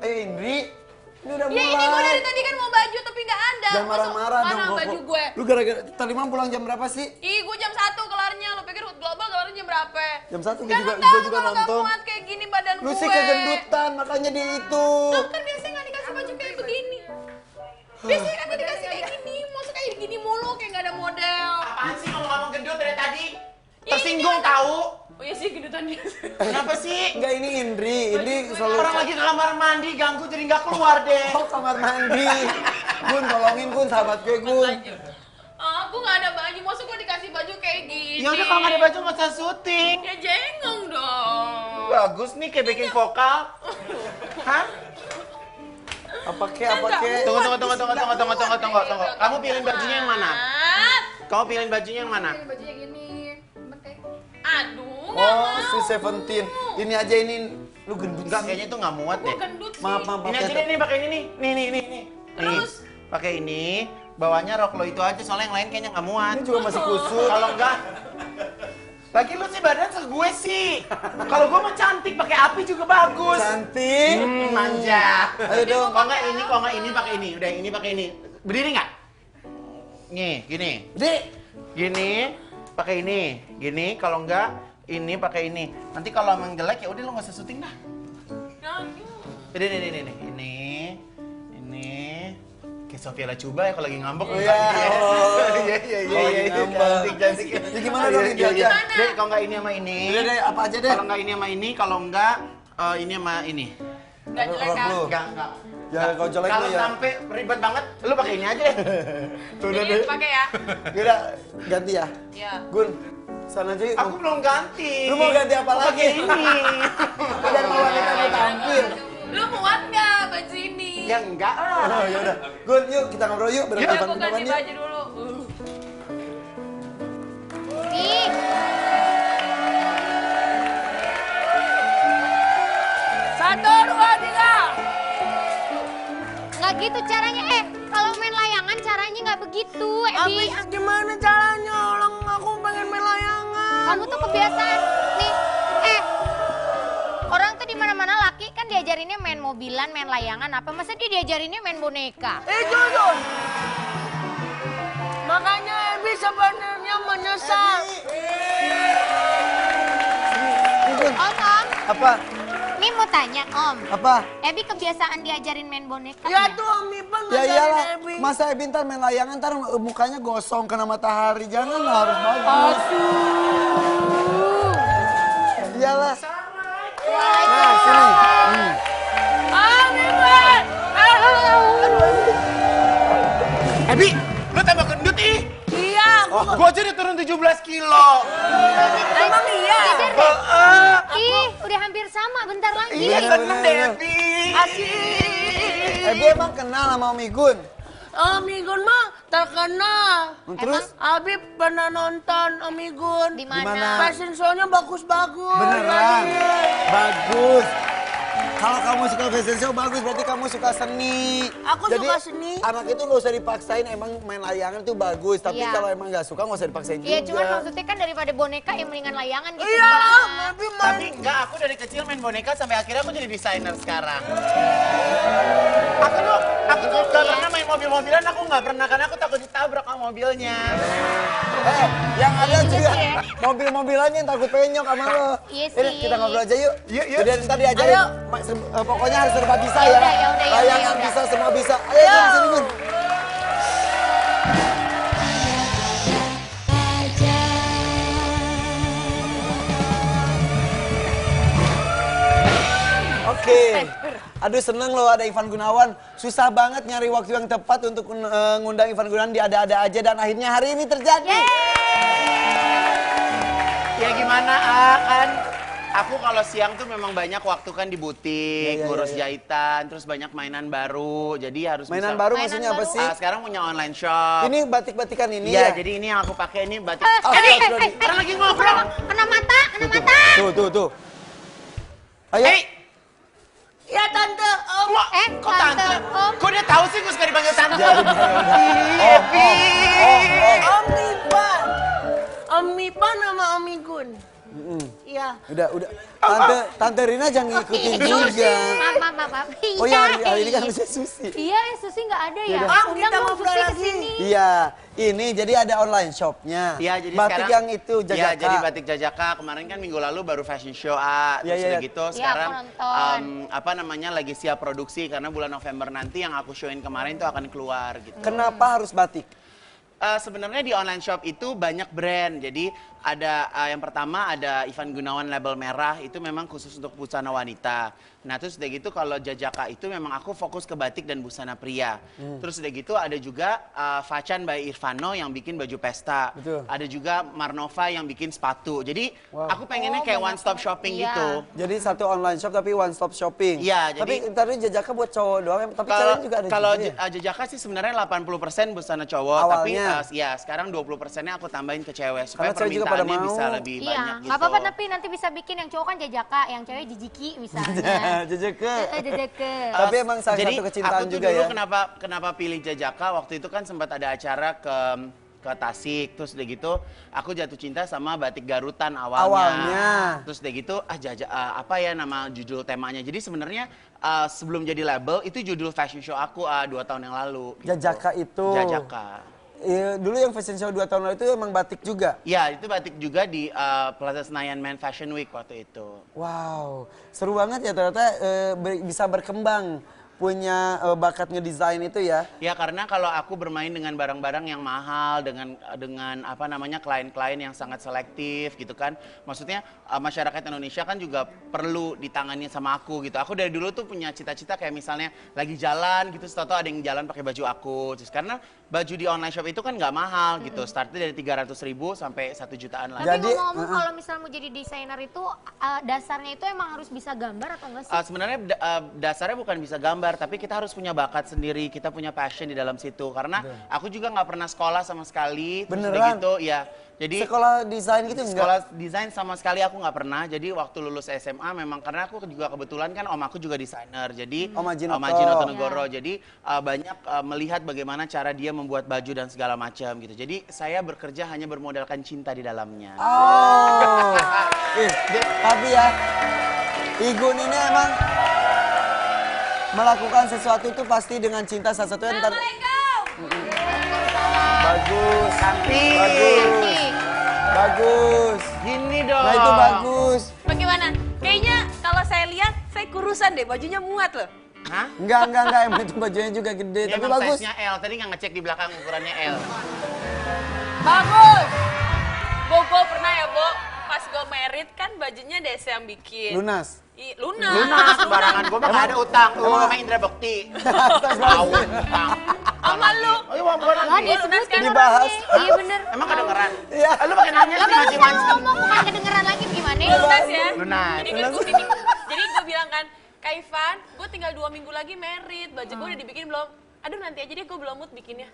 Indri. Ini udah mulai. Ya ini gue dari tadi kan mau baju tapi nggak ada. Jangan marah-marah dong. Mana baju gue? Lu gara-gara tadi malam pulang jam berapa sih? Ih, gue jam 1 kelarnya. Lo pikir Hood Global kelarnya jam berapa? Jam 1 Kan gue juga kalau nonton. gak muat kayak gini badan Lu gue. sih kegendutan, makanya dia itu. Loh, kan biasanya nggak dikasih baju kayak begini. Biasanya kan gak dikasih kayak gini. Masuk kayak gini mulu, kayak nggak ada model. Apaan sih ngomong-ngomong gendut dari tadi? Ya, Tersinggung ini tahu? Oh iya sih gendutan dia. Kenapa sih? Enggak, ini Indri selalu... Orang lagi ke kamar mandi ganggu jadi nggak keluar deh. Oh, kamar mandi. Gun, tolongin Gun, sahabat gue Gun. Aku nggak ada baju, maksud gue dikasih baju kayak gini. Ya udah kalau nggak ada baju nggak usah syuting. Ya jengong dong. Bagus nih kayak bikin vokal. Hah? Apa kek? Tunggu. Kamu pilih bajunya yang mana? Kamu pilih bajunya yang mana? Bajunya gini. Aduh, nggak Oh, mau. si Seventeen. Ini aja ini. Lu gendut. Enggak, kayaknya itu nggak muat Gue deh. gendut sih. Maaf. Ini aja deh, nih pakai ini nih. Nih. Terus? Pakai ini. Bawahnya rok lo itu aja, soalnya yang lain kayaknya nggak muat. Ini juga masih kusut. Kalau enggak, lagi lu sih badan segue sih. Kalau gua mah cantik, pakai api juga bagus. Cantik. Manja. Ayo dong. Kalau nggak ini pakai ini. Udah ini pakai ini. Berdiri nggak? Nih, gini. Dek. Gini, pakai ini. Gini, kalau enggak ini pakai ini. Nanti kalau emang jelek ya udah lo nggak usah syuting dah. Ini. Kayak Sofia Lacuba ya kalau lagi ngambek. Iya. Iya. Cantik. Ya gimana dong ini aja? Dek, kalau nggak ini sama ini. Udah deh, apa aja deh. Kalau nggak ini sama ini, kalau nggak ini sama ini. Nggak jelek kan? Lu. Enggak. Ya kalau jelek lu Kalau ya. sampai ribet banget, lu pakai ini aja deh. Tuh udah Ini deh. pakai ya? Udah ganti ya. Iya. Gun, sana aja yuk. Aku belum ganti. Lu mau ganti apa lagi? Pakai ini. Biar mau wanita mau tampil. Lu muat nggak baju ini? Ya enggak lah. Oh, ya udah. Gun, yuk kita ngobrol yuk. Ya, Berapa aku ganti baju dulu. Nih. Satu, dua, tiga. Nggak gitu caranya. Kalau main layangan caranya nggak begitu, Ebi. Gimana caranya? Orang aku pengen main layangan. Kamu tuh kebiasaan. Nih, orang tuh di mana-mana laki kan diajarinnya main mobilan, main layangan apa. Masa dia diajarinnya main boneka? Jujur. Makanya Ebi sebenarnya menyesal. Om. Apa? Nih mau tanya, Om. Apa? Ebi kebiasaan diajarin main boneka. Ya nggak? tuh Om Ipan Ya ngajarin iyalah, Ebi. masa Ebi ntar main layangan ntar mukanya gosong kena matahari. Jangan lah, harus bagus. Iyalah. Nah, sini. Ebi, lu tambah gendut ih. Iya, Gua aja udah turun 17 kilo. emang iya. Kejar deh. Ih, udah hampir sama, bentar lagi. Iya, seneng deh Ebi. Asik. Ebi emang kenal sama Om Igun? Om Igun mah terkenal. Terus? Abi pernah nonton Om Igun. Di Di mana? mana? Fashion show-nya bagus-bagus. Beneran? Bagus. Kalau kamu suka fashion show bagus, berarti kamu suka seni. Aku Jadi, suka seni. anak itu nggak usah dipaksain, emang main layangan itu bagus. Tapi Iya. kalau emang nggak suka, nggak usah dipaksain juga. Iya, cuman maksudnya kan daripada boneka yang mendingan layangan gitu. Iya, Bang. Ebi main. Tapi enggak, aku dari kecil main boneka sampai akhirnya aku jadi desainer sekarang. Aku tuh gak pernah main mobil-mobilan, aku nggak pernah karena aku takut ditabrak sama mobilnya. Yang ada Iya juga sih ya. mobil-mobilannya yang takut penyok sama lo. Iya Ini sih. kita ngobrol aja yuk. Yuk. Jadi ntar diajarin. Ayo. Pokoknya harus serba bisa Ya ya. udah, ya udah, ya Layangan udah. bisa, semua bisa. Ayo Gun, sini Gun. Oke. Aduh seneng loh ada Ivan Gunawan. Susah banget nyari waktu yang tepat untuk ngundang Ivan Gunawan di Ada-Ada Aja. Dan akhirnya hari ini terjadi. Ya gimana kan? Aku kalau siang tuh memang banyak waktu kan di butik, Iya, ngurus iya. jahitan, terus banyak mainan baru. Jadi harus Mainan bisa. baru Mainan maksudnya apa baru. sih? Sekarang punya online shop. Ini batik-batikan ini Iya, ya? jadi ini yang aku pakai ini batik. Orang lagi ngobrol. Kena mata, kena mata. Tuh. Ayo. Hei, Ya tante, Om. kok tante? Om. Kok dia tahu sih gue suka dipanggil tante? Jadi, Ih, Ebi. Om Ipan. Om Ipan sama Om Igun. Iya. Udah. Tante Rina jangan ngikutin juga. Maaf. Oh ya, hari ini kan bisa Susi. Iya, Susi nggak ada ya. Bang, Undang kita dong ngobrol Susi lagi. kesini. Iya, ini jadi ada online shopnya. Iya, jadi batik sekarang yang itu Iya, Jajaka. jadi batik Jajaka. Kemarin kan minggu lalu baru fashion show terus Iya, udah iya. gitu Iya, sekarang aku nonton. lagi siap produksi karena bulan November nanti yang aku showin kemarin tuh akan keluar gitu. Kenapa harus batik? Sebenarnya di online shop itu banyak brand. Jadi ada yang pertama ada Ivan Gunawan label merah itu memang khusus untuk busana wanita. Nah terus udah gitu kalau Jajaka itu memang aku fokus ke batik dan busana pria. Terus udah gitu ada juga Facan by Irvano yang bikin baju pesta. Betul. Ada juga Marnova yang bikin sepatu. Jadi Wow. aku pengennya kayak one stop shopping Iya. gitu. Jadi satu online shop tapi one stop shopping. Iya, Tapi jadi- tadi Jajaka buat cowok doang, tapi Kalau cewek juga ada kalau juga ya? Jajaka sih sebenarnya 80% busana cowok, Awalnya. tapi ya sekarang 20%-nya aku tambahin ke cewek supaya Karena cewek juga pada permintaannya mau. bisa lebih Iya, banyak gitu. nggak apa-apa tapi nanti bisa bikin yang cowok kan Jajaka, yang cewek Jijiki misalnya. Jajaka. Jajaka. Tapi emang salah Jadi, satu kecintaan aku tuh juga dulu ya. kenapa pilih Jajaka, waktu itu kan sempat ada acara ke Tasik, terus udah gitu aku jatuh cinta sama batik Garutan awalnya. Terus udah gitu apa ya nama judul temanya. Jadi sebenarnya sebelum jadi label itu judul fashion show aku 2 tahun yang lalu. Gitu. Jajaka itu. Jajaka. Iya, dulu yang fashion show 2 tahun lalu itu emang batik juga. Ya, itu batik juga di Plaza Senayan Man Fashion Week waktu itu. Wow, seru banget ya ternyata bisa berkembang punya bakat ngedesain itu ya. Ya karena kalau aku bermain dengan barang-barang yang mahal, dengan apa namanya klien-klien yang sangat selektif gitu kan. Maksudnya masyarakat Indonesia kan juga perlu ditangani sama aku gitu. Aku dari dulu tuh punya cita-cita kayak misalnya lagi jalan gitu, tahu ada yang jalan pakai baju aku. Terus karena baju di online shop itu kan nggak mahal gitu. Startnya dari 300.000 sampai 1 jutaan lah. Tapi Jadi, ngomong-ngomong kalau misalnya mau jadi desainer itu dasarnya itu emang harus bisa gambar atau enggak sih? Sebenarnya dasarnya bukan bisa gambar, tapi kita harus punya bakat sendiri, kita punya passion di dalam situ. Karena aku juga nggak pernah sekolah sama sekali. Terus udah Beneran? gitu, ya. Jadi Sekolah desain gitu enggak? sekolah desain sama sekali aku nggak pernah. Jadi waktu lulus SMA memang karena aku juga kebetulan kan om aku juga desainer. Jadi Om Haji Noto. Haji Noto Negoro. Jadi banyak melihat bagaimana cara dia membuat baju dan segala macam gitu. Jadi saya bekerja hanya bermodalkan cinta di dalamnya. Oh, tapi ya, Igun ini emang melakukan sesuatu itu pasti dengan cinta. Salah satunya ntar. Bagus, Cantik. bagus. Gini dong. Nah itu bagus. Bagaimana? Kayaknya kalau saya lihat, saya kurusan deh, bajunya muat loh. Hah? Enggak, emang itu bajunya juga gede, Ini tapi emang bagus. size-nya L. Tadi nggak ngecek di belakang ukurannya L. Bagus! Bo pernah ya, Bo? Pas gue merit kan bajunya Desi yang bikin. Lunas. Lunas. Lunas, sembarangan. Gue mah nggak ada utang. Gue sama Indra Bekti. Tahu utang. Sama lu. Oh iya, bukan Wah, lagi. dia lunas kan Dibahas. Iya bener. Emang kedengeran? Iya. Lu pakai nanya sih mancing-mancing. Ngomong bukan kedengeran lagi gimana? Lunas ya? Lunas. Jadi gue bilang kan, Kak Ivan, gue tinggal 2 minggu lagi merit. Baju gue udah dibikin belum? Aduh nanti aja deh, gue belum mood bikinnya.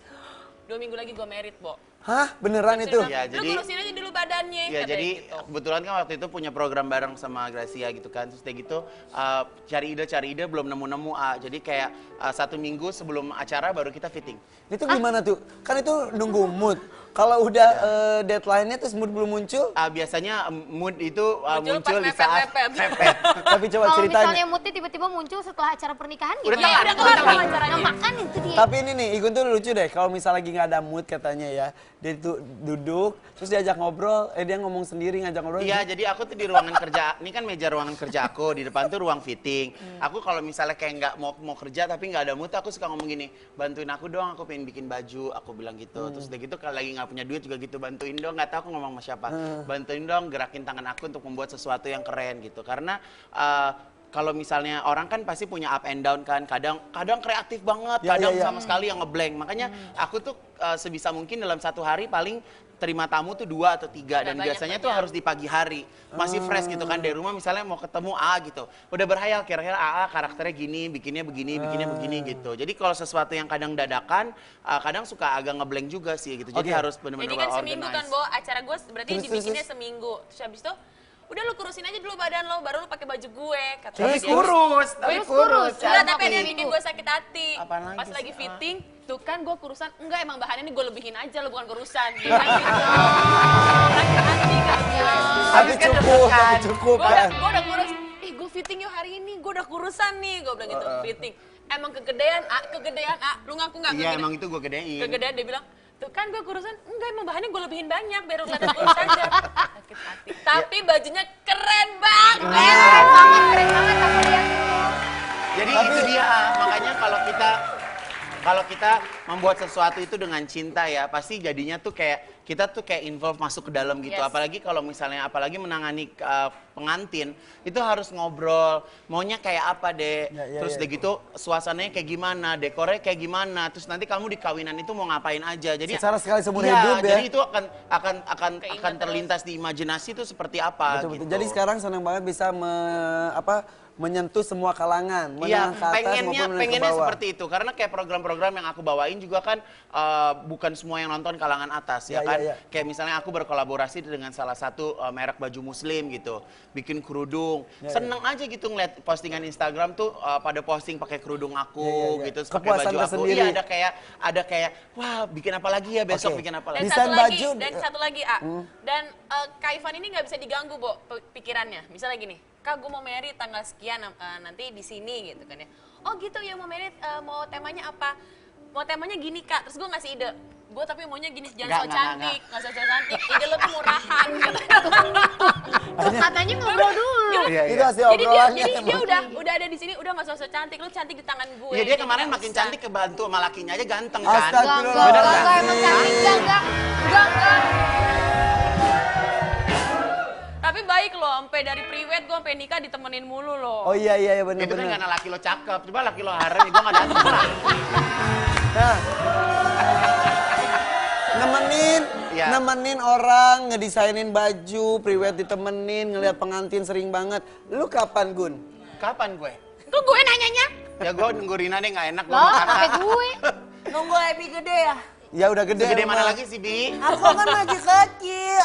2 minggu lagi gue merit, Bo. Hah, beneran itu? Ya, Lu jadi- kurusin aja dulu badannya. Ya katanya jadi gitu. kebetulan kan waktu itu punya program bareng sama Gracia gitu kan. Terus kayak gitu cari ide belum nemu-nemu. Jadi kayak 1 minggu sebelum acara baru kita fitting. Itu gimana tuh? Kan itu nunggu mood. Kalau udah deadline-nya terus mood belum muncul, Biasanya mood itu Muncul muncul pas di saat mepet-mepet. mepet. tapi coba Kalau ceritain. misalnya moodnya tiba-tiba muncul setelah acara pernikahan Udah gimana? telat, udah udah kelar telat. acaranya. Nah, makan itu dia. Tapi ini nih, Igun tuh lucu deh. Kalau misalnya lagi nggak ada mood katanya ya, dia tuh duduk, terus diajak ngobrol, dia ngomong sendiri ngajak ngobrol. Iya, jadi aku tuh di ruangan kerja, ini kan meja ruangan kerja aku, di depan tuh ruang fitting. Aku kalau misalnya kayak nggak mau kerja tapi nggak ada mood, aku suka ngomong gini, bantuin aku dong, aku pengen bikin baju, aku bilang gitu. Terus udah gitu kalau lagi nggak punya duit juga gitu, bantuin dong, nggak tahu aku ngomong sama siapa. Bantuin dong, gerakin tangan aku untuk membuat sesuatu yang keren gitu. Karena kalau misalnya orang kan pasti punya up and down kan, kadang kreatif banget, Ya, kadang ya, ya. sama sekali yang ngeblank. Makanya aku tuh sebisa mungkin dalam 1 hari paling terima tamu tuh 2 atau 3 dan banyak, biasanya tuh harus di pagi hari masih fresh gitu kan dari rumah misalnya mau ketemu A gitu udah berhayal kira-kira A karakternya gini bikinnya begini gitu jadi kalau sesuatu yang kadang dadakan kadang suka agak ngeblank juga sih gitu jadi Oke. harus Jadi benar-benar kan well seminggu kan, organized. Bo. Acara gue berarti Terus, dibikinnya terus. seminggu. Terus habis itu, udah lu kurusin aja dulu badan lo, baru lu pakai baju gue. Katanya tapi dia. kurus Enggak, tapi ada yang bikin gue sakit hati. Apaan lagi Pas sih? lagi fitting, tuh kan gue kurusan. Enggak, emang bahannya ini gue lebihin aja lo, bukan kurusan. Dia kan gitu. Sakit hati kan. Tapi cukup kan. Gue udah kurus, gue fitting yuk hari ini, gue udah kurusan nih, gue bilang gitu, fitting. Emang kegedean, lu ngaku nggak? Iya emang itu gue gedein. Kegedean, dia bilang, tuh kan gue kurusan, enggak emang bahannya gue lebihin banyak, biar lu kelihatan kurus aja. Sakit hati. Tapi bajunya keren banget. Keren banget aku lihat itu. Jadi itu dia, makanya kalau kita membuat sesuatu itu dengan cinta ya, pasti jadinya tuh kayak kita tuh kayak involve masuk ke dalam gitu. Yes. Apalagi kalau misalnya menangani pengantin, itu harus ngobrol, maunya kayak apa deh. Terus udah gitu suasananya kayak gimana, dekornya kayak gimana, terus nanti kamu di kawinan itu mau ngapain aja. Jadi Secara sekali seumur hidup ya. Jadi itu akan terlintas di imajinasi itu seperti apa Betul. gitu. Jadi sekarang senang banget bisa menyentuh semua kalangan, Iya, menengah ke atas maupun menengah ke pengennya bawah. seperti itu. Karena kayak program-program yang aku bawain juga kan bukan semua yang nonton kalangan atas ya kan. Kayak misalnya aku berkolaborasi dengan salah satu merek baju muslim gitu, bikin kerudung. Seneng aja gitu ngeliat postingan Instagram tuh pada posting pakai kerudung aku gitu, terus pakai Kepuasan baju aku. tersendiri. Iya ada kayak wah bikin apa lagi ya besok bikin apa lagi. Desain baju. Dan satu lagi, dan Kak Ivan ini nggak bisa diganggu, Bo, pikirannya. Misalnya gini, Kak, gue mau married tanggal sekian nanti di sini gitu kan ya. Oh gitu ya, mau married, mau temanya apa? Mau temanya gini Kak, terus gue ngasih ide. Gue tapi maunya gini, jangan so cantik, nggak so cantik. Ide lo tuh murahan. Tuh katanya ngobrol dulu. Itu hasil Jadi obrolannya. dia udah ada di sini, udah nggak so cantik. Lu cantik di tangan gue. Iya dia Jadi kemarin nggak makin usah. cantik kebantu sama lakinya aja ganteng kan. Astagfirullah. Enggak, emang cantik, enggak. Tapi baik loh, sampai dari priwet gue sampai nikah ditemenin mulu loh. Oh iya Itu kan benar-benar. karena laki lo cakep, coba laki lo harem, gue gak dateng lah. Nah, Iya. nemenin orang, ngedesainin baju, priwet ditemenin, ngelihat pengantin sering banget. Lu kapan, Gun? Kapan gue? Kok gue nanyanya? Ya gue nunggu Rina deh gak enak. Loh, sampai gue. Nunggu Epi gede ya? Ya udah gede. Segede mana rumah. lagi sih, Bi? Aku kan masih kecil.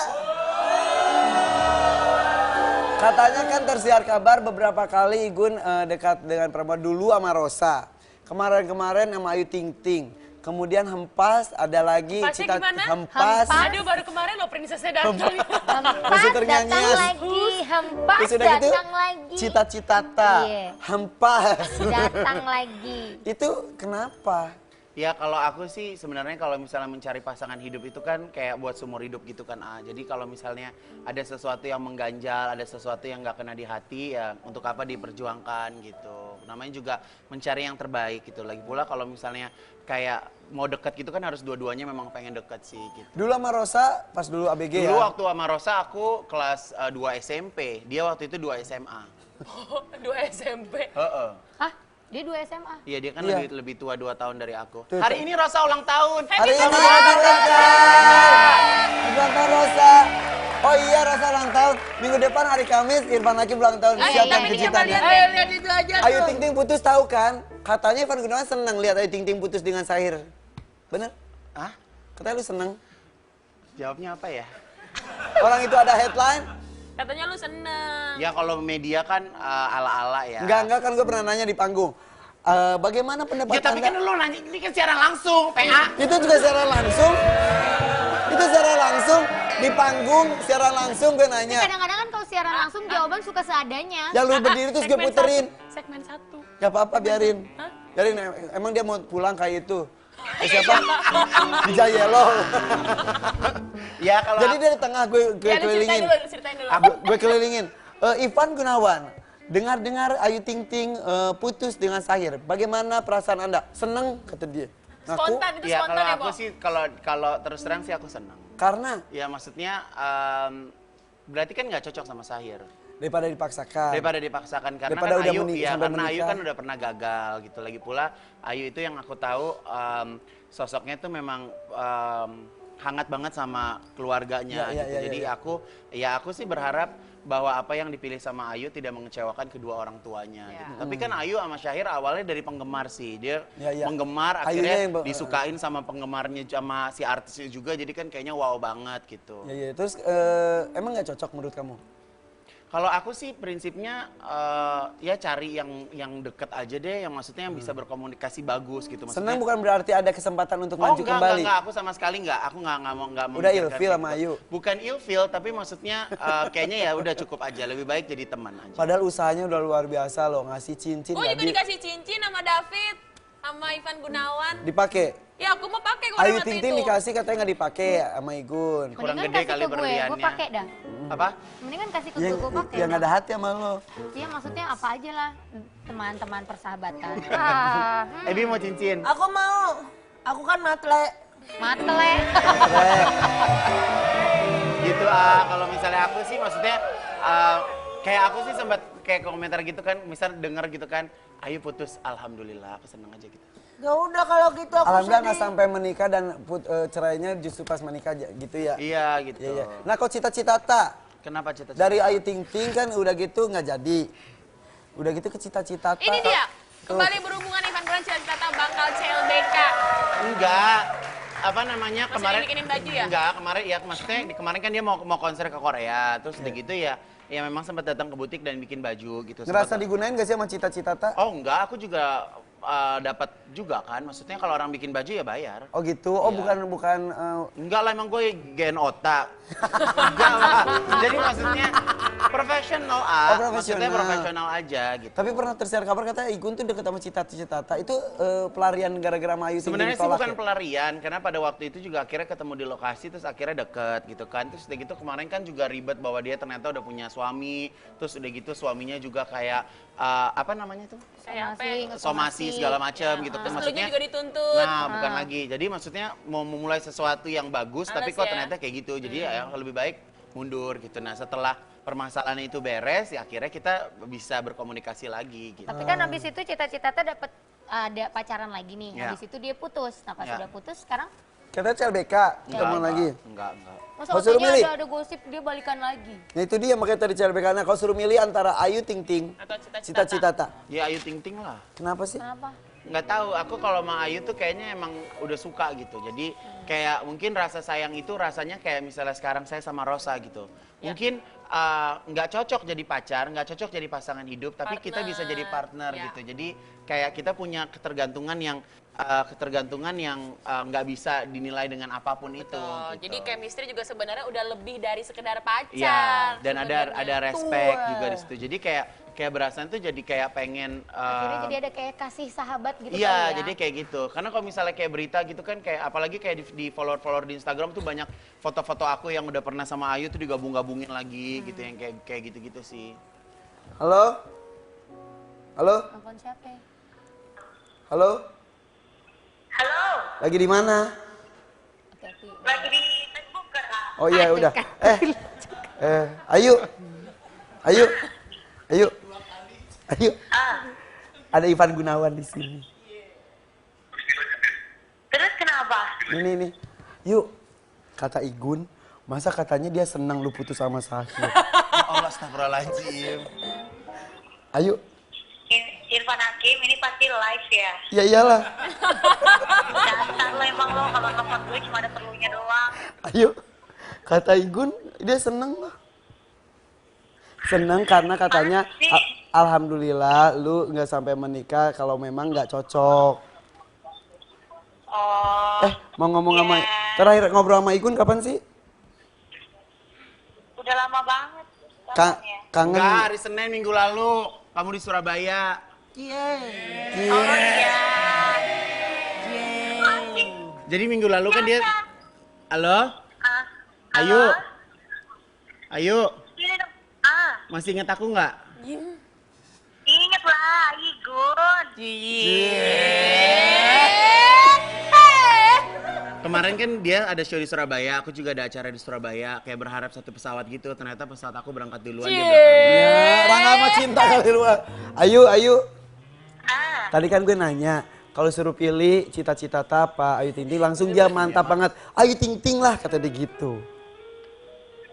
Katanya kan tersiar kabar beberapa kali Igun dekat dengan perempuan dulu sama Rosa. Kemarin-kemarin sama Ayu Ting Ting. Kemudian Hempas, ada lagi Hempasnya gimana? Hempas. Aduh baru kemarin loh prinsesnya datang. Hempas Suster datang nyanyian. lagi, hempas Terus udah gitu, datang lagi. cita-citata, Iya. Hempas. Datang lagi. Itu kenapa? Ya kalau aku sih sebenarnya kalau misalnya mencari pasangan hidup itu kan kayak buat seumur hidup gitu kan. Jadi kalau misalnya ada sesuatu yang mengganjal, ada sesuatu yang nggak kena di hati ya untuk apa diperjuangkan gitu. Namanya juga mencari yang terbaik gitu. Lagi pula kalau misalnya kayak mau deket gitu kan harus dua-duanya memang pengen deket sih gitu. Dulu sama Rosa, pas dulu ABG Dulu ya? waktu sama Rosa aku kelas 2 SMP, dia waktu itu 2 SMA. Oh, 2 SMP. Heeh. Hah? Dia 2 SMA? Iya dia kan Iya. lebih tua 2 tahun dari aku. Tuh, Hari tuh. ini Rosa ulang tahun. Hari ini Happy ulang tahun Rosa. Oh iya Rosa ulang tahun. Minggu depan hari Kamis Irfan Hakim ulang tahun. Siapkan kejutannya. Ayo lihat itu aja Ayu tuh. Ting Ting putus tahu kan? Katanya Irfan Gunawan senang lihat Ayu Ting Ting putus dengan Sahir. Bener? Hah? Katanya lu seneng. Jawabnya apa ya? Orang itu ada headline. Katanya lu seneng. Ya kalau media kan ala-ala ya. Enggak kan gue pernah nanya di panggung. Bagaimana pendapat Ya tapi Anda? kan lu nanya ini kan secara langsung, PA. Itu juga secara langsung. Itu secara langsung di panggung secara langsung gue nanya. Kadang-kadang kan kalau siaran langsung jawaban suka seadanya. Ya lu berdiri terus gue puterin. Segmen 1. Gak apa-apa biarin. Biarin emang dia mau pulang kayak itu. Siapa? Di Jayelo. Ya kalau Jadi dari tengah gue Ya lu kelilingin. ceritain dulu. Gue kelilingin. Ivan Gunawan, dengar-dengar Ayu Ting Ting putus dengan Sahir. Bagaimana perasaan Anda? Seneng kata dia. Ngaku Spontan itu ya spontan kalau ya, aku Bo? sih kalau terus terang sih aku senang. karena Ya maksudnya berarti kan nggak cocok sama Sahir. daripada dipaksakan. Daripada dipaksakan karena Daripada kan udah Ayu menikah, ya sampai karena Ayu menikah. kan udah pernah gagal gitu. Lagi pula Ayu itu yang aku tahu sosoknya tuh memang hangat banget sama keluarganya Ya, ya, gitu. ya, Jadi aku sih berharap bahwa apa yang dipilih sama Ayu tidak mengecewakan kedua orang tuanya Ya. gitu. Tapi kan Ayu sama Syahir awalnya dari penggemar sih. Dia Ya, ya. menggemar Ayunya akhirnya yang disukain sama penggemarnya sama si artisnya juga. Jadi kan kayaknya wow banget gitu. Ya, ya. Terus emang nggak cocok menurut kamu? Kalau aku sih prinsipnya ya cari yang deket aja deh, yang maksudnya yang bisa berkomunikasi bagus gitu. Maksudnya, Senang bukan berarti ada kesempatan untuk maju kembali. Enggak, aku sama sekali enggak. Aku enggak mau Udah memikirkan ilfil kayak sama gitu. Ayu. Bukan ilfil, tapi maksudnya kayaknya ya udah cukup aja. Lebih baik jadi teman aja. Padahal usahanya udah luar biasa loh, ngasih cincin. Gue juga jadi dikasih cincin sama David, sama Ivan Gunawan. dipakai. Ya aku mau pakai Ayu waktu Ting itu. Ting dikasih katanya nggak dipakai sama Igun. Kurang Mendingan gede kasih kali ke gue berliannya. pakai dah. Apa? Mendingan kasih ke Yang gue pakai. yang dah. ada hati sama lo. Iya maksudnya apa aja lah teman-teman persahabatan. Ebi mau cincin? Aku mau. Aku kan matle. Matle. Gitu kalau misalnya aku sih maksudnya kayak aku sih sempat kayak komentar gitu kan, misal denger gitu kan, Ayu putus, alhamdulillah, aku seneng aja gitu. Ya udah kalau gitu aku Alhamdulillah nggak sedih. sampai menikah dan cerainya justru pas menikah gitu ya. Iya gitu. Iya, iya. Nah kok cita-cita tak? Kenapa cita-cita? Dari Ayu Ting Ting kan udah gitu nggak jadi. Udah gitu ke cita-cita Ini dia, kembali berhubungan Ivan Gunawan cita-cita bakal CLBK. Enggak. Apa namanya Masih kemarin? bikinin baju ya? Enggak, kemarin ya maksudnya kemarin kan dia mau konser ke Korea, terus udah gitu ya memang sempat datang ke butik dan bikin baju gitu. Ngerasa Sempet- digunain gak sih sama cita-cita tak? Oh enggak, aku juga dapat juga kan. Maksudnya kalau orang bikin baju ya bayar. Oh gitu. Oh Iya. bukan Enggak lah, emang gue gen otak. Enggak lah. Jadi maksudnya profesional maksudnya profesional. profesional aja gitu. Tapi pernah tersiar kabar katanya Igun tuh deket sama cita-cita itu pelarian gara-gara sama Ayu Ting Ting Sebenarnya sih ditolak bukan ya? pelarian, karena pada waktu itu juga akhirnya ketemu di lokasi, terus akhirnya deket gitu kan. Terus udah gitu kemarin kan juga ribet bahwa dia ternyata udah punya suami, terus udah gitu suaminya juga kayak apa namanya tuh? Kayak apa ya? Somasi segala macem gitu kan. Terus Maksudnya juga dituntut. Nah, bukan lagi. Jadi maksudnya mau memulai sesuatu yang bagus, tapi Males kok ya. ternyata kayak gitu. Jadi ya lebih baik mundur gitu. Nah, setelah permasalahan itu beres, ya akhirnya kita bisa berkomunikasi lagi gitu. Tapi kan habis itu cita-cita tuh dapet ada pacaran lagi nih. Ya. Habis itu dia putus. Nah pas Ya. udah putus sekarang Katanya CLBK ketemu lagi. Enggak. masa Kau suruh katanya milih? ada gosip dia balikan lagi. Nah itu dia makanya tadi CLBK. Nah kalau suruh milih antara Ayu Ting Ting, Atau cita-cita. cita-cita tak? Ya Ayu Ting Ting lah. Kenapa sih? Kenapa? Nggak tahu, aku kalau sama Ayu tuh kayaknya emang udah suka gitu. Jadi kayak mungkin rasa sayang itu rasanya kayak misalnya sekarang saya sama Rosa gitu. Mungkin nggak cocok jadi pacar, nggak cocok jadi pasangan hidup, tapi kita bisa jadi partner Ya. gitu. Jadi kayak kita punya ketergantungan yang nggak bisa dinilai dengan apapun itu. Betul. Gitu. Jadi chemistry juga sebenarnya udah lebih dari sekedar pacar. Iya, dan ada sebenarnya. respect juga di situ. Jadi kayak berasa tuh jadi kayak pengen Akhirnya jadi ada kayak kasih sahabat gitu iya, kali ya. jadi kayak gitu. Karena kalau misalnya kayak berita gitu kan, kayak apalagi kayak di follower-follower di Instagram tuh banyak foto-foto aku yang udah pernah sama Ayu tuh digabung-gabungin lagi gitu, yang kayak gitu-gitu sih. Halo? Halo? Telepon siapa ya? Halo? Halo, Lagi di mana? Hati-hati. lagi di Facebook kan? Oh iya udah. Ayu. Ayu. Ayu. Ayu. Ada Ivan Gunawan di sini. Terus kenapa? Ini. Yuk. Kata Igun, masa katanya dia senang lu putus sama Sahil. Allah, astagfirullahaladzim. Ayu. Irfan Hakim ini pasti live ya. Ya iyalah. Dasar lo emang lo kalau telepon gue cuma ada perlunya doang. Ayo. Kata Igun, dia seneng lah. Seneng karena katanya Pasti. alhamdulillah lu nggak sampai menikah kalau memang nggak cocok. Oh, Mau ngomong sama ya. terakhir ngobrol sama Igun kapan sih? Udah lama banget. Ka- teleponnya. kangen. Enggak, hari Senin minggu lalu kamu di Surabaya. Oh iya. Jadi minggu lalu kan dia Halo? Ah, Ayu. halo? Ayu, Ini dong. masih ingat aku nggak? Ingat lah, Igun. Kemarin kan dia ada show di Surabaya, aku juga ada acara di Surabaya, kayak berharap satu pesawat gitu, ternyata pesawat aku berangkat duluan dia belakang. Ya, Rangga sama cinta kali lu. Ayu. Tadi kan gue nanya, kalau suruh pilih cita-cita apa, Ayu Ting Ting, langsung dia mantap banget. Ayu Ting Ting lah, kata dia gitu.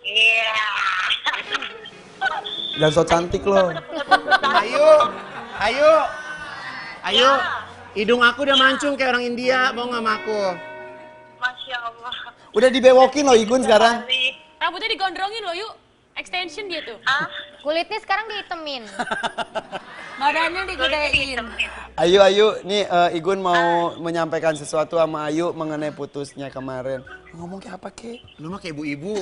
Iya. Dan so cantik loh. Ayu, hidung aku udah mancung kayak orang India, mau nggak sama aku? Masya Allah. Udah dibewokin loh Igun sekarang. Asik. Rambutnya digondrongin loh yuk. Extension dia tuh. Kulitnya sekarang dihitemin. Badannya digedein. Ayu, nih Igun mau menyampaikan sesuatu sama Ayu mengenai putusnya kemarin. Ngomong kayak apa, Ke? Lu mah kayak ibu-ibu.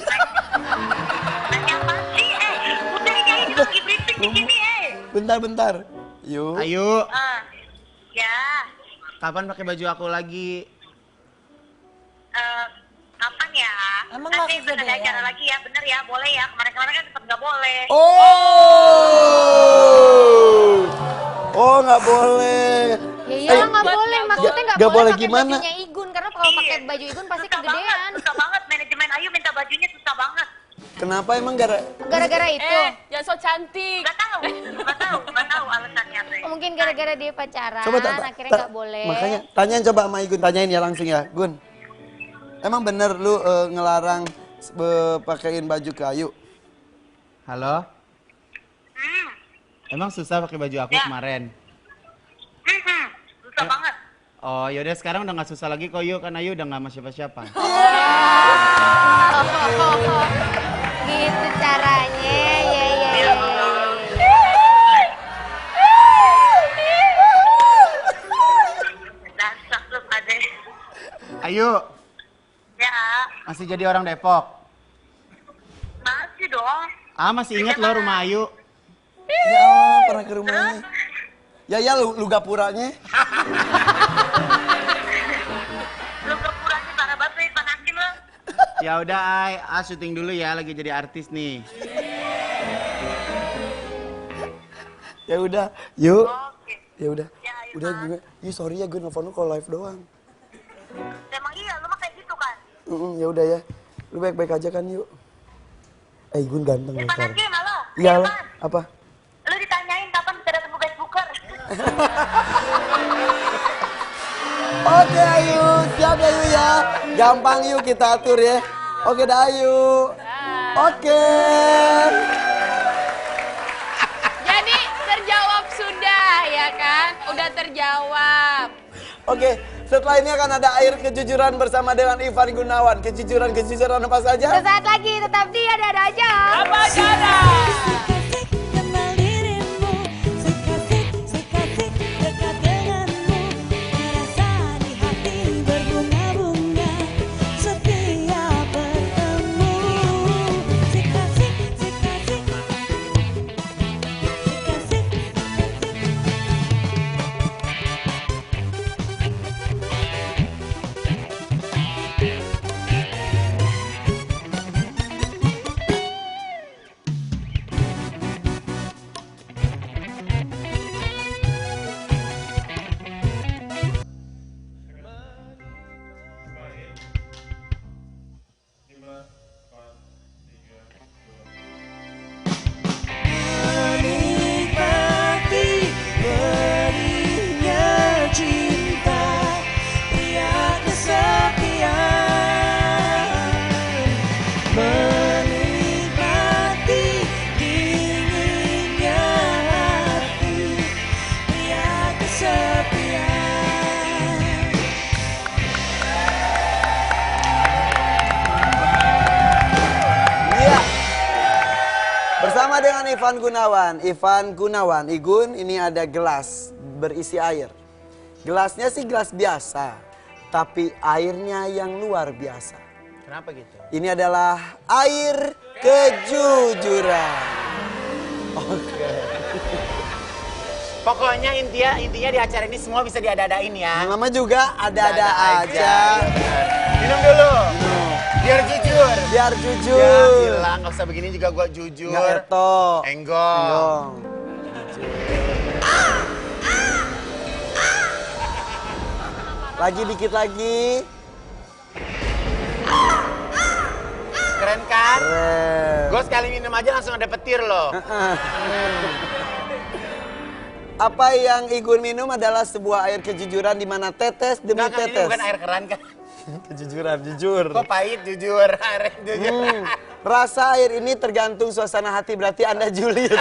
Nanya apa sih? Udah ini aja juga lagi briefing di sini, Bentar. Yuk. Ayu, Ya, kapan pakai baju aku lagi? kapan ya? Emang Nanti nggak ada kegedean? acara lagi ya, bener ya? Boleh ya? Kemarin-kemarin kan sempat nggak boleh. Oh, nggak boleh. Ya iyalah nggak buat boleh, nggak maksudnya boleh. nggak Nggak boleh boleh pakai gimana? bajunya Igun karena kalau pakai baju Igun pasti kegedean. Susah banget. Manajemen Ayu minta bajunya susah banget. Kenapa emang Gara-gara itu. Jangan so cantik. Nggak tahu alasannya apa. Mungkin gara-gara dia pacaran, Coba akhirnya nggak boleh. Makanya tanyain coba sama Igun, tanyain ya langsung ya, Gun. Emang bener lu ngelarang pakein baju ke Ayu? Halo? Emang susah pakai baju aku kemarin? Susah banget. Oh, yaudah sekarang udah nggak susah lagi kok Yu, kan Ayu udah nggak sama siapa-siapa. Gitu caranya, ya. Dasar lu pada. Ayu, Ya, masih jadi orang Depok? masih dong. Masih inget loh rumah Ayu? Ya Allah, pernah ke rumahnya. Ya lu gapuranya. Lu kepuranya parah banget nih, panasin lu. Ya udah, syuting dulu ya, lagi jadi artis nih. Ya udah, yuk. Oke. Ya udah. Ya, ayo, Udah Mas. gue. Sorry ya gue nelfon lu kalau live doang. Emang iya, lu mah kayak gitu kan? Ya udah ya. Lu baik-baik aja kan, yuk. Gun ganteng loh sekarang. Panasin halo. Iya, Irfan, apa? lu ditanyain kapan bisa datang ke Facebooker. Oke Ayu, siap ya Ayu ya. Gampang yuk kita atur ya. Oke dah Ayu. Oke. Jadi terjawab sudah ya kan? Udah terjawab. Oke, setelah ini akan ada air kejujuran bersama dengan Ivan Gunawan. Kejujuran apa saja? Sesaat lagi, tetap di ada aja. Apa cara? Kenal dirimu, sekasih dekat denganmu, merasa di hati berbunga-bunga setiap bertemu. Sekasih. Menikmati berinya cinta, pria kesepian. Menikmati dinginnya hati, pria kesepian. Iya. Bersama dengan Ivan Gunawan. Igun, ini ada gelas berisi air. Gelasnya sih gelas biasa, tapi airnya yang luar biasa. Kenapa gitu? Ini adalah air kejujuran. Pokoknya intinya di acara ini semua bisa diada-adain ya. Nama juga ada-ada aja. Minum dulu. Biar jujur. Biar Ya jujur. bilang, nggak usah begini juga gua jujur. Nggak eto. Enggong. Lagi dikit lagi. Keren kan? Keren. Gue sekali minum aja langsung ada petir loh. Apa yang Igun minum adalah sebuah air kejujuran di mana tetes demi Enggak kan, ini tetes. bukan air keran kan? Kejujuran, jujur. Kok pahit jujur, air jujur. Rasa air ini tergantung suasana hati, berarti Anda julid.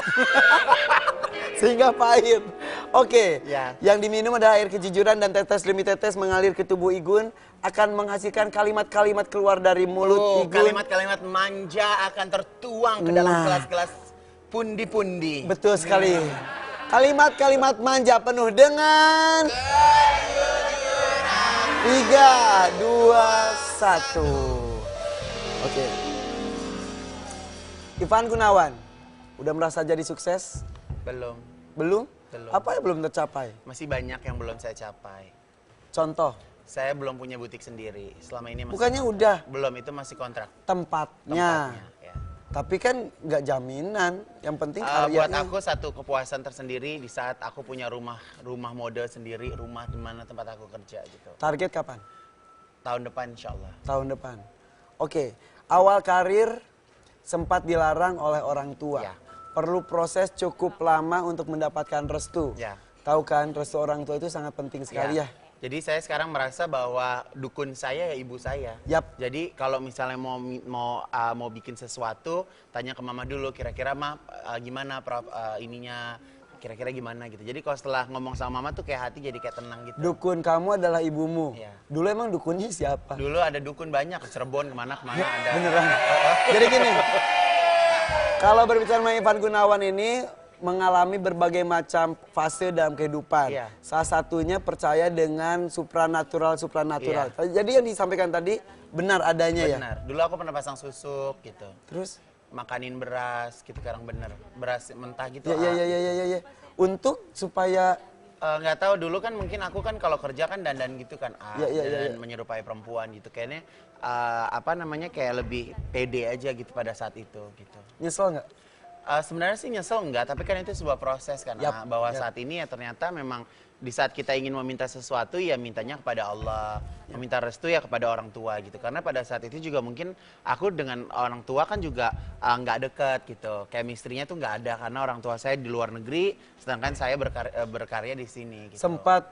Sehingga pahit. Oke, Ya. yang diminum adalah air kejujuran dan tetes demi tetes mengalir ke tubuh Igun akan menghasilkan kalimat-kalimat keluar dari mulut Igun. Kalimat-kalimat manja akan tertuang ke dalam Nah. gelas-gelas pundi-pundi. Betul sekali. Kalimat-kalimat manja penuh dengan 3, 2, 1. Oke. Ivan Gunawan, udah merasa jadi sukses? Belum. Belum? Belum. Apa yang belum tercapai? Masih banyak yang belum saya capai. Contoh, Saya belum punya butik sendiri. Selama ini masih bukannya udah belum, itu masih kontrak. tempatnya. Ya. Tapi kan nggak jaminan. Yang penting Buat karyanya. aku satu kepuasan tersendiri di saat aku punya rumah mode sendiri, rumah di mana tempat aku kerja gitu. Target kapan? Tahun depan insya Allah. Tahun depan. Oke, awal karir sempat dilarang oleh orang tua. Ya. Perlu proses cukup lama untuk mendapatkan restu. Ya. Tahu kan, restu orang tua itu sangat penting sekali ya. Jadi saya sekarang merasa bahwa dukun saya ya ibu saya. Yap. Jadi kalau misalnya mau bikin sesuatu, tanya ke mama dulu. Kira-kira gimana ininya? Kira-kira gimana gitu. Jadi kalau setelah ngomong sama mama tuh kayak hati jadi kayak tenang gitu. Dukun kamu adalah ibumu. Iya. Dulu emang dukunnya siapa? Dulu ada dukun banyak ke Cirebon kemana-kemana ada. Beneran. Jadi gini, kalau berbicara mengenai Ivan Gunawan ini mengalami berbagai macam fase dalam kehidupan. Iya. Salah satunya percaya dengan supranatural. Iya. Jadi yang disampaikan tadi benar adanya ya. Benar. Dulu aku pernah pasang susuk gitu. Terus? Makanin beras gitu sekarang bener. Beras mentah gitu. Ya. Untuk supaya Nggak tahu dulu kan mungkin aku kan kalau kerja kan dandan gitu kan dan menyerupai perempuan gitu kayaknya kayak lebih pede aja gitu pada saat itu gitu. nyesel nggak? Sebenarnya sih nyesel enggak, tapi kan itu sebuah proses kan bahwa saat ini ya ternyata memang di saat kita ingin meminta sesuatu ya mintanya kepada Allah, meminta restu ya kepada orang tua gitu. Karena pada saat itu juga mungkin aku dengan orang tua kan juga nggak deket gitu, chemistry-nya tuh nggak ada karena orang tua saya di luar negeri, sedangkan saya berkarya di sini. Gitu. Sempat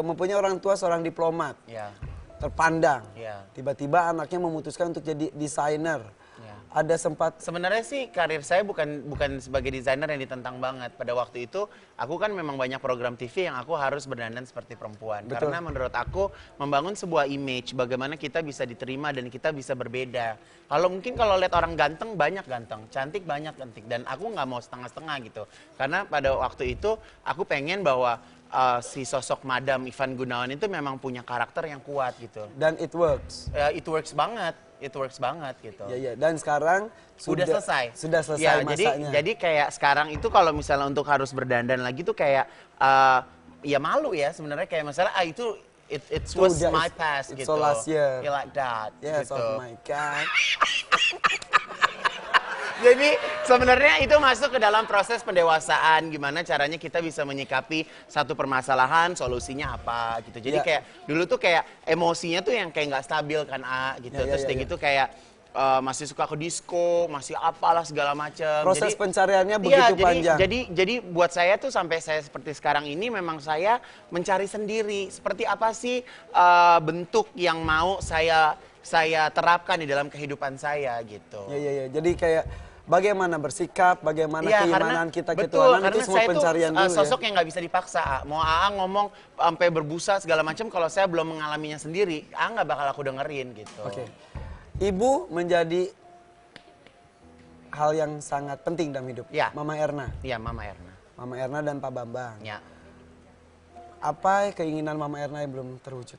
mempunyai orang tua seorang diplomat, Ya. terpandang. Ya. Tiba-tiba anaknya memutuskan untuk jadi desainer. Ya. Ada sempat Sebenarnya sih karir saya bukan sebagai desainer yang ditentang banget. Pada waktu itu aku kan memang banyak program TV yang aku harus berdandan seperti perempuan. Betul. Karena menurut aku membangun sebuah image bagaimana kita bisa diterima dan kita bisa berbeda. Kalau lihat orang ganteng banyak ganteng, cantik banyak cantik dan aku nggak mau setengah-setengah gitu. Karena pada waktu itu aku pengen bahwa si sosok Madam Ivan Gunawan itu memang punya karakter yang kuat gitu. dan it works. It works banget gitu. Ya. Dan sekarang Sudah selesai. Sudah selesai Ya, masanya. jadi kayak sekarang itu kalau misalnya untuk harus berdandan lagi tuh kayak ya malu ya sebenarnya kayak misalnya itu it was Udah, my past it's gitu. so last year. Yeah, like that Yes, gitu. oh my God. Jadi sebenarnya itu masuk ke dalam proses pendewasaan gimana caranya kita bisa menyikapi satu permasalahan, solusinya apa gitu. Jadi Ya. kayak dulu tuh kayak emosinya tuh yang kayak nggak stabil kan gitu. Ya, Terus gitu kayak masih suka ke disco, masih apalah segala macam. Proses pencariannya Iya, begitu panjang. Jadi buat saya tuh sampai saya seperti sekarang ini memang saya mencari sendiri seperti apa sih bentuk yang mau saya terapkan di dalam kehidupan saya gitu. Ya. Jadi kayak bagaimana bersikap, bagaimana Iya, keimanan kita ke betul, Tuhan karena itu semua saya tuh, pencarian dulu sosok ya. yang nggak bisa dipaksa. Mau ngomong sampai berbusa segala macam, kalau saya belum mengalaminya sendiri, nggak bakal aku dengerin gitu. Oke. Ibu menjadi hal yang sangat penting dalam hidup. Ya. Mama Erna. Iya, Mama Erna. Mama Erna dan Pak Bambang. Ya. Apa keinginan Mama Erna yang belum terwujud?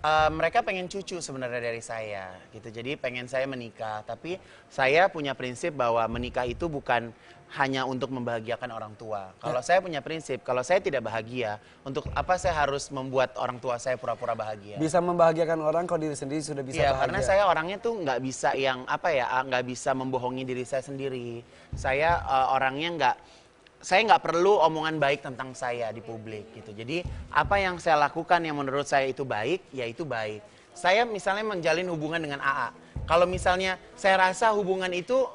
Mereka pengen cucu sebenarnya dari saya gitu. Jadi pengen saya menikah, tapi saya punya prinsip bahwa menikah itu bukan hanya untuk membahagiakan orang tua. Kalau saya punya prinsip, kalau saya tidak bahagia, untuk apa saya harus membuat orang tua saya pura-pura bahagia? Bisa membahagiakan orang kalau diri sendiri sudah bisa Iya, bahagia. karena saya orangnya tuh nggak bisa nggak bisa membohongi diri saya sendiri. Saya orangnya saya nggak perlu omongan baik tentang saya di publik gitu. Jadi apa yang saya lakukan yang menurut saya itu baik, ya itu baik. Saya misalnya menjalin hubungan dengan AA. Kalau misalnya saya rasa hubungan itu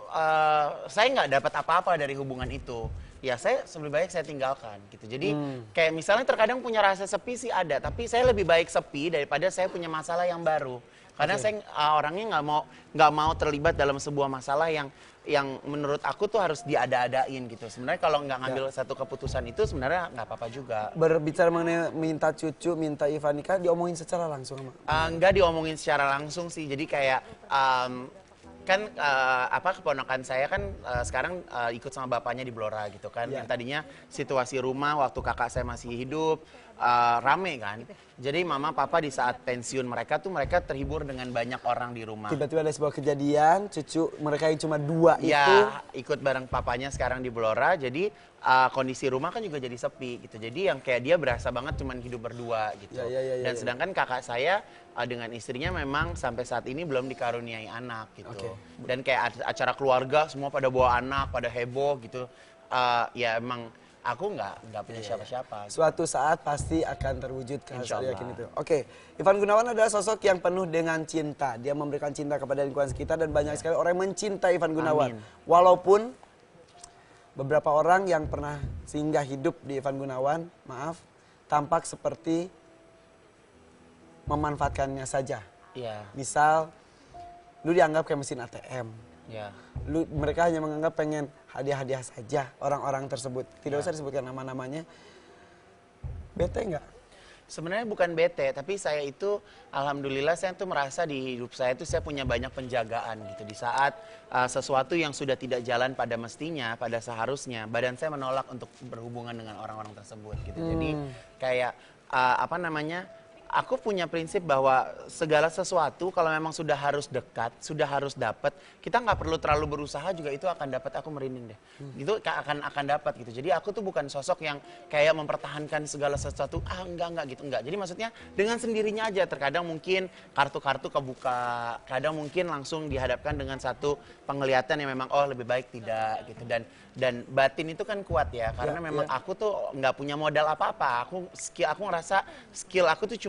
saya nggak dapat apa-apa dari hubungan itu. ya saya lebih baik saya tinggalkan gitu. Jadi kayak misalnya terkadang punya rasa sepi sih ada, tapi saya lebih baik sepi daripada saya punya masalah yang baru. Karena saya orangnya nggak mau terlibat dalam sebuah masalah yang menurut aku tuh harus diada-adain gitu. Sebenarnya kalau nggak ngambil satu keputusan itu sebenarnya nggak apa-apa juga. Berbicara mengenai minta cucu, minta Ivan nikah, diomongin secara langsung sama? Nggak diomongin secara langsung sih. Jadi kayak kan keponakan saya kan sekarang ikut sama bapaknya di Blora gitu kan. Yang tadinya situasi rumah waktu kakak saya masih hidup rame kan. Jadi mama papa di saat pensiun mereka terhibur dengan banyak orang di rumah. Tiba-tiba ada sebuah kejadian, cucu mereka yang cuma 2 itu. Ya, ikut bareng papanya sekarang di Blora. Jadi kondisi rumah kan juga jadi sepi gitu. Jadi yang kayak dia berasa banget cuman hidup berdua gitu. Dan sedangkan kakak saya dengan istrinya memang sampai saat ini belum dikaruniai anak gitu. Dan kayak acara keluarga semua pada bawa anak, pada heboh gitu. Ya emang aku nggak punya siapa-siapa. Suatu saat pasti akan terwujud, saya yakin itu. Insyaallah. Oke, Ivan Gunawan adalah sosok yang penuh dengan cinta. Dia memberikan cinta kepada lingkungan sekitar dan banyak sekali orang yang mencintai Ivan Gunawan. Amin. Walaupun beberapa orang yang pernah singgah hidup di Ivan Gunawan, maaf, tampak seperti memanfaatkannya saja. Iya. Misal, lu dianggap kayak mesin ATM. Ya. Mereka hanya menganggap pengen hadiah-hadiah saja orang-orang tersebut. Tidak usah disebutkan nama-namanya. Bete nggak? Sebenarnya bukan bete, tapi saya itu alhamdulillah saya tuh merasa di hidup saya tuh saya punya banyak penjagaan gitu. Di saat sesuatu yang sudah tidak jalan pada mestinya, pada seharusnya, badan saya menolak untuk berhubungan dengan orang-orang tersebut gitu. Jadi kayak aku punya prinsip bahwa segala sesuatu kalau memang sudah harus dekat, sudah harus dapat, kita nggak perlu terlalu berusaha juga itu akan dapat. Aku merinding deh. Itu akan dapat gitu. Jadi aku tuh bukan sosok yang kayak mempertahankan segala sesuatu. Enggak gitu, enggak. Jadi maksudnya dengan sendirinya aja. Terkadang mungkin kartu-kartu kebuka, kadang mungkin langsung dihadapkan dengan satu penglihatan yang memang lebih baik tidak gitu. Dan batin itu kan kuat ya, karena memang aku tuh nggak punya modal apa-apa. Aku ngerasa skill aku tuh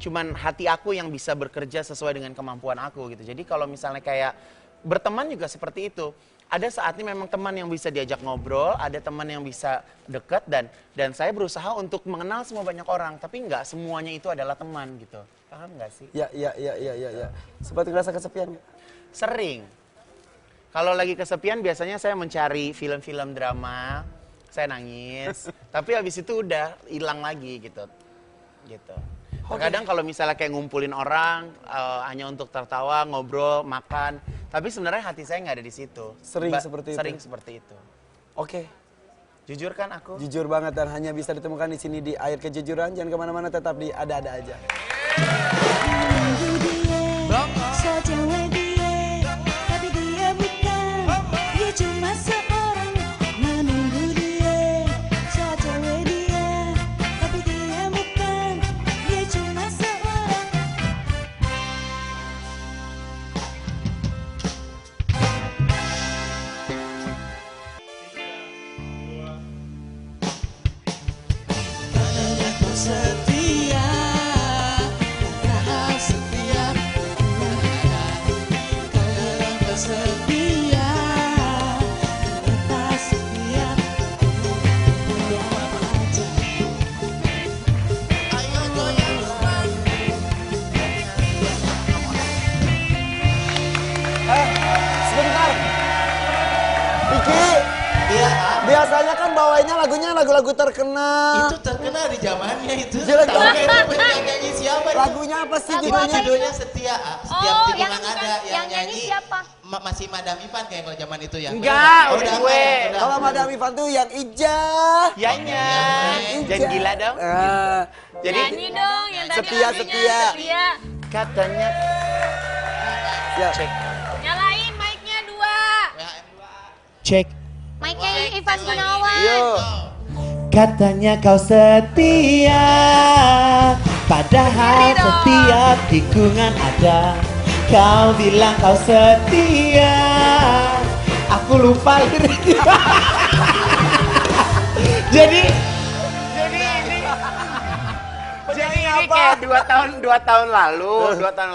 cuman hati aku yang bisa bekerja sesuai dengan kemampuan aku gitu. Jadi kalau misalnya kayak berteman juga seperti itu. Ada saatnya memang teman yang bisa diajak ngobrol, ada teman yang bisa dekat dan saya berusaha untuk mengenal semua banyak orang, tapi nggak semuanya itu adalah teman gitu. Paham nggak sih? Ya. Seperti ngerasa kesepian nggak? Sering. Kalau lagi kesepian biasanya saya mencari film-film drama, saya nangis, tapi habis itu udah hilang lagi gitu. Terkadang kalau misalnya kayak ngumpulin orang hanya untuk tertawa, ngobrol, makan, tapi sebenarnya hati saya nggak ada di situ. Sering seperti itu. Oke. Jujur kan aku? Jujur banget dan hanya bisa ditemukan di sini di Air Kejujuran. Jangan kemana-mana, tetap di Ada-Ada Aja. Sejauh dia, tapi dia bukan. Dia cuma seorang menunggu dia. Sejauh dia, tapi dia bukan. Dia cuma seorang. Karena kau setia, kau setia. Setia, tak setia, punya apa aja. Ayo goyang Sebentar. Iki. Iya, Biasanya kan bawainnya lagunya lagu-lagu terkenal. itu terkenal di zamannya itu. Jelek Tahu banget. nggak itu penyanyi siapa itu? Lagunya apa sih Lagu judulnya? Judulnya Setia. Setiap Oh, tikungan ada yang nyanyi siapa? masih Madam Ivan kayak kalau zaman itu ya. Enggak, Oh, udah enggak, gue. udah. Kalau Madam Ivan tuh yang Ijah. Yanya. Ijah. Jangan gila dong. Jadi Nyanyi dong yang tadi Setia, lagunya, setia. katanya Siap. cek. Nyalain mic-nya 2. Cek. Mike-nya Ivan Gunawan. Yuk. Katanya kau setia, padahal setiap tikungan ada. Kau bilang kau setia, aku lupa liriknya. Jadi Jadi Jadi kayak 2 tahun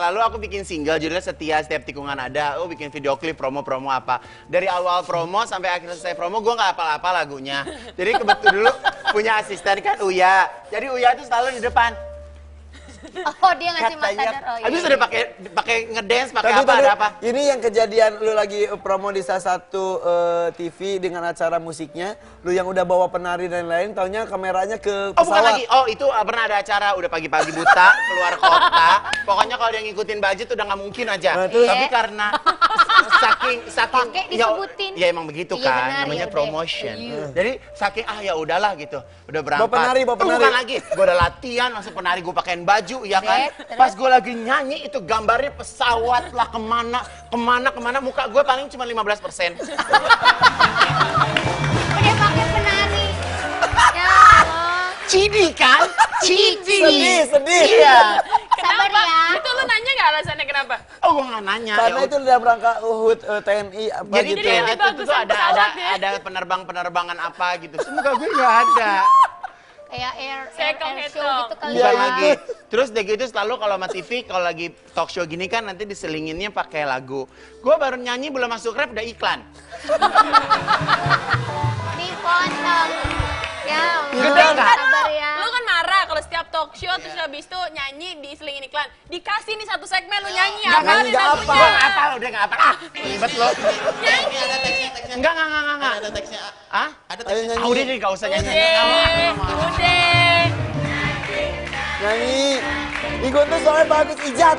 lalu aku bikin single judulnya Setia Setiap Tikungan Ada. Aku bikin video klip promo apa. Dari awal promo sampai akhir selesai promo gue nggak hafal-hafal lagunya. Jadi kebetulan dulu punya asisten kan Uya. Jadi Uya itu selalu di depan. Oh, dia ngasih matador. Oh, iya. Habis udah pakai ngedance, pakai Tadi, apa tadi, ada apa? Ini yang kejadian lu lagi promo di salah satu TV dengan acara musiknya, lu yang udah bawa penari dan lain, taunya kameranya ke pesawat. Oh bukan lagi, oh itu pernah ada acara udah pagi-pagi buta keluar kota. Pokoknya kalau dia ngikutin budget udah nggak mungkin aja. Nah, terus? Tapi karena saking Pakai disebutin. Ya emang begitu Iya, kan, benar, namanya ya udah. promotion. Iya. Jadi saking ya udahlah gitu, udah berangkat. Bawa penari. Bukan lagi, gue udah latihan langsung penari gue pakein baju, ya kan. Terus? Pas gue lagi nyanyi itu gambarnya pesawat lah kemana, muka gue paling cuma 15%. Udah pakai penari. Ya Allah. Cidi kan? Cidi. Sedih. Iya. Sabar Kenapa? ya. Itu lu nanya nggak alasannya kenapa? Oh gue nggak nanya. Karena ya itu dalam rangka Uhud TNI apa Jadi gitu. dia lebih itu bagus tuh yang pesawat ya. ada penerbangan apa gitu. Semoga gue nggak ada. Kayak air Sekong show itu. gitu kali Bukan ya. lagi. Terus udah gitu selalu kalau sama TV kalau lagi talk show gini kan nanti diselinginnya pakai lagu. Gue baru nyanyi belum masuk rap udah iklan. Dipotong. Ya Allah. Gede nggak? Sabar ya. Lu kan marah kalau setiap talk show terus habis itu nyanyi diselingin iklan. Dikasih nih satu segmen lu nyanyi Nggak, apa nggak, nih nggak lagunya? Gue nggak apa udah nggak apa. Ribet lo. Nyanyi. Enggak. Ada teksnya. Hah? Ada Ayo teksnya. nyanyi. Udah jadi nggak usah nyanyi. Udah. Nyanyi. Igun tuh soalnya bagus. Ija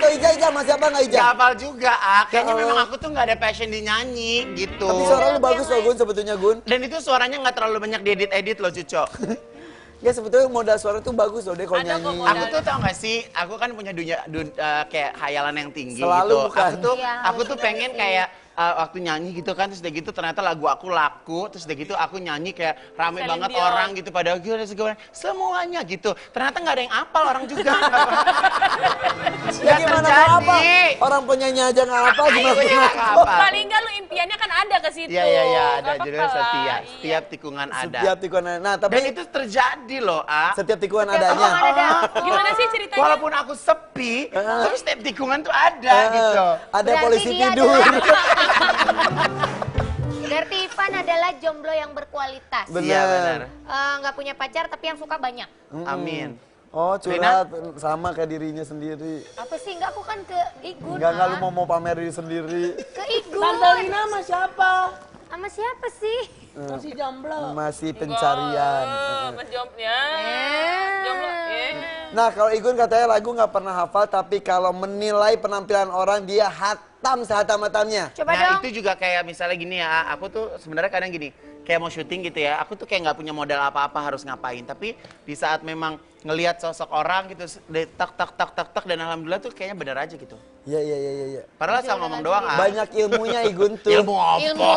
masih apa nggak Ija? Gak hafal juga, Kayaknya Oh. memang aku tuh nggak ada passion di nyanyi gitu. Tapi suara lu bagus loh Gun sebetulnya Gun. Dan itu suaranya nggak terlalu banyak diedit-edit loh, Cuco. Ya sebetulnya modal suara tuh bagus loh deh kalau Ada kok nyanyi. modal. Aku tuh tau gak sih, aku kan punya kayak khayalan yang tinggi Selalu gitu. bukan. Iya, Aku tuh pengen kayak waktu nyanyi gitu kan, terus udah gitu ternyata lagu aku laku, terus udah gitu aku nyanyi kayak rame Celine banget Dion. orang gitu pada gue semuanya gitu. Ternyata nggak ada yang apal orang juga. Ya Nggak gimana terjadi. nggak apa? Orang penyanyi aja nggak apa gimana Iya, punya nggak apa. Paling enggak lu impiannya kan ada ke situ. Iya, ada Nggak judulnya apa-apa Setia. lah, Setiap tikungan ada. Setiap tikungan. Nah tapi Dan itu terjadi loh, setiap tikungan Setiap adanya. tikungan ada. Gimana sih ceritanya? Walaupun aku sepi, tapi setiap tikungan tuh ada gitu. Ada Berarti polisi dia tidur. Berarti Ivan adalah jomblo yang berkualitas. Bener. Iya benar. Nggak punya pacar tapi yang suka banyak. Amin. Oh curhat sama kayak dirinya sendiri. Apa sih? Enggak, aku kan ke Igun. Enggak lu mau pamer diri sendiri. Ke Igun. Tante Lina sama siapa? Sama siapa sih? Masih jomblo. Masih pencarian. Mas Jomblo ya. Jomblo. Nah kalau Igun katanya lagu nggak pernah hafal tapi kalau menilai penampilan orang dia hatam sehatam-hatamnya. Coba Nah dong. itu juga kayak misalnya gini ya, aku tuh sebenarnya kadang gini, kayak mau syuting gitu ya, aku tuh kayak nggak punya modal apa-apa harus ngapain, tapi di saat memang ngelihat sosok orang gitu, tak dan alhamdulillah tuh kayaknya bener aja gitu. Iya. Padahal asal ngomong doang Banyak ilmunya Igun tuh. ilmu apa? Ilmu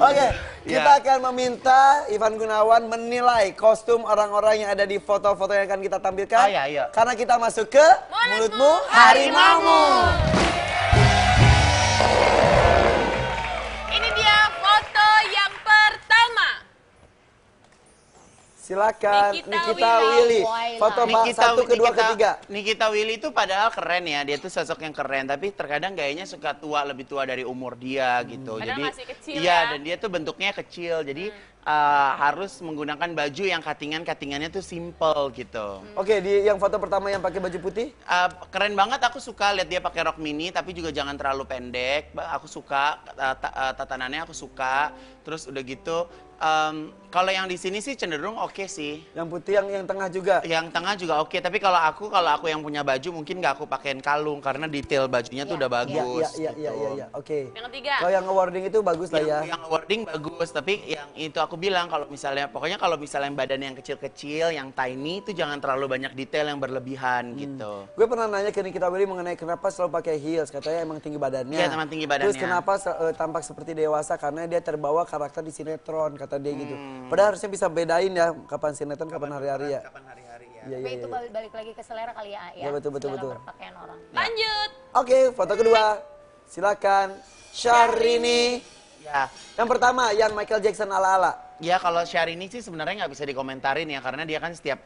Oke, kita Ya. akan meminta Ivan Gunawan menilai kostum orang-orang yang ada di foto-foto yang akan kita tampilkan. Oh, iya, iya. Karena kita masuk ke Mulutmu Harimaumu. Ini dia foto yang pertama. Silakan Nikita Nikita Willy. Willy. Foto Pak satu, kedua, ketiga. Nikita Willy itu padahal keren ya, dia tuh sosok yang keren, tapi terkadang gayanya suka lebih tua dari umur dia gitu. Padahal Jadi masih kecil iya, ya. dan dia tuh bentuknya kecil, jadi harus menggunakan baju yang katingannya tuh simple gitu. Oke, di yang foto pertama yang pakai baju putih. Keren banget, aku suka lihat dia pakai rok mini tapi juga jangan terlalu pendek. Aku suka tatanannya, aku suka. Terus udah gitu, kalau yang di sini sih cenderung oke sih. Yang putih yang tengah juga. Yang tengah juga oke, tapi kalau aku yang punya baju mungkin nggak aku pakein kalung karena detail bajunya tuh udah bagus. Iya. Oke. Yang ketiga. Kalau yang awarding itu bagus lah ya. Yang wording bagus, tapi yang itu aku bilang kalau misalnya badan yang kecil-kecil, yang tiny itu jangan terlalu banyak detail yang berlebihan gitu. Gue pernah nanya ke Nikita Willy mengenai kenapa selalu pakai heels. Katanya emang tinggi badannya. Iya, emang tinggi badannya. Terus kenapa tampak seperti dewasa? Karena dia terbawa karakter di sinetron, kata dia gitu. Padahal harusnya bisa bedain ya kapan sinetron, kapan hari-hari ya. Kapan hari-hari ya. Iya, Tapi iya, itu iya. balik lagi ke selera kali ya. Ya, betul. Selera berpakaian orang. Lanjut. Oke, foto kedua. Silakan. Syahrini. Ya. Yang pertama, yang Michael Jackson ala-ala. Ya kalau Syahrini sih sebenarnya nggak bisa dikomentarin ya karena dia kan setiap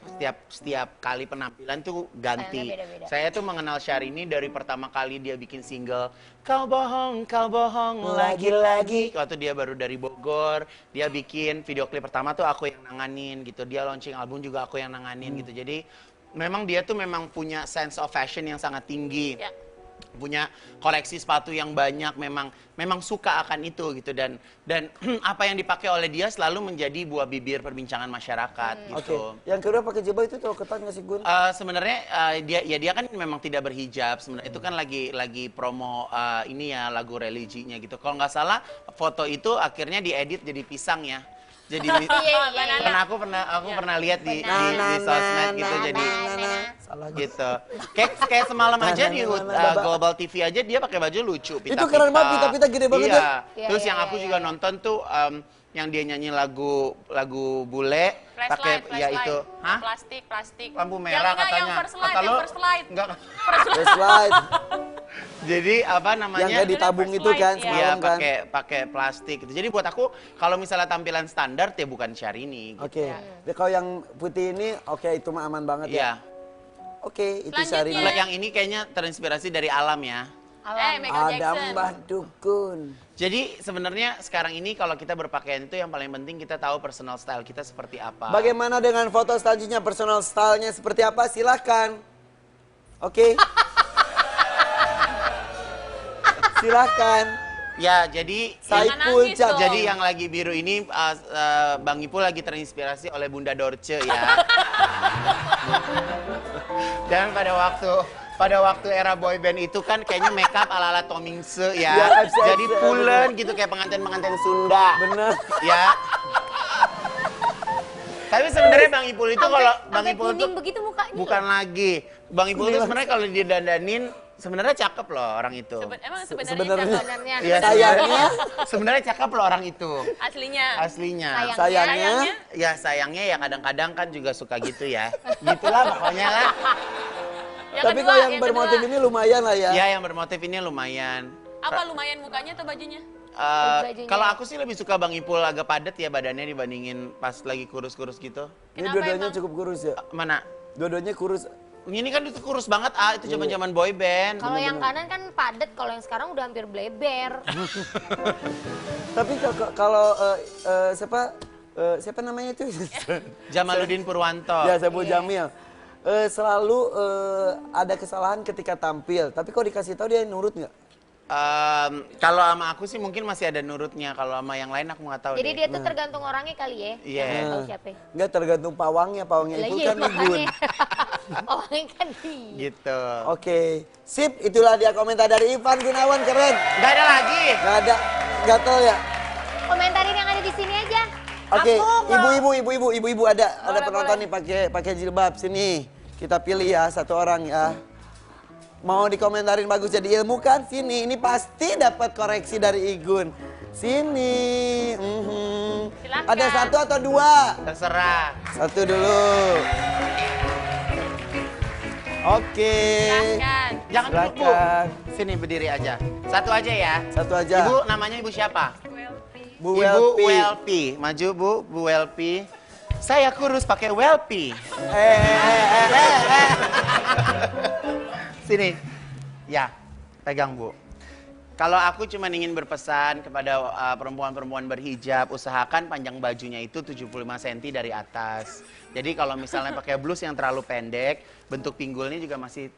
kali penampilan tuh ganti. Stylenya beda-beda. Saya tuh mengenal Syahrini dari pertama kali dia bikin single kau bohong lagi-lagi. Waktu dia baru dari Bogor, dia bikin video klip pertama tuh aku yang nanganin gitu. Dia launching album juga aku yang nanganin gitu. Jadi memang dia tuh memang punya sense of fashion yang sangat tinggi. Ya. Punya koleksi sepatu yang banyak, memang suka akan itu gitu dan apa yang dipakai oleh dia selalu menjadi buah bibir perbincangan masyarakat Oke. gitu. Yang kedua pakai jilbab itu terlalu ketat nggak sih Gun? Sebenarnya dia kan memang tidak berhijab sebenarnya itu kan lagi promo ini ya lagu religinya gitu. Kalau nggak salah foto itu akhirnya diedit jadi pisang ya. Jadi karena aku pernah lihat di sosmed gitu jadi Salah gitu. Kayak semalam aja di Global TV aja dia pakai baju lucu pita-pita. Itu keren banget, pita-pita gede banget iya. ya. Terus Iya, yang aku juga nonton tuh yang dia nyanyi lagu bule pakai ya itu. Hah? Plastik. Lampu merah katanya. Yang first light, Kata yang lo, first light. Enggak. First light. Jadi apa Yang namanya? kayak ditabung First itu light, kan iya. Iya, semalam kan. pakai plastik gitu. Jadi buat aku kalau misalnya tampilan standar ya bukan Syahrini gitu. Oke. Ya, kalau yang putih ini oke itu mah aman banget ya. Iya. Oke, itu Selanjutnya. Syahrini. Kalau yang ini kayaknya terinspirasi dari alam ya. Michael Ada Jackson. Mbah Dukun. Jadi sebenarnya sekarang ini kalau kita berpakaian itu yang paling penting kita tahu personal style kita seperti apa. Bagaimana dengan foto selanjutnya, personal style-nya seperti apa? Silakan. Oke. Silakan. Ya, jadi Saiful nangis Jamil. dong. jadi yang lagi biru ini Bang Ipul lagi terinspirasi oleh Bunda Dorce ya. Dan pada waktu era boyband itu kan kayaknya makeup ala-ala Tomingse Ya, ya. FCX. Jadi pulen gitu kayak pengantin-pengantin Sunda. Bener. Ya. Tapi sebenarnya Bang Ipul itu kalau Bang Sampai Ipul kuning tuh begitu mukanya. bukan lagi. Bang Ipul tuh sebenarnya kalau didandanin sebenarnya cakep loh orang itu. Emang Sebenarnya. sebenarnya Sebenarnya. Iya, Sayangnya. sebenarnya cakep loh orang itu. aslinya. Aslinya. Sayangnya. Ya sayangnya ya kadang-kadang kan juga suka gitu ya. Gitulah pokoknya lah. Yang Tapi kedua, kalau yang yang bermotif kedua. ini lumayan lah ya. Ya yang bermotif ini lumayan. Apa lumayan mukanya atau bajunya? Bajunya. Kalau aku sih lebih suka Bang Ipul agak padat ya badannya dibandingin pas lagi kurus-kurus gitu. Ini Kenapa dua-duanya emang? cukup kurus ya. Mana? Dua-duanya kurus. Ini kan itu kurus banget itu zaman-zaman boy band. Kalau yang kanan kan padat, kalau yang sekarang udah hampir bleber. Tapi kalau siapa namanya itu? Jamaluddin Purwanto. Ya, Saiful Jamil. Selalu ada kesalahan ketika tampil. Tapi kalau dikasih tahu dia nurut nggak? Kalau sama aku sih mungkin masih ada nurutnya. Kalau sama yang lain aku nggak tahu Jadi deh. dia tuh tergantung orangnya kali ya. Iya. Nggak tahu siapa. Nggak tergantung pawangnya. Pawangnya Lah itu iya kan Igun. makanya. Orangnya kan dia. Gitu. Oke, sip. Itulah dia komentar dari Ivan Gunawan, keren. Nggak ada lagi. Nggak ada, gatel ya. Komentarin yang ada di sini aja. Oke, Aku nggak- ibu-ibu ada penonton nih pakai jilbab sini. Kita pilih ya satu orang ya. Mau dikomentarin bagus jadi ilmu kan? Sini, ini pasti dapat koreksi dari Igun. Sini. Silakan. Ada satu atau dua? Terserah. Satu dulu. Oke. Silahkan. Jangan duduk, Bu. Silakan. Sini berdiri aja. Satu aja ya. Satu aja. Ibu namanya Ibu siapa? Bu Ibu Welpi. Welpi. Maju Bu, Bu Welpi. Saya kurus pakai Welpi. Sini. Ya, pegang Bu. Kalau aku cuma ingin berpesan kepada perempuan-perempuan berhijab, usahakan panjang bajunya itu 75 cm dari atas. Jadi kalau misalnya pakai blus yang terlalu pendek, bentuk pinggulnya juga masih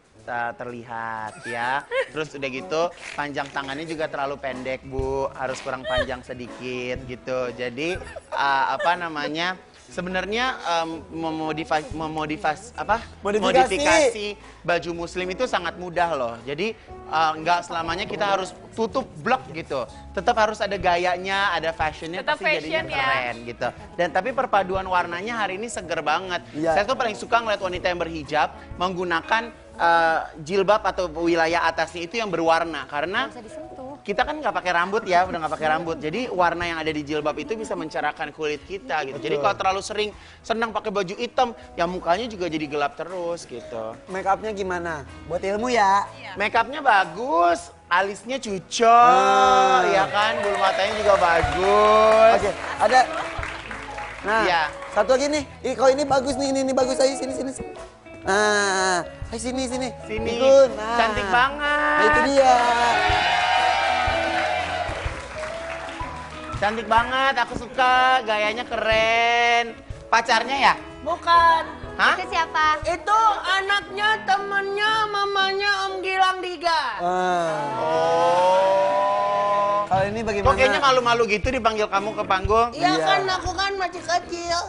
terlihat ya. Terus udah gitu, panjang tangannya juga terlalu pendek Bu, harus kurang panjang sedikit gitu. Jadi apa namanya? Sebenarnya modifikasi baju muslim itu sangat mudah loh. Jadi nggak selamanya kita harus tutup blok gitu. Tetap harus ada gayanya, ada fashionnya, Tetap pasti jadinya fashion ya. keren gitu. Dan tapi perpaduan warnanya hari ini seger banget. Iya. Saya tuh paling suka ngeliat wanita yang berhijab menggunakan jilbab atau wilayah atasnya itu yang berwarna karena Bisa disentuh. kita kan nggak pakai rambut ya, udah nggak pakai rambut. Jadi warna yang ada di jilbab itu bisa mencerahkan kulit kita gitu. Jadi kalau terlalu sering senang pakai baju hitam, ya mukanya juga jadi gelap terus gitu. Make upnya gimana? Buat ilmu ya. Make upnya bagus, alisnya cucok, ya kan, bulu matanya juga bagus. Oke, Nah, Iya. satu lagi nih. Kalau ini bagus nih, ini bagus. Ayo sini. Nah, ayo sini. Sini. Igun. Nah. Cantik banget. Nah, itu dia. Cantik banget, aku suka. Gayanya keren. Pacarnya ya? Bukan. Hah? Itu siapa? Itu anaknya temennya mamanya Om Gilang Diga. Oh. Kalau ini bagaimana? Kok kayaknya malu-malu gitu dipanggil kamu ke panggung? Iya Iya. kan, aku kan masih kecil.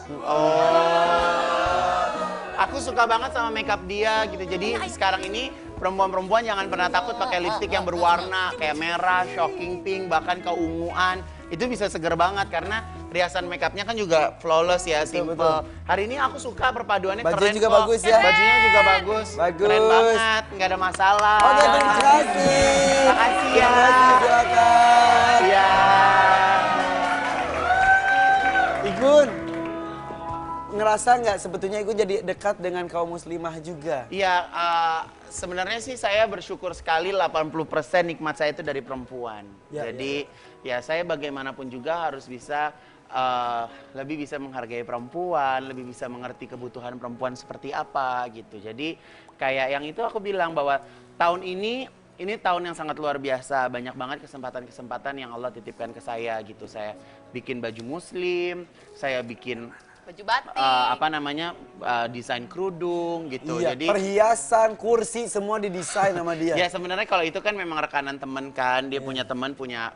Aku suka banget sama makeup dia gitu. Jadi sekarang ini perempuan-perempuan jangan pernah takut pakai lipstik yang berwarna kayak merah, shocking pink, bahkan keunguan. Itu bisa seger banget karena riasan makeupnya kan juga flawless ya, simple. betul. Hari ini aku suka perpaduannya Bajunya keren juga kok. bagus ya. Bajunya juga bagus. Bagus. Keren banget, nggak ada masalah. Oke, terima kasih. Makasih ya. Terima kasih, silakan. Iya. Igun, ngerasa nggak sebetulnya Igun jadi dekat dengan kaum muslimah juga? Iya, sebenarnya sih saya bersyukur sekali 80% nikmat saya itu dari perempuan. Ya, Jadi ya saya bagaimanapun juga harus bisa lebih bisa menghargai perempuan, lebih bisa mengerti kebutuhan perempuan seperti apa gitu. Jadi kayak yang itu aku bilang bahwa tahun ini tahun yang sangat luar biasa. Banyak banget kesempatan-kesempatan yang Allah titipkan ke saya gitu. Saya bikin baju muslim, saya bikin Baju batik. desain kerudung gitu. Iya, Jadi perhiasan, kursi semua didesain sama dia. ya sebenarnya kalau itu kan memang rekanan temen kan, dia punya teman punya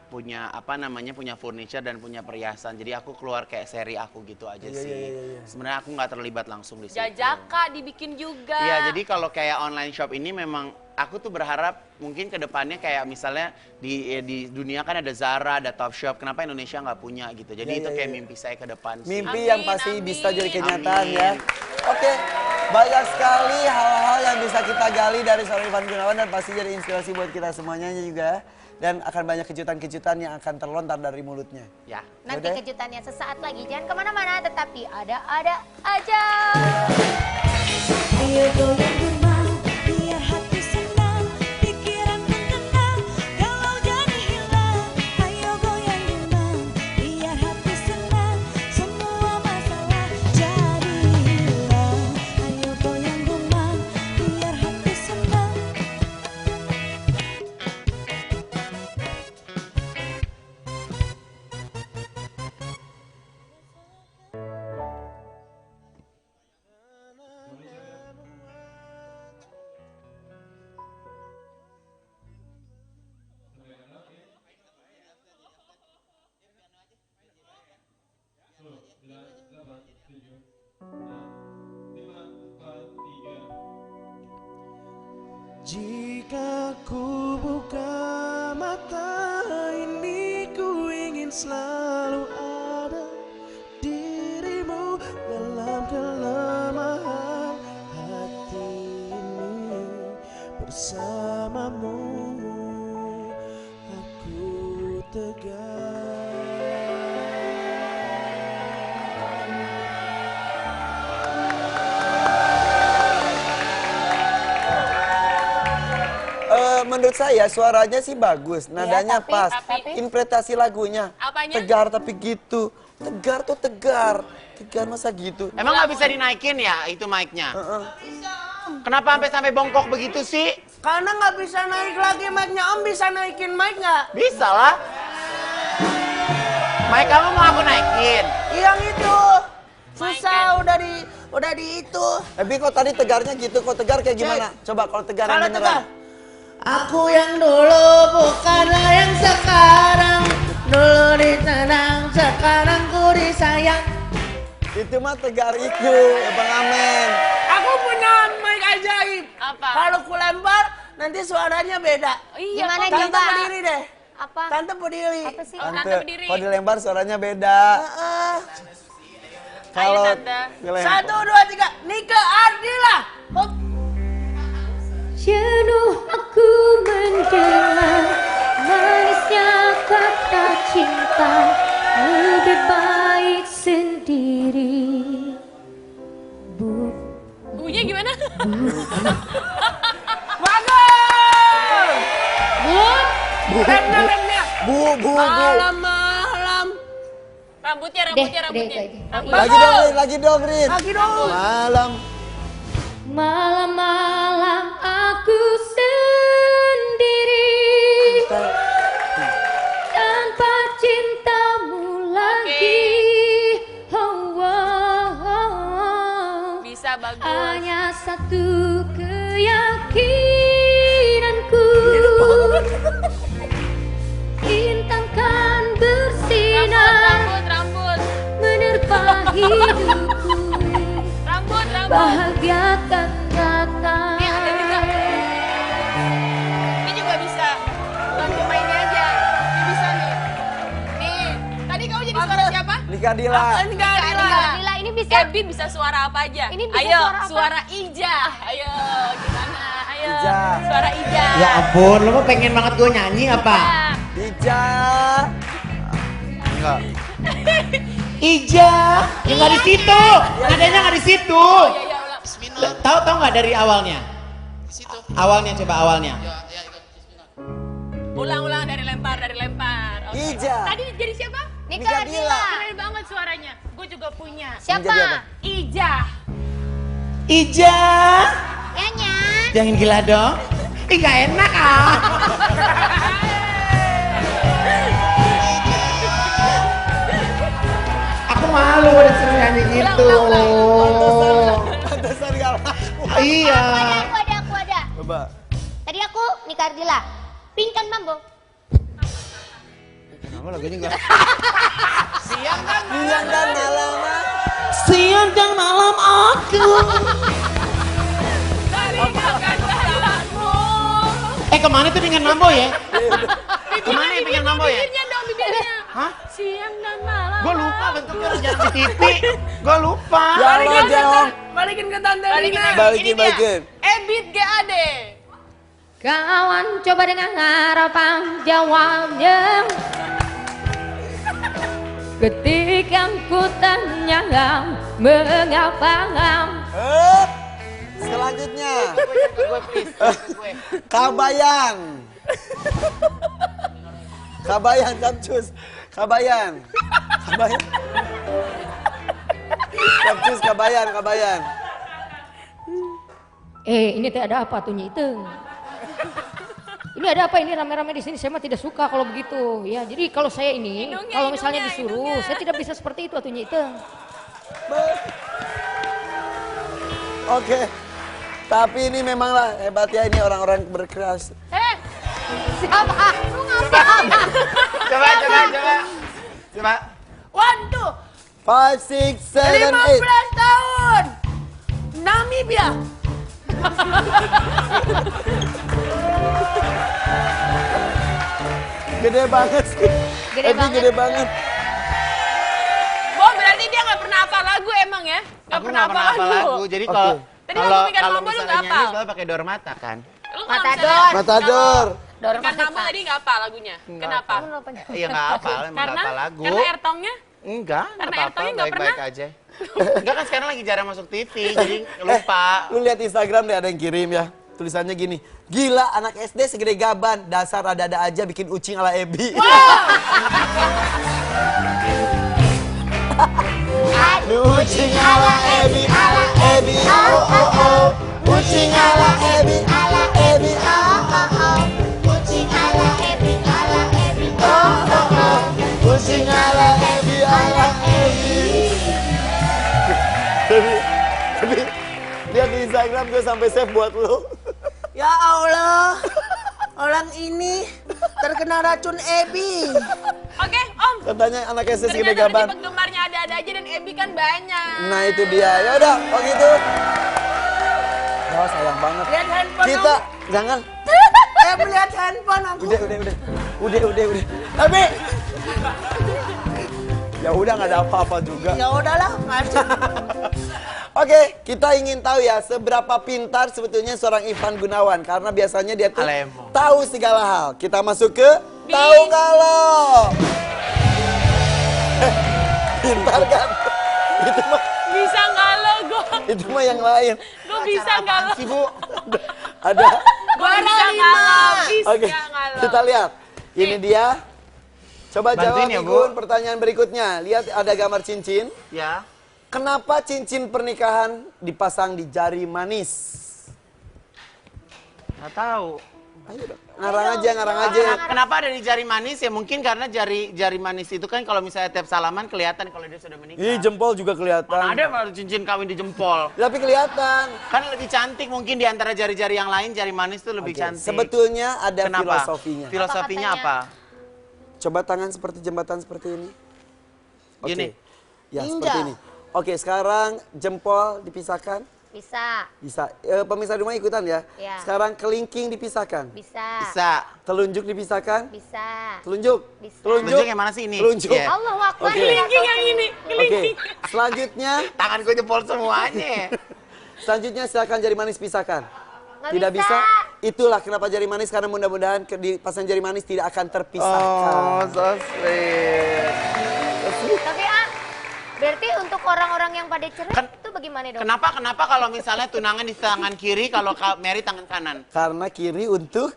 furniture dan punya perhiasan. Jadi aku keluar kayak seri aku gitu aja sih. iya. Sebenarnya aku nggak terlibat langsung di situ. Jajaka dibikin juga. Iya, jadi kalau kayak online shop ini memang aku tuh berharap mungkin ke depannya kayak misalnya di dunia kan ada Zara, ada Topshop, kenapa Indonesia nggak punya gitu. Jadi Iya, itu iya, kayak iya. mimpi saya ke depan sih. Mimpi Amin, yang pasti amin. bisa jadi kenyataan Amin. ya. Oke, banyak sekali hal-hal yang bisa kita gali dari seorang Ivan Gunawan dan pasti jadi inspirasi buat kita semuanya juga. Dan akan banyak kejutan-kejutan yang akan terlontar dari mulutnya. Ya. Nanti Yaudah. kejutannya sesaat lagi. Jangan kemana-mana, tetapi ada aja. Ayo goyang gemang, biar hati senang, pikiran pun tenang, galau jadi hilang. Ayo goyang gemang, biar hati senang, semua masalah jadi hilang. Ayo goyang gemang, biar hati senang. Jika ku buka mata ini, ku ingin selalu ada dirimu dalam kelemahan hati ini. Bersamamu aku tegar. Menurut saya suaranya sih bagus, nadanya tapi- pas, tapi- interpretasi lagunya Apanya? tegar tapi gitu, tegar tuh tegar masa gitu. Emang nggak bisa dinaikin ya itu mic-nya? Kenapa sampai bongkok begitu sih? Karena nggak bisa naik lagi mic-nya. Om bisa naikin mic nggak? Bisa lah. Mic kamu mau aku naikin? Yang itu. Susah, udah di itu. Tapi kok tadi tegarnya gitu, kok tegar kayak gimana? Coba kalau tegar yang Kalau beneran. tegar. Aku yang dulu bukanlah yang sekarang. Dulu disenang, sekarang ku disayang. Itu mah tegar itu, Bang Amen. Aku punya mic ajaib. Apa? Kalau ku lempar, nanti suaranya beda. Iya, Gimana, kok. Tante coba? berdiri deh. Apa? Tante berdiri. Apa sih? Tante berdiri. Kalau dilempar suaranya beda. Heeh. Kalau Tante. dilempar. 1, 2, 3. Nike Ardila. Hop. Jenuh aku mendengar manisnya kata cinta, lebih baik sendiri. Bunyinya gimana? Bagus. Remnya. Bu. Malam-malam. Rambut Rambutnya. Lagi dong, Rin. Malam. Malam-malam aku sendiri tanpa cintamu lagi. Oh, oh, oh. Bisa bagus. Hanya satu keyakinanku, bintang kan bersinar Rambut. menerpa hidupku. Rambut. Bahagia kan datang. Nih ada juga. Ini juga bisa. Bukan cuma ini aja. Ini bisa nih. Nih, tadi kamu jadi suara siapa? Nika Dila. Nika Dila. Dila, ini bisa. Ebi bisa suara apa aja? Ini bisa Ayo, suara apa? suara Ija. Ayo, gimana? Ayo. Ija. Suara Ija. Ya ampun, lo mah pengen banget gue nyanyi apa? Ija. Enggak. Ija, yang nggak di situ, nadanya nggak di situ. Ya, ulang. Tahu nggak dari awalnya? Awalnya coba awalnya. Ulang dari lempar. Oke. Ija. Tadi jadi siapa? Nika Dila. Keren banget suaranya. Gue juga punya. Jadi apa? Siapa? Ija. Ija, Yanya. jangan gila dong. Ih nggak enak ah. Aku malu udah sering nyanyi gitu. Pantesan gak laku. Iya. Aku ada. Coba. Tadi aku Nika Dila. Pingkan Mambo. Kenapa lagunya enggak? Siang kan? Siang dan malam. Siang dan malam aku. Dari makan jalanmu. Kemana tuh dengan Mambo ya? Kemana ya pengen mambo ya? Bibirnya dong, bibirnya. Hah? Siang dan malam. Gue lupa bentuknya udah jarang di TV. Gue lupa. Ya Allah, Jong. Balikin ke Tante Rina. Balikin. Ebit GAD. Kawan coba dengan harapan jawabnya. Ketika ku tanya mengapa Selanjutnya. Gue please. Gue. Kabayan. Capcus. Kabayan. Capcus, kabayan. ini teh ada apa tuh Nyi Iteng? Ini ada apa ini rame-rame di sini? Saya mah tidak suka kalau begitu. Ya, jadi kalau saya ini, kalau misalnya disuruh, saya tidak bisa seperti itu atuh Nyi Iteng. Oke. Tapi ini memanglah hebatnya ini orang-orang berkeras. Siapa? Lu ngapain? Coba. 1, 2, 5, 6, 7, 8. 15 tahun. Namibia. Gede banget sih. Gede banget. Bo, berarti dia nggak pernah hafal lagu emang ya? Aku nggak pernah hafal lagu. Jadi Oke. kalau Tadi lagu Mika kalau Mambo lu misalnya nggak nyanyi hafal? selalu pakai dormata kan? Lu kalau misalnya Matador. Mika Mambo tadi nggak hafal lagunya. Kenapa? Iya nggak hafal, emang nggak hafal lagu. Karena Ertongnya? Enggak Karena apa-apa, Ertongnya nggak baik-baik aja. Enggak kan sekarang lagi jarang masuk TV, jadi lupa. Lu lihat Instagram deh ada yang kirim ya. Tulisannya gini, gila anak SD segede gaban, dasar ada-ada aja bikin ucing ala Ebi. Ucing ala Ebi, oh oh oh. Ucing ala Ebi, oh oh oh. Kucing ala Ebi, Oh oh oh. Ucing ala Ebi, Tapi lihat di Instagram gue sampai save buat lu. Ya Allah, orang ini terkena racun Ebi. Oke, Om. Katanya anak SD segede Ternyata gaban. tadi penggemarnya ada-ada aja dan Ebi kan banyak. Nah itu dia. Ya udah, oh gitu. Oh sayang banget. Lihat handphone Kita jangan. lihat handphone aku. Udah. Tapi ya udah nggak ada apa-apa juga. Ya udahlah, ngajak. Oke, kita ingin tahu ya seberapa pintar sebetulnya seorang Ivan Gunawan karena biasanya dia tuh Alemo. tahu segala hal. Kita masuk ke tahu kalau. Pintar kan? Itu mah Bisa nggak lo, gue? itu mah yang lain. Gue bisa nggak lo? Sih Bu, Ada. Gue bisa nggak lo? Bisa Oke, nggak lo? kita lihat. Ini dia Coba Bantuin jawab ya, Bu. Igun pertanyaan berikutnya. Lihat ada gambar cincin. Ya. Kenapa cincin pernikahan dipasang di jari manis? Nggak tahu. Ayo dong. Ngarang aja. Kenapa ada di jari manis? Ya mungkin karena jari manis itu kan kalau misalnya tiap salaman kelihatan kalau dia sudah menikah. Ih, jempol juga kelihatan. Mana ada malah cincin kawin di jempol. Tapi kelihatan. Kan lebih cantik mungkin di antara jari-jari yang lain, jari manis tuh lebih Oke, cantik. sebetulnya ada Kenapa? filosofinya. Filosofinya Apa apa? Coba tangan seperti jembatan seperti ini. Oke. Gini. Ya, seperti ini. Oke, sekarang jempol dipisahkan. Bisa, Bisa. Pemirsa di rumah ikutan ya. Ya. Sekarang kelingking dipisahkan. bisa, Bisa. Telunjuk dipisahkan. bisa. Telunjuk. Bisa. Telunjuk yang mana sih ini? Telunjuk. Iya. Allah Akbar. Oke. Kelingking yang ini, Oke. kelingking. Selanjutnya, Tangan gue jempol semuanya. selanjutnya silakan jari manis pisahkan. Nggak Tidak bisa. bisa. Itulah kenapa jari manis, karena mudah-mudahan dipasang jari manis tidak akan terpisahkan. Oh, so sweet. Tapi berarti untuk orang-orang yang pada cerai Kan- itu bagaimana dong? Kenapa kalau misalnya tunangan di tangan kiri, kalau Mary tangan kanan? Karena kiri untuk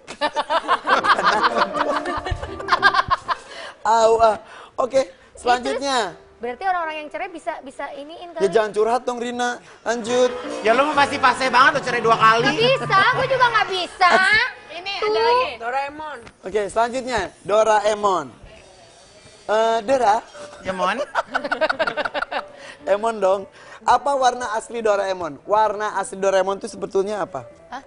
Oke, selanjutnya. Berarti orang-orang yang cerai bisa iniin Ya kali. jangan curhat dong Rina. Lanjut. Ya lu pasti pase banget tuh cerai 2 kali. Bisa, gue juga nggak bisa. Ini ada lagi. Doraemon. Oke, selanjutnya Doraemon. Dora, Ya mon. Emon dong. Apa warna asli Doraemon? Warna asli Doraemon itu sebetulnya apa? Hah?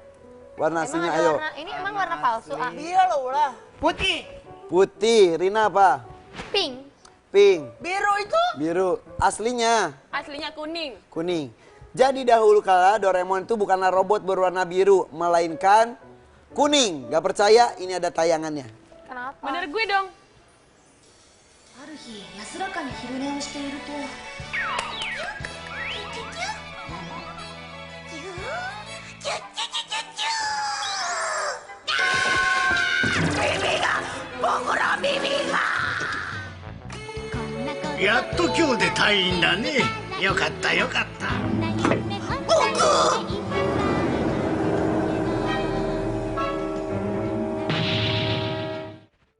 Warna Emang aslinya ada ayo. ini emang warna palsu? Iya loh lah. Putih. Putih, Rina apa? Pink. Pink, Biru itu. biru. Aslinya Aslinya kuning. kuning. Jadi dahulu kala Doraemon itu bukanlah robot berwarna biru, melainkan kuning. Gak percaya? Ini ada tayangannya. Kenapa? Bener gue dong. ある日安らかに昼寝をしているとやっと今日で退院だね。よかったよかった。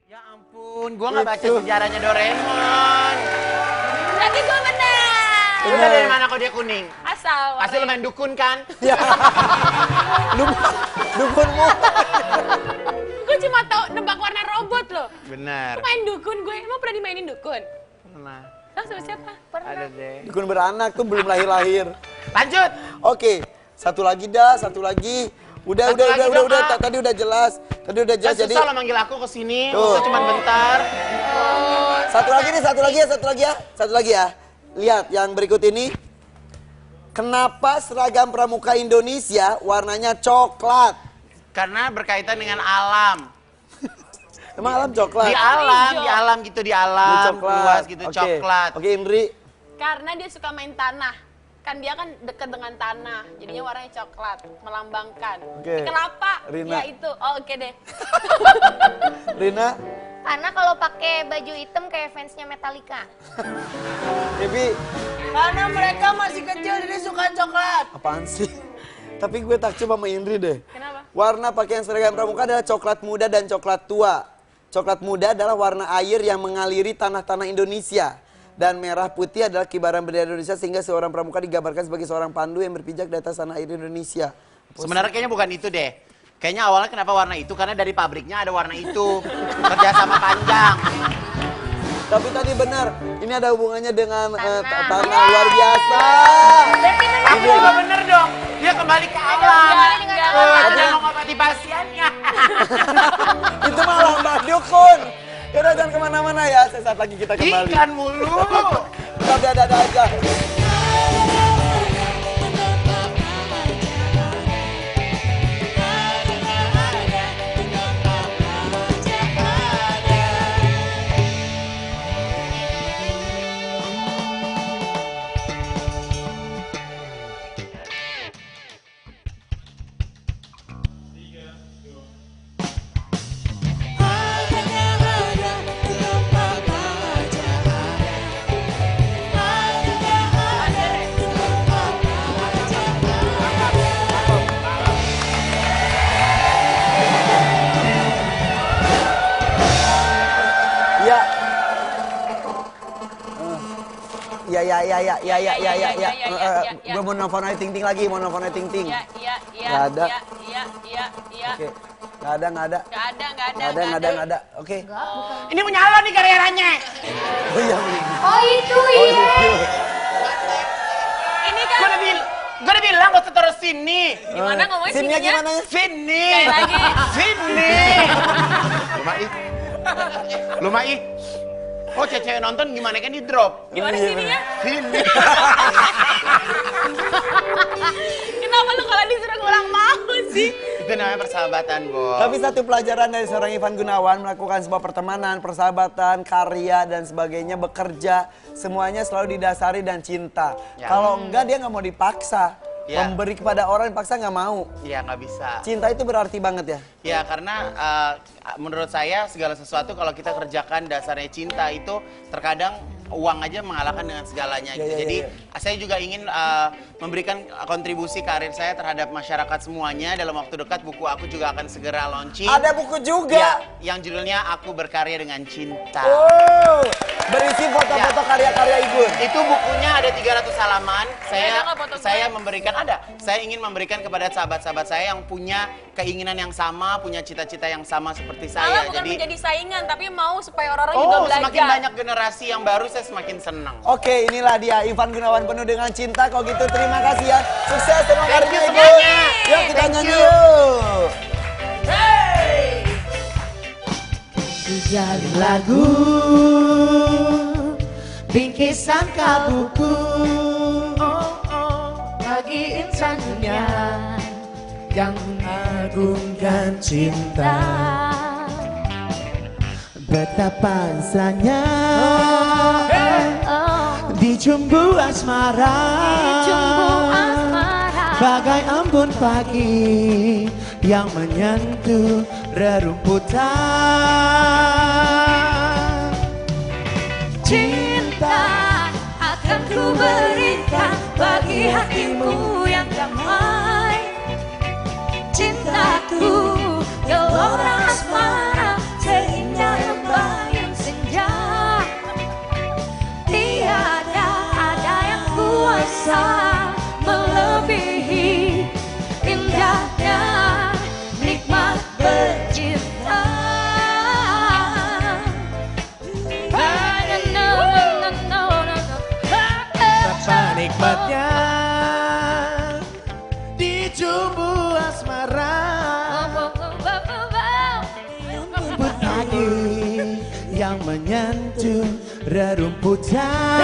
Ya ampun, gua nggak baca sejarahnya Doraemon. Berarti gue bener. Udah dari mana kok dia kuning? Asal. Pasti lu main dukun kan? Ya. Dukunmu. Gue cuma tahu nebak warna robot loh. Benar. Gue main dukun gue. Emang pernah dimainin dukun? Nah, Hah, sama siapa? ada deh. Dukun beranak tuh belum lahir-lahir. Lanjut. Oke, satu lagi dah, satu lagi. Udah, Satu lagi dong, Kak. tadi udah jelas. Tadi udah Kan jelas jadi. susah lo manggil aku ke sini, Tuh. masa cuma bentar. Satu lagi nih, satu lagi ya. Lihat yang berikut ini. Kenapa seragam pramuka Indonesia warnanya coklat? Karena berkaitan dengan alam. Emang alam coklat? Di alam gitu, di Ini alam. Luas gitu, Oke. coklat. Oke, Indri. Karena dia suka main tanah. Kan dia kan deket dengan tanah. Jadinya warnanya coklat. Melambangkan. Oke. Kenapa? Rina. Ya itu. Oh, oke deh. Rina, Karena kalau pakai baju hitam kayak fansnya Metallica. Debbie. Karena mereka masih kecil jadi suka coklat. Apaan sih? Tapi gue takjub sama Indri deh. Kenapa? Warna pakaian seragam pramuka adalah coklat muda dan coklat tua. Coklat muda adalah warna air yang mengaliri tanah-tanah Indonesia. Dan merah putih adalah kibaran bendera Indonesia sehingga seorang pramuka digambarkan sebagai seorang pandu yang berpijak di atas tanah air Indonesia. Sebenarnya kayaknya bukan itu deh. Kayaknya awalnya kenapa warna itu? Karena dari pabriknya ada warna itu. Kerjasama panjang. Tapi tadi benar, ini ada hubungannya dengan Tanah. tanah luar biasa. Berarti benar. Aku juga bener dong. Dia kembali ke alam. Kembali dengan alam. Dia mau ngobati pasiennya. Itu malah Mbak Dukun. Yaudah jangan kemana-mana ya, sesaat lagi kita kembali. Ikan mulu. Tapi ada aja. Hanya ada tempat aja ada Gue mau nelfon aja Ting Ting lagi, mau nelfon aja Ting Ting. Nggak ada. Oke, nggak ada. Oke. Ini menyala nih karyanya. Oh iya. Oh itu iya. Ini kan Gue udah bilang gak usah taruh sini. gimana ngomongnya Sini sininya? gimana ya? Sini. Sekali lagi. Sini. Lumai. Oh cewek nonton gimana kan di drop? Gimana sininya? Sini. Kenapa lu kalau disuruh ngulang mau sih? Itu namanya persahabatan, Bo. Tapi satu pelajaran dari seorang Ivan Gunawan melakukan sebuah pertemanan, persahabatan, karya dan sebagainya, bekerja, semuanya selalu didasari dan cinta. Ya. Kalau enggak dia nggak mau dipaksa. Ya. Memberi kepada orang dipaksa nggak mau. Iya nggak bisa. Cinta itu berarti banget ya. Ya karena menurut saya segala sesuatu kalau kita kerjakan dasarnya cinta itu terkadang uang aja mengalahkan dengan segalanya gitu. Jadi saya juga ingin memberikan kontribusi karir saya terhadap masyarakat semuanya. Dalam waktu dekat buku aku juga akan segera launching. Ada buku juga. Ya, yang judulnya Aku Berkarya Dengan Cinta. Oh, berisi foto-foto karya-karya Igun. Itu bukunya ada 300 halaman. Ada nggak foto Saya gue? memberikan saya ingin memberikan kepada sahabat-sahabat saya yang punya keinginan yang sama, punya cita-cita yang sama seperti Malah saya. bukan menjadi saingan, tapi mau supaya orang-orang juga Oh, belajar. semakin banyak generasi yang baru saya semakin senang. Oke, inilah dia Ivan Gunawan penuh dengan cinta. Kalau gitu terima kasih ya. Sukses terima Thank kasih you Igun. semuanya. Yuk kita Thank nyanyi you. yuk. Jadi lagu bingkisan kabuku bagi insan dunia yang mengagungkan cinta. Betapa mesranya dijumbu asmara, bagai embun pagi yang menyentuh rerumputan. Cinta akan ku berikan bagi hatimu yang damai. Cintaku gelora asmara seindah lembayung senja. Tiada ada yang kuasa melebihi indahnya nikmat bercinta. Betapa nikmatnya dijumbu asmara, embun pagi yang menyentuh rerumputan.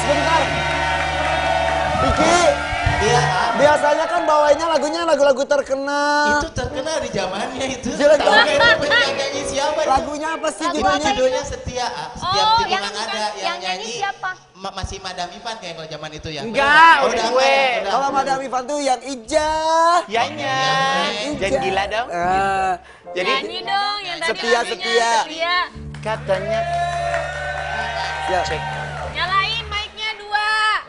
Sebentar. Vicky. Iya, Biasanya kan bawainnya lagu-lagu terkenal. itu terkenal di zamannya itu. Jelek Tahu banget. nggak itu penyanyi siapa? itu? Lagunya apa sih Itu judulnya? judulnya Setia. Setiap Oh, tikungan yang- ada yang nyanyi siapa? Masih Madam Ivan kayak kalau zaman itu ya. Enggak, Oh, udah enggak, gue. udah. Kalau Madam Ivan tuh yang Ija. Yanya. Jangan gila dong. Jadi Nyanyi dong yang tadi Setia, lagunya, setia. Setia. katanya Ya. Nyalain mic-nya 2.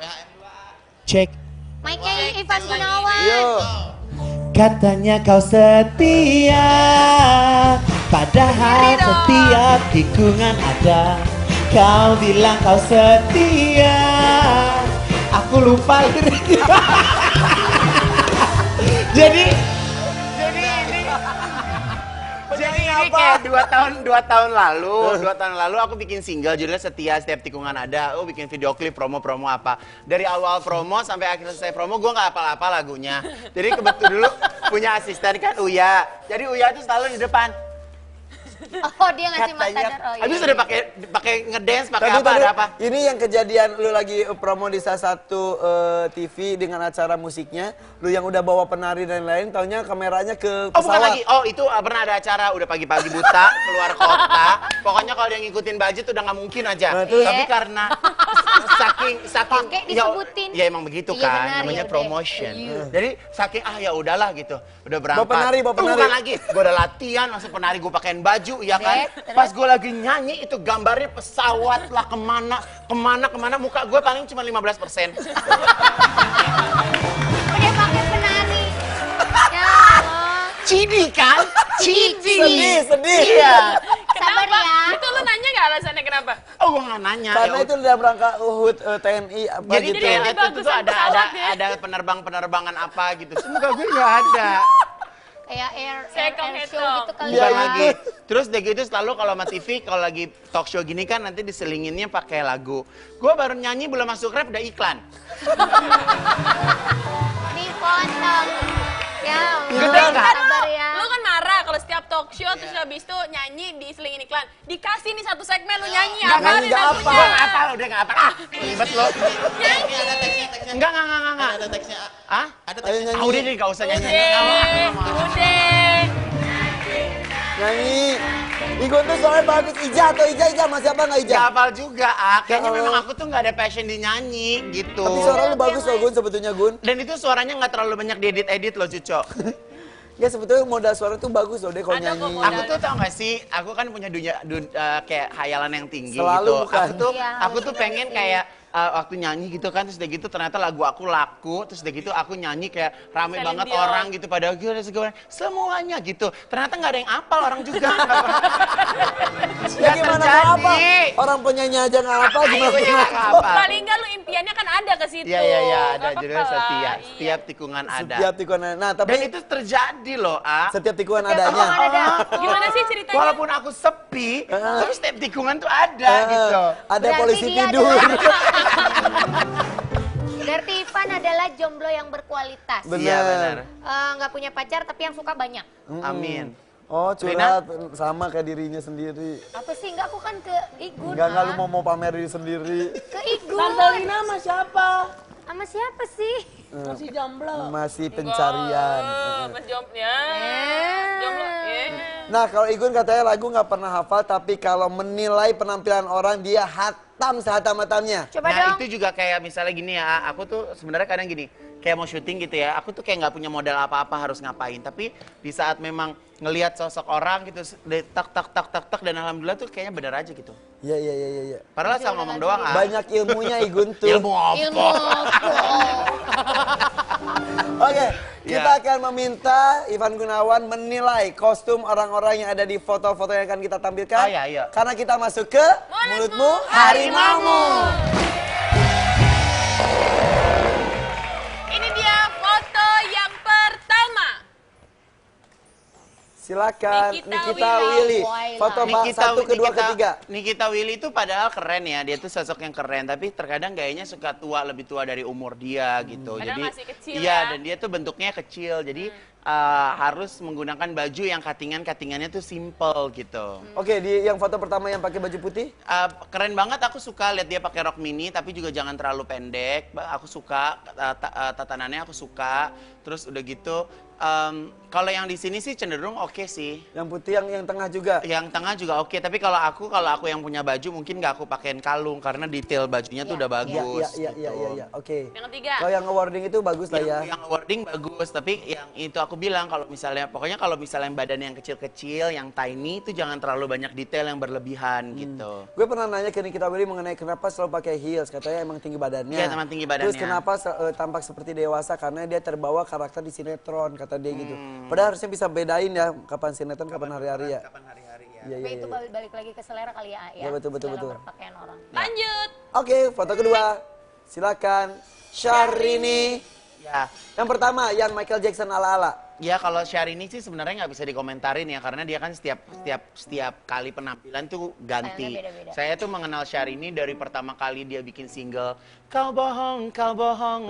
Cek. Mic-nya Ivan Gunawan. Yuk. Katanya kau setia, padahal setiap tikungan ada. Kau bilang kau setia, aku lupa liriknya. Jadi ini kayak 2 tahun lalu aku bikin single judulnya Setia Setiap Tikungan Ada. Aku bikin video klip promo apa. Dari awal promo sampai akhir selesai promo gue nggak hafal-hafal lagunya. Jadi kebetulan dulu punya asisten kan Uya. Jadi Uya tuh selalu di depan. Oh, dia ngasih matador. Oh, iya. Habis udah pakai ngedance, pakai Tadi, apa ada apa. Ini yang kejadian lu lagi promo di salah satu TV dengan acara musiknya, lu yang udah bawa penari dan lain, taunya kameranya ke Oh bukan pesawat. lagi, oh itu pernah ada acara udah pagi-pagi buta keluar kota. Pokoknya kalau dia ngikutin budget udah nggak mungkin aja. Nah, terus? Tapi karena saking Pakai disebutin. Ya emang begitu Iya, kan, benar, namanya ya udah. promotion. Iya. Jadi saking ya udahlah gitu. Udah berangkat. Bawa penari. Bukan lagi. Gue udah latihan, langsung penari gue pakein baju, ya kan. Pas gue lagi nyanyi itu gambarnya pesawat lah kemana, muka gue paling cuma 15%. Udah pakai penari. Ya Allah. Cidi kan? Cidi. Sedih. Iya. Sabar ya. Itu lu nanya nggak alasannya kenapa? Oh, gue nggak nanya. Karena Ya itu udah berangkat Uhud TNI apa Jadi gitu. kayak itu bagusan tuh pesawat ya. ada penerbangan apa gitu. Semoga gue nggak ada. Kayak air Sekong show itu. gitu kali Bukan ya. lagi. Terus udah gitu selalu kalau sama TV, kalau lagi talk show gini kan nanti diselinginnya pakai lagu. Gue baru nyanyi belum masuk rap udah iklan. Dipotong. Ya Gede Allah. nggak? Sabar ya. Lu kan marah kalau setiap talk show terus habis itu nyanyi diselingin iklan. Dikasih nih satu segmen lu nyanyi Nggak, apa nyanyi nih nggak lagunya? Gue nggak hafal, udah nggak hafal. Ribet lo. Ini ada teksnya. Enggak. Ada teksnya. Hah? Ada Ayo teksnya. nyanyi. Udah deh, nggak usah nyanyi. Udah. Nyanyi. Igun tuh soalnya bagus. Ija masih apa nggak Ija? Nggak hafal juga, Kayaknya Ya memang Allah. aku tuh nggak ada passion di nyanyi gitu. Tapi suara lu bagus loh Gun sebetulnya Gun. Dan itu suaranya nggak terlalu banyak diedit-edit loh, Cuco. Ya sebetulnya modal suara tuh bagus loh deh kalau Ada kok nyanyi. modal. Aku tuh tau gak sih, aku kan punya kayak hayalan yang tinggi Selalu gitu. bukan. Iya, Aku tuh pengen kayak waktu nyanyi gitu kan, terus udah gitu ternyata lagu aku laku, terus udah gitu aku nyanyi kayak rame Celine banget Dion. orang gitu pada gue semuanya gitu. Ternyata nggak ada yang apal orang juga. Ya gimana nggak apa? Orang penyanyi aja nggak apa gimana? Gue nggak apal. Paling enggak lu impiannya kan ada ke situ. Iya, ada Nggak judulnya apa-apa setia. lah. Setiap tikungan ada. Setiap tikungan. Nah Dan tapi itu terjadi loh, setiap tikungan adanya. Gimana sih ceritanya? Walaupun aku sepi, tapi setiap tikungan tuh ada gitu. Ada Berarti polisi dia tidur. Berarti Ivan adalah jomblo yang berkualitas. Iya benar. Nggak punya pacar tapi yang suka banyak. Amin. Oh curhat sama kayak dirinya sendiri. Apa sih? Enggak, aku kan ke Igun. Enggak lu mau pamer diri sendiri. Ke Igun. Tante Lina sama siapa? Sama siapa sih? Masih jomblo. Masih pencarian. Mas Jomblo. Jomblo. Nah kalau Igun katanya lagu nggak pernah hafal tapi kalau menilai penampilan orang dia hatam sehatam-hatamnya. Coba Nah dong. itu juga kayak misalnya gini ya, aku tuh sebenarnya kadang gini, kayak mau syuting gitu ya, aku tuh kayak nggak punya modal apa-apa harus ngapain, tapi di saat memang ngelihat sosok orang gitu, tak dan alhamdulillah tuh kayaknya bener aja gitu. Iya. Padahal asal ngomong doang Banyak ilmunya Igun tuh. Ilmu apa? Ilmu. Oke, kita Ya. akan meminta Ivan Gunawan menilai kostum orang-orang yang ada di foto-foto yang akan kita tampilkan. Oh, iya. Karena kita masuk ke Mulutmu Harimaumu. Ini dia foto yang pertama. Silakan Nikita Nikita Willy. Willy. Foto satu, kedua, ketiga. Nikita Willy itu padahal keren ya, dia tuh sosok yang keren, tapi terkadang gayanya suka lebih tua dari umur dia gitu. Padahal Jadi masih kecil iya, ya. dan dia tuh bentuknya kecil, jadi harus menggunakan baju yang katingannya tuh simple gitu. Oke, di yang foto pertama yang pakai baju putih. Keren banget, aku suka lihat dia pakai rok mini tapi juga jangan terlalu pendek. Aku suka tatanannya, aku suka. Terus udah gitu kalau yang di sini sih cenderung oke sih. Yang putih yang tengah juga. Yang tengah juga oke, tapi kalau aku yang punya baju mungkin nggak aku pakein kalung karena detail bajunya tuh udah bagus. Iya. Oke. Yang ketiga. Kalau yang awarding itu bagus lah ya. Yang wording bagus, tapi yang itu aku bilang kalau misalnya badan yang kecil-kecil, yang tiny itu jangan terlalu banyak detail yang berlebihan gitu. Gue pernah nanya ke Nikita Willy mengenai kenapa selalu pakai heels. Katanya emang tinggi badannya. Iya, emang tinggi badannya. Terus kenapa tampak seperti dewasa? Karena dia terbawa karakter di sinetron, kata dia gitu. Padahal harusnya bisa bedain ya kapan sinetron, kapan hari-hari ya. Kapan hari-hari ya. Iya. Tapi itu balik lagi ke selera kali ya. Ya, betul. Dalam berpakaian orang. Lanjut. Oke, foto kedua. Silakan. Syahrini. Ya. Yang pertama, yang Michael Jackson ala-ala. Ya kalau Syahrini sih sebenarnya nggak bisa dikomentarin ya karena dia kan setiap kali penampilan tuh ganti. Stylenya beda-beda. Saya tuh mengenal Syahrini dari pertama kali dia bikin single Kau bohong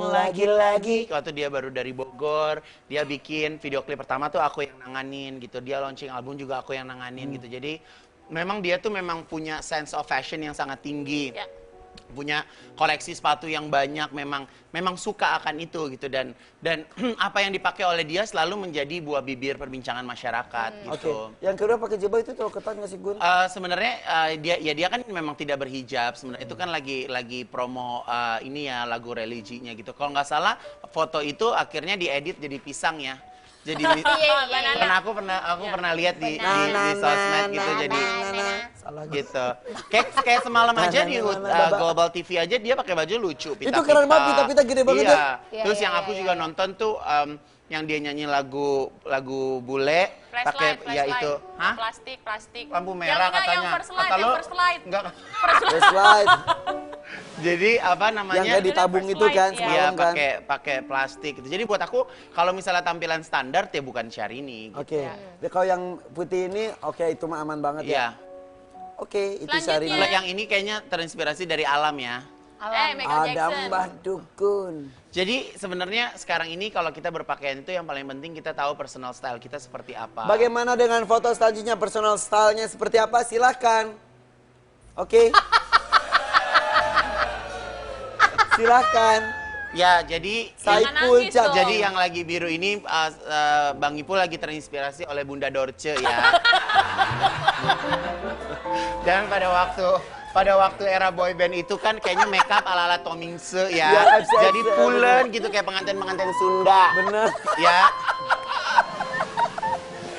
lagi-lagi. Waktu dia baru dari Bogor, dia bikin video klip pertama tuh aku yang nanganin gitu. Dia launching album juga aku yang nanganin gitu. Jadi memang dia tuh memang punya sense of fashion yang sangat tinggi. Ya. punya koleksi sepatu yang banyak, memang suka akan itu gitu dan apa yang dipakai oleh dia selalu menjadi buah bibir perbincangan masyarakat gitu. Oke. Yang kedua pakai jilbab itu terlalu ketat nggak sih Gun? Sebenarnya dia kan memang tidak berhijab sebenarnya itu kan lagi promo ini ya lagu religinya gitu. Kalau nggak salah foto itu akhirnya diedit jadi pisang ya. Jadi aku pernah lihat di sosmed gitu jadi gitu. Kayak semalam aja di Global TV aja dia pakai baju lucu pita-pita. Itu keren banget pita-pita gede banget ya. Terus yang aku juga nonton tuh yang dia nyanyi lagu bule pakai ya itu plastik lampu merah katanya. Yang first light. Enggak. First light. Jadi apa namanya? Yang kayak ditabung itu kan Iya, semalam kan. pakai plastik gitu. Jadi buat aku kalau misalnya tampilan standar ya bukan Syahrini. Gitu. Oke. Kalau yang putih ini itu mah aman banget ya. Oke, itu Syahrini. Kalau yang ini kayaknya terinspirasi dari alam ya. Ada Mbah Dukun. Jadi sebenarnya sekarang ini kalau kita berpakaian itu yang paling penting kita tahu personal style kita seperti apa. Bagaimana dengan foto selanjutnya, personal style-nya seperti apa? Silahkan. Oke. Silahkan. Ya, jadi Saipul Cak. Jadi yang lagi biru ini Bang Ipul lagi terinspirasi oleh Bunda Dorce ya. Dan pada waktu era boyband itu kan kayaknya makeup ala-ala Tomingse ya. Jadi pulen gitu kayak pengantin-pengantin Sunda. Bener. Ya.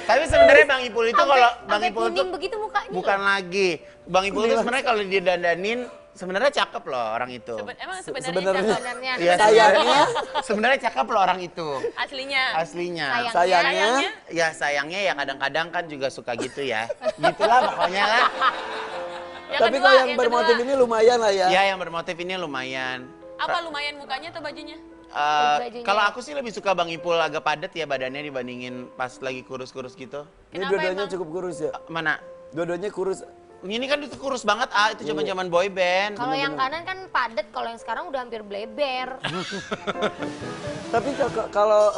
Tapi sebenarnya Bang Ipul itu kalau Bang Ipul itu begitu mukanya. bukan lagi. Bang Ipul itu sebenarnya kalau didandanin sebenarnya cakep loh orang itu. Emang Sebenarnya. Iya, sayangnya sebenarnya cakep loh orang itu. Aslinya. Sayangnya ya kadang-kadang kan juga suka gitu ya. Gitulah pokoknya lah. Tapi kalau yang bermotif ini lumayan lah ya. Ya, yang bermotif ini lumayan. Apa lumayan mukanya atau bajunya? Kalau aku sih lebih suka Bang Ipul agak padat ya badannya dibandingin pas lagi kurus-kurus gitu. Ini dua-duanya cukup kurus ya? Mana? Dua-duanya kurus. Ini kan itu kurus banget, itu zaman-zaman boy band. Kalau yang kanan kan padat, kalau yang sekarang udah hampir bleber. Tapi kalau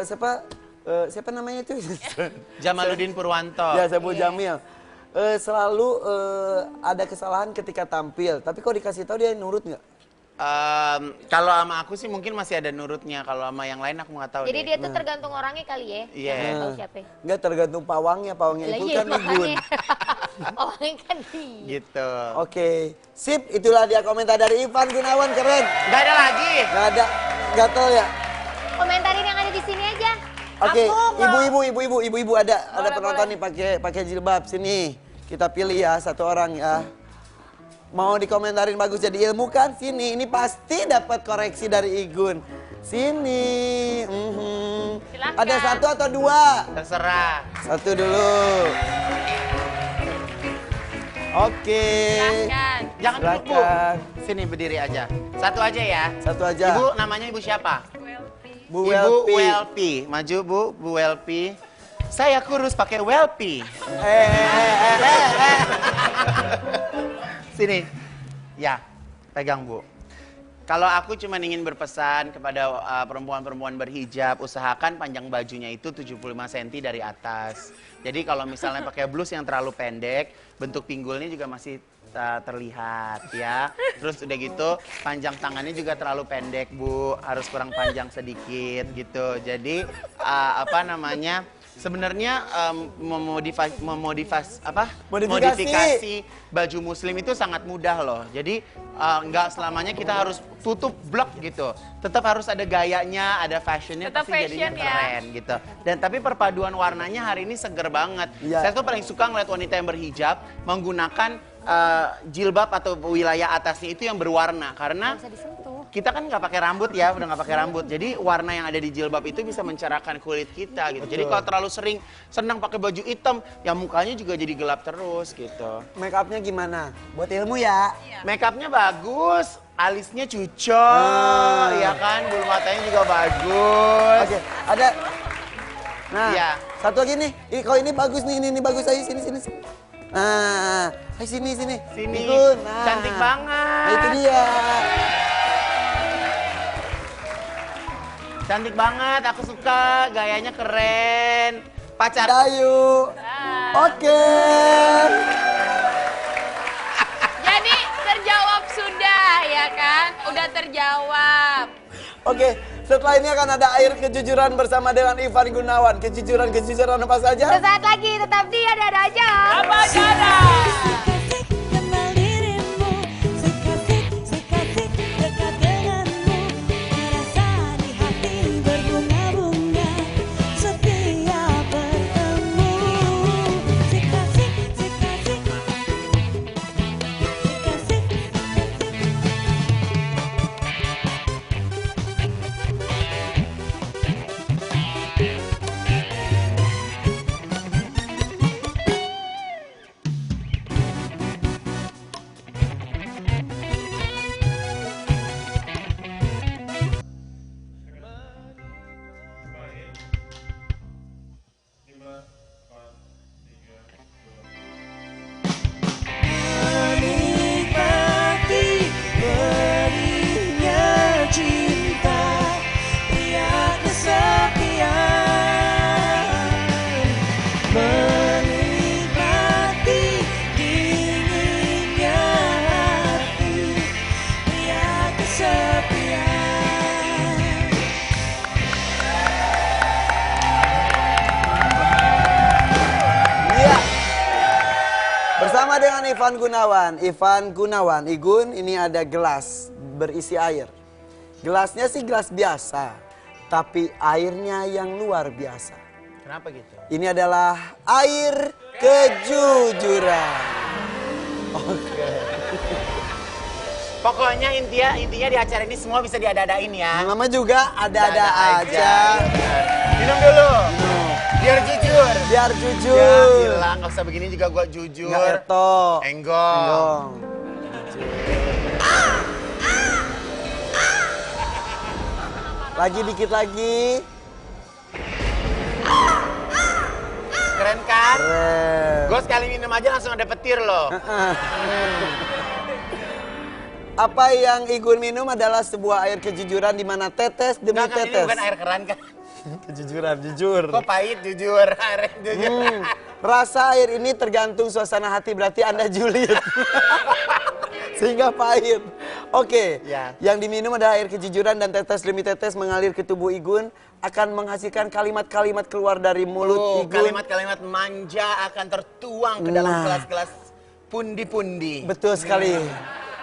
siapa namanya itu? Jamaluddin Purwanto. Ya, Sabu Jamil. Selalu ada kesalahan ketika tampil, tapi kalau dikasih tahu dia nurut nggak? Kalau sama aku sih mungkin masih ada nurutnya, kalau sama yang lain aku nggak tahu. Jadi dia tuh tergantung orangnya kali ya? Iya. Tahu siapa? Nggak tergantung pawangnya itu kan Igun. Pawangnya kan dia. Gitu. Oke, sip, itulah dia komentar dari Ivan Gunawan, keren. Nggak ada lagi? Nggak ada, gatel ya. Komentarin yang ada di sini aja. Oke, ibu-ibu ada penonton nih pakai jilbab sini. Kita pilih ya satu orang ya. Mau dikomentarin bagus jadi ilmu kan? Sini, ini pasti dapat koreksi dari Igun. Sini. Ada satu atau dua? Terserah. Satu dulu. Oke. Jangan duduk, Bu. Sini berdiri aja. Satu aja ya. Satu aja. Ibu namanya Ibu siapa? Bu Ibu Welpi. Welpi. Maju Bu, Bu Welpi. Saya kurus pakai Welpi. Sini. Ya, pegang Bu. Kalau aku cuma ingin berpesan kepada perempuan-perempuan berhijab, usahakan panjang bajunya itu 75 cm dari atas. Jadi kalau misalnya pakai blus yang terlalu pendek, bentuk pinggulnya juga masih terlihat ya. Terus udah gitu, panjang tangannya juga terlalu pendek Bu, harus kurang panjang sedikit gitu. Jadi sebenarnya memodifikasi baju muslim itu sangat mudah loh. Jadi nggak selamanya kita harus tutup blok gitu. Tetap harus ada gayanya, ada fashionnya, Tetap pasti jadinya keren gitu. Dan tapi perpaduan warnanya hari ini seger banget. Saya tuh paling suka ngeliat wanita yang berhijab menggunakan jilbab atau wilayah atasnya itu yang berwarna karena kita kan nggak pakai rambut ya, udah nggak pakai rambut. Jadi warna yang ada di jilbab itu bisa mencerahkan kulit kita gitu. Jadi kalau terlalu senang pakai baju hitam, ya mukanya juga jadi gelap terus gitu. Make upnya gimana? Buat ilmu ya. Make upnya bagus, alisnya cucok, ya kan, bulu matanya juga bagus. Oke, ada. Nah, ya. Satu lagi nih. Kalau ini bagus nih, ini bagus. Ayo sini. Nah, ayo sini. Sini. Ikut. Nah. Cantik banget. Nah, itu dia. Cantik banget, aku suka, gayanya keren. Pacar. Dayu. Oke. Jadi terjawab sudah. kan? Udah terjawab. Oke, setelah ini akan ada air kejujuran bersama dengan Ivan Gunawan. Kejujuran apa saja? Sesaat lagi tetap di ada aja. Apa cara? Sekasih kenal dirimu, sekasih dekat denganmu, merasa di hati berbunga-bunga setiap bertemu. Sekasih menikmati berinya cinta, pria kesepian, menikmati dinginnya hati, pria kesepian. Iya. Bersama dengan Ivan Gunawan, Igun, ini ada gelas berisi air. Gelasnya sih gelas biasa, tapi airnya yang luar biasa. Kenapa gitu? Ini adalah air kejujuran. Oke. Pokoknya intinya di acara ini semua bisa diada-adain ya. Nama juga ada-ada aja. Minum dulu. Biar jujur. Biar Ya jujur. bilang nggak usah begini juga gua jujur. Nggak eto. Enggong. Lagi dikit lagi. Keren kan? Keren. Gue sekali minum aja langsung ada petir loh. Apa yang Igun minum adalah sebuah air kejujuran di mana tetes demi Nggak, kan ini tetes. bukan air keran kan? Kejujuran, jujur. Kok pahit jujur, air jujur. Rasa air ini tergantung suasana hati, berarti Anda julid. Sehingga pahit. Oke, Ya. yang diminum adalah air kejujuran dan tetes demi tetes mengalir ke tubuh Igun akan menghasilkan kalimat-kalimat keluar dari mulut Igun. Kalimat-kalimat manja akan tertuang ke dalam Nah. kelas-kelas pundi-pundi. Betul sekali.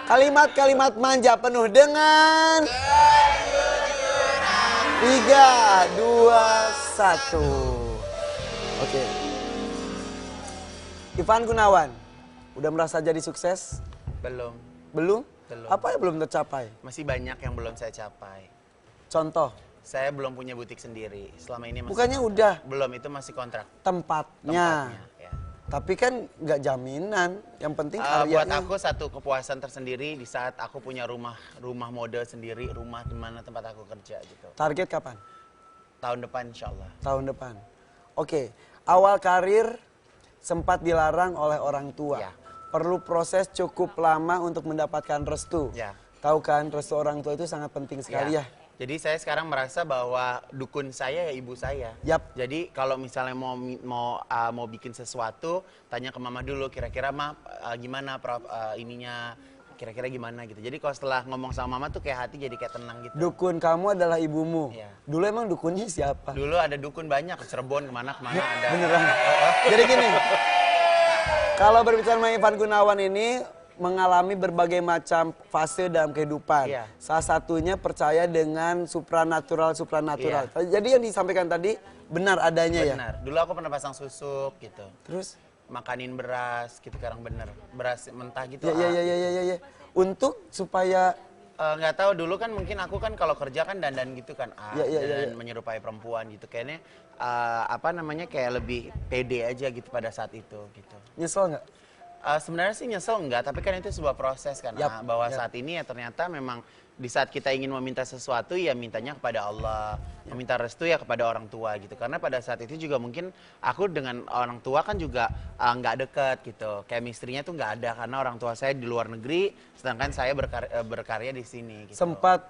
Kalimat-kalimat manja penuh dengan 3, 2, 1. Oke. Ivan Gunawan, udah merasa jadi sukses? Belum. Belum? Belum. Apa yang belum tercapai? Masih banyak yang belum saya capai. Contoh, Saya belum punya butik sendiri. Selama ini masih bukannya udah belum, itu masih kontrak. tempatnya. Ya. Tapi kan nggak jaminan, yang penting Buat karyanya. aku satu kepuasan tersendiri di saat aku punya rumah model sendiri, rumah di mana tempat aku kerja gitu. Target kapan? Tahun depan insya Allah. Tahun depan. Oke, awal karir sempat dilarang oleh orang tua. Ya. Perlu proses cukup lama untuk mendapatkan restu. Ya. Tahu kan, restu orang tua itu sangat penting sekali ya. Jadi saya sekarang merasa bahwa dukun saya ya ibu saya. Yap. Jadi kalau misalnya mau bikin sesuatu, tanya ke mama dulu kira-kira gimana ininya, kira-kira gimana gitu. Jadi kalau setelah ngomong sama mama tuh kayak hati jadi kayak tenang gitu. Dukun kamu adalah ibumu. Iya. Dulu emang dukunnya siapa? Dulu ada dukun banyak, ke Cirebon kemana ada. Beneran. Jadi gini, kalau berbicara mengenai Ivan Gunawan ini mengalami berbagai macam fase dalam kehidupan. Iya. Salah satunya percaya dengan supranatural. Iya. Jadi yang disampaikan tadi benar adanya ya. Benar. Dulu aku pernah pasang susuk gitu. Terus? Makanin beras gitu, sekarang bener. Beras mentah gitu. Ya. Untuk supaya Nggak tahu, dulu kan mungkin aku kan kalau kerja kan dandan gitu kan, dan menyerupai perempuan gitu. Kayaknya kayak lebih pede aja gitu pada saat itu gitu. nyesel nggak? Sebenarnya sih nyesel enggak, tapi kan itu sebuah proses kan. Yap, Bahwa yap. saat ini ya ternyata memang di saat kita ingin meminta sesuatu ya mintanya kepada Allah, meminta restu ya kepada orang tua gitu. Karena pada saat itu juga mungkin aku dengan orang tua kan juga nggak deket gitu. Chemistry-nya tuh nggak ada karena orang tua saya di luar negeri, sedangkan saya berkarya di sini. Gitu. Sempat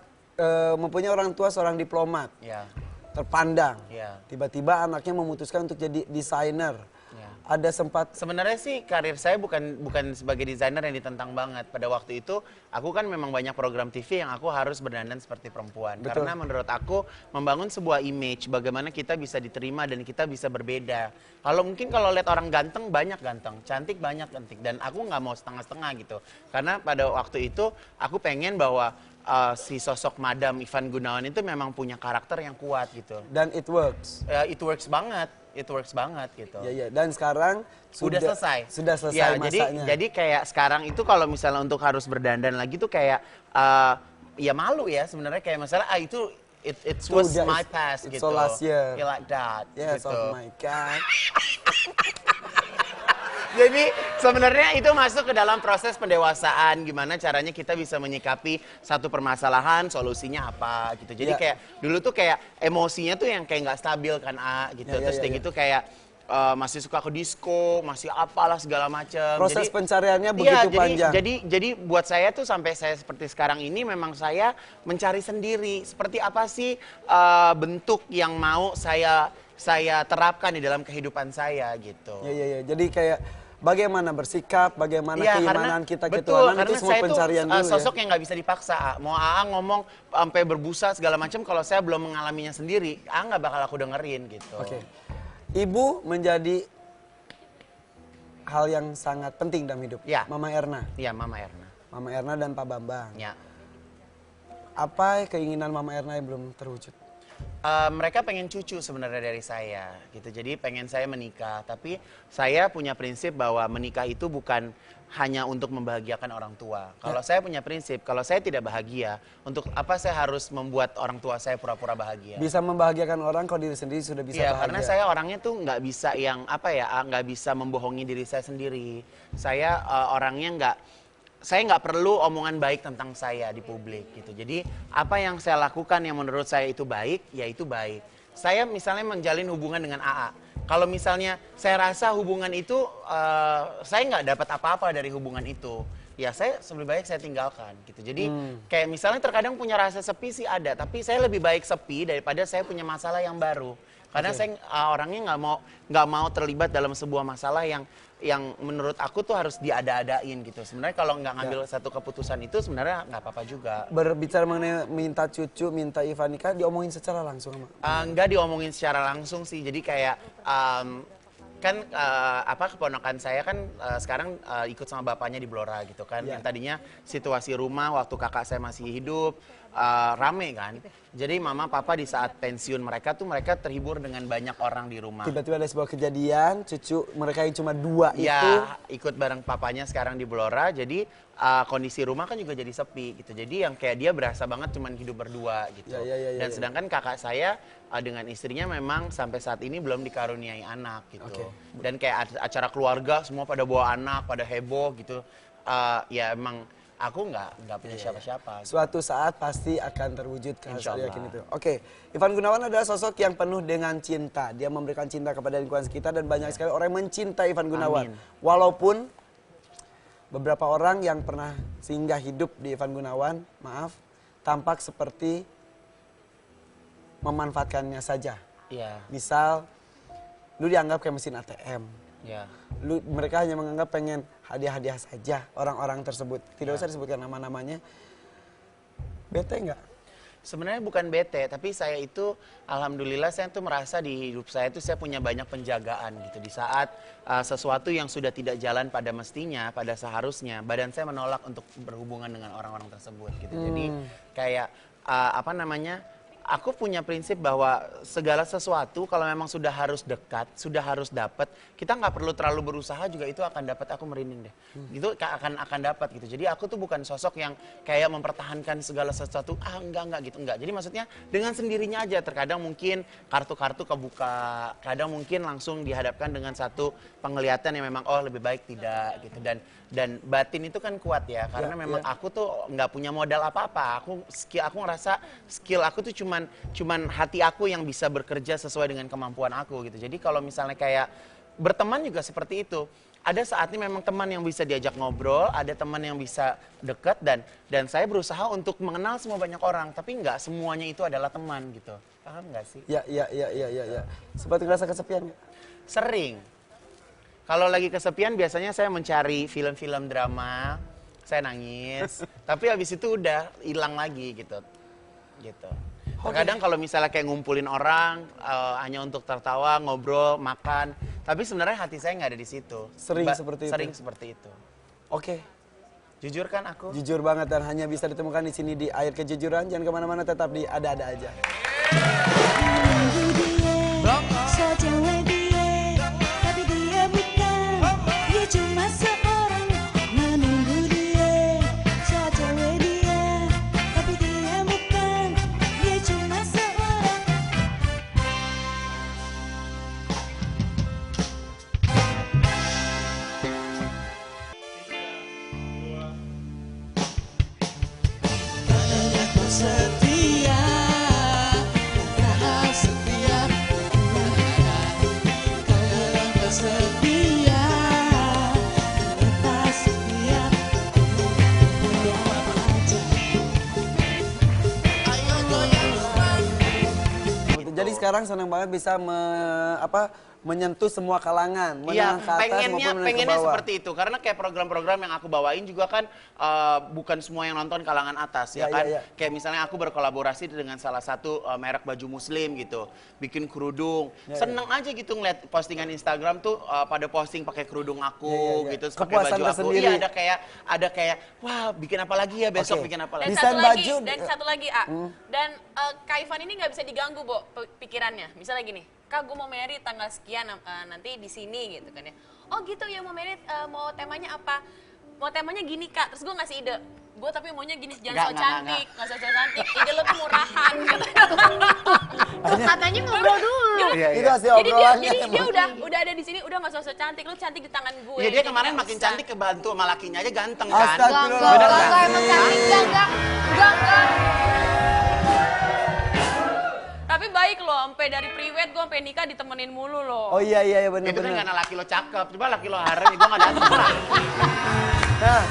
mempunyai orang tua seorang diplomat, Ya, terpandang. ya, Tiba-tiba anaknya memutuskan untuk jadi desainer. ya. ada sempat Sebenarnya sih karir saya bukan sebagai desainer yang ditentang banget. Pada waktu itu aku kan memang banyak program TV yang aku harus berdandan seperti perempuan. Betul. Karena menurut aku membangun sebuah image bagaimana kita bisa diterima dan kita bisa berbeda. Kalau lihat orang ganteng banyak ganteng, cantik banyak cantik, dan aku nggak mau setengah-setengah gitu. Karena pada waktu itu aku pengen bahwa si sosok Madam Ivan Gunawan itu memang punya karakter yang kuat gitu. dan it works. It works banget gitu. Ya, ya. Dan sekarang Sudah selesai. Sudah selesai Ya, masanya. jadi kayak sekarang itu kalau misalnya untuk harus berdandan lagi tuh kayak ya malu ya sebenarnya, kayak masalah itu it was Udah, my past it's gitu. so last year. Yeah, like that. Yes, gitu. oh my God. Jadi sebenarnya itu masuk ke dalam proses pendewasaan, gimana caranya kita bisa menyikapi satu permasalahan, solusinya apa gitu. Jadi Ya. kayak dulu tuh kayak emosinya tuh yang kayak nggak stabil kan gitu. Ya, ya, Terus ya, kayak ya. gitu kayak masih suka ke disco, masih apalah segala macam. Proses pencariannya Iya, begitu panjang. Jadi buat saya tuh sampai saya seperti sekarang ini memang saya mencari sendiri seperti apa sih bentuk yang mau saya terapkan di dalam kehidupan saya gitu. Ya, ya, ya. Jadi kayak bagaimana bersikap, bagaimana Iya, keimanan kita betul, ketuhanan itu karena semua saya pencarian tuh dulu sosok ya. yang nggak bisa dipaksa. Mau AA ngomong sampai berbusa segala macam, kalau saya belum mengalaminya sendiri, AA nggak bakal aku dengerin gitu. Oke. Ibu menjadi hal yang sangat penting dalam hidup. Ya. Mama Erna. Iya, Mama Erna. Mama Erna dan Pak Bambang. Ya. Apa keinginan Mama Erna yang belum terwujud? Mereka pengen cucu sebenarnya dari saya gitu. Jadi pengen saya menikah, tapi saya punya prinsip bahwa menikah itu bukan hanya untuk membahagiakan orang tua. Kalau saya punya prinsip, kalau saya tidak bahagia, untuk apa saya harus membuat orang tua saya pura-pura bahagia? Bisa membahagiakan orang kalau diri sendiri sudah bisa Iya, bahagia. karena saya orangnya tuh nggak bisa yang nggak bisa membohongi diri saya sendiri. Saya orangnya saya nggak perlu omongan baik tentang saya di publik gitu. Jadi apa yang saya lakukan yang menurut saya itu baik, ya itu baik. Saya misalnya menjalin hubungan dengan AA. Kalau misalnya saya rasa hubungan itu saya nggak dapat apa-apa dari hubungan itu, ya saya lebih baik saya tinggalkan gitu. Jadi kayak misalnya terkadang punya rasa sepi sih ada, tapi saya lebih baik sepi daripada saya punya masalah yang baru. Karena saya orangnya nggak mau terlibat dalam sebuah masalah yang menurut aku tuh harus diada-adain gitu. Sebenarnya kalau nggak ngambil satu keputusan itu sebenarnya nggak apa-apa juga. Berbicara mengenai minta cucu, minta Ivan nikah, diomongin secara langsung sama? Nggak diomongin secara langsung sih. Jadi kayak keponakan saya kan sekarang ikut sama bapaknya di Blora gitu kan. Ya. Yang tadinya situasi rumah waktu kakak saya masih hidup rame kan. Jadi mama papa di saat pensiun mereka terhibur dengan banyak orang di rumah. Tiba-tiba ada sebuah kejadian, cucu mereka yang cuma 2 itu. Ya, ikut bareng papanya sekarang di Blora. Jadi kondisi rumah kan juga jadi sepi gitu. Jadi yang kayak dia berasa banget cuman hidup berdua gitu. Dan sedangkan kakak saya dengan istrinya memang sampai saat ini belum dikaruniai anak gitu. Dan kayak acara keluarga semua pada bawa anak, pada heboh gitu. Ya emang aku nggak punya siapa-siapa. Suatu saat pasti akan terwujud, Insya saya yakin Allah. itu. Oke, Ivan Gunawan adalah sosok yang penuh dengan cinta. Dia memberikan cinta kepada lingkungan sekitar dan banyak sekali orang yang mencintai Ivan Gunawan. Amin. Walaupun beberapa orang yang pernah singgah hidup di Ivan Gunawan, maaf, tampak seperti memanfaatkannya saja. Iya. Misal, lu dianggap kayak mesin ATM. Ya. Mereka hanya menganggap pengen hadiah-hadiah saja orang-orang tersebut. Tidak usah disebutkan nama-namanya. Bete nggak? Sebenarnya bukan bete, tapi saya itu alhamdulillah saya tuh merasa di hidup saya tuh saya punya banyak penjagaan gitu. Di saat sesuatu yang sudah tidak jalan pada mestinya, pada seharusnya, badan saya menolak untuk berhubungan dengan orang-orang tersebut gitu. Jadi kayak aku punya prinsip bahwa segala sesuatu kalau memang sudah harus dekat, sudah harus dapat, kita nggak perlu terlalu berusaha juga itu akan dapat. Aku merinding deh. Itu akan dapat gitu. Jadi aku tuh bukan sosok yang kayak mempertahankan segala sesuatu, enggak gitu, enggak. Jadi maksudnya dengan sendirinya aja. Terkadang mungkin kartu-kartu kebuka, kadang mungkin langsung dihadapkan dengan satu penglihatan yang memang lebih baik tidak gitu. Dan batin itu kan kuat ya, karena memang aku tuh nggak punya modal apa-apa. Aku ngerasa skill aku tuh cuman hati aku yang bisa bekerja sesuai dengan kemampuan aku gitu. Jadi kalau misalnya kayak berteman juga seperti itu. Ada saatnya memang teman yang bisa diajak ngobrol, ada teman yang bisa dekat dan saya berusaha untuk mengenal semua banyak orang, tapi nggak semuanya itu adalah teman gitu. Paham nggak sih? Ya. Sempat ngerasa kesepian nggak? Sering. Kalau lagi kesepian biasanya saya mencari film-film drama, saya nangis. Tapi habis itu udah hilang lagi gitu. Terkadang kalau misalnya kayak ngumpulin orang hanya untuk tertawa, ngobrol, makan, tapi sebenarnya hati saya nggak ada di situ. Sering seperti itu. Sering seperti itu. Oke. Jujur kan aku? Jujur banget dan hanya bisa ditemukan di sini di Air Kejujuran. Jangan kemana-mana, tetap di Ada-Ada Aja. So cewek dia, tapi dia bukan. Dia cuma seorang menunggu dia. So cewek dia, tapi dia bukan. Dia cuma seorang. Setia, kau setia, kau setia, Tak setia. Jadi sekarang senang banget bisa menyentuh semua kalangan, Iya, menengah ke atas maupun menengah ke pengennya bawah. seperti itu. Karena kayak program-program yang aku bawain juga kan bukan semua yang nonton kalangan atas, ya Iya, kan? iya, iya. Kayak misalnya aku berkolaborasi dengan salah satu merek baju muslim gitu, bikin kerudung. Iya, Seneng aja gitu ngeliat postingan Instagram tuh pada posting pakai kerudung aku Iya, iya, iya. gitu, terus pakai Kepuasan baju aku. tersendiri. Iya, ada kayak, wah bikin apa lagi ya besok, Oke. bikin apa Dan lagi. Desain satu lagi, baju, dan satu lagi, dan Kak Ivan ini nggak bisa diganggu, Bo, pikirannya. Misalnya gini, Kak, gue mau merit tanggal sekian nanti di sini gitu kan ya. Oh gitu ya, mau merit, mau temanya apa? Mau temanya gini, Kak. Terus gue ngasih ide. Gue tapi maunya gini, jangan so cantik, nggak so cantik. Ide lo tuh murahan. Katanya ngobrol dulu. Iya, Itu hasil Jadi obrolannya. dia emang. udah ada di sini, udah nggak so cantik. Lu cantik di tangan gue. Iya, dia Jadi kemarin nggak makin usah. cantik kebantu sama lakinya aja ganteng kan. Astagfirullah. Bener nggak? Enggak, emang cantik, enggak. Tapi baik loh, sampai dari priwet gue sampai nikah ditemenin mulu loh. Oh iya Itu kan benar-benar. karena laki lo cakep, coba laki lo harem, gue gak dateng lah. Nah,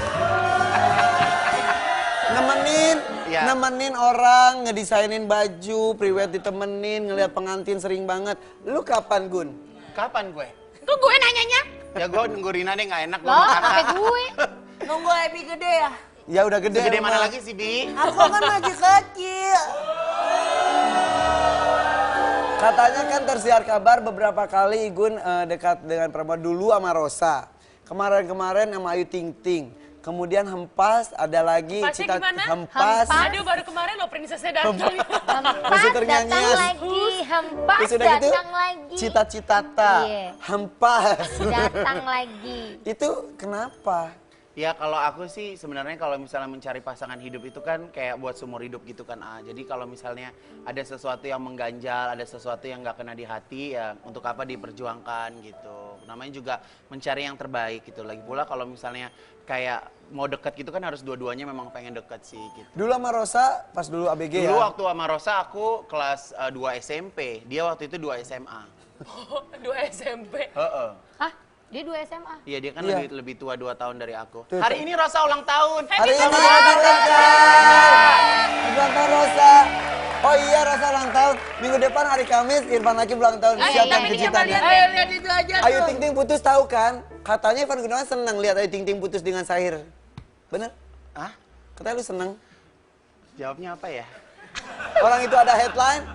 Iya. nemenin orang, ngedesainin baju, priwet ditemenin, ngelihat pengantin sering banget. Lu kapan, Gun? Kapan gue? Kok gue nanyanya? Ya gue nunggu Rina deh gak enak. Loh, sampai gue. Nunggu Epi gede ya? Ya udah gede. Segede rumah. mana lagi sih, Bi? Aku kan masih kecil. Katanya kan tersiar kabar beberapa kali Igun dekat dengan perempuan dulu sama Rosa. Kemarin-kemarin sama Ayu Ting Ting. Kemudian Hempas, ada lagi Hempasnya gimana? Hempas. Aduh, baru kemarin loh prinsesnya datang. Masih Datang ternyanyian. lagi, hempas Terus udah gitu, datang lagi. cita-citata, Iya. Hempas. Datang lagi. Itu kenapa? Ya kalau aku sih sebenarnya kalau misalnya mencari pasangan hidup itu kan kayak buat seumur hidup gitu kan. Jadi kalau misalnya ada sesuatu yang mengganjal, ada sesuatu yang nggak kena di hati ya untuk apa diperjuangkan gitu. Namanya juga mencari yang terbaik gitu. Lagi pula kalau misalnya kayak mau deket gitu kan harus dua-duanya memang pengen deket sih gitu. Dulu sama Rosa, pas dulu ABG Dulu ya? waktu sama Rosa aku kelas 2 SMP, dia waktu itu 2 SMA. 2 SMP. Heeh. Hah? Dia 2 SMA? Iya dia kan Iya. lebih tua 2 tahun dari aku. Tuh, Hari ini Rosa ulang tahun. Hari ini Happy ulang birthday! tahun. Ulang tahun Rosa. Oh iya Rosa ulang tahun. Minggu depan hari Kamis Irfan Hakim ulang tahun. Siapkan ini kejutannya. coba Ayo lihat itu aja Ayu tuh. Ting Ting putus tahu kan? Katanya Irfan Gunawan senang lihat Ayu Ting Ting putus dengan Sahir. Bener? Hah? Katanya lu seneng. Jawabnya apa ya? Orang itu ada headline.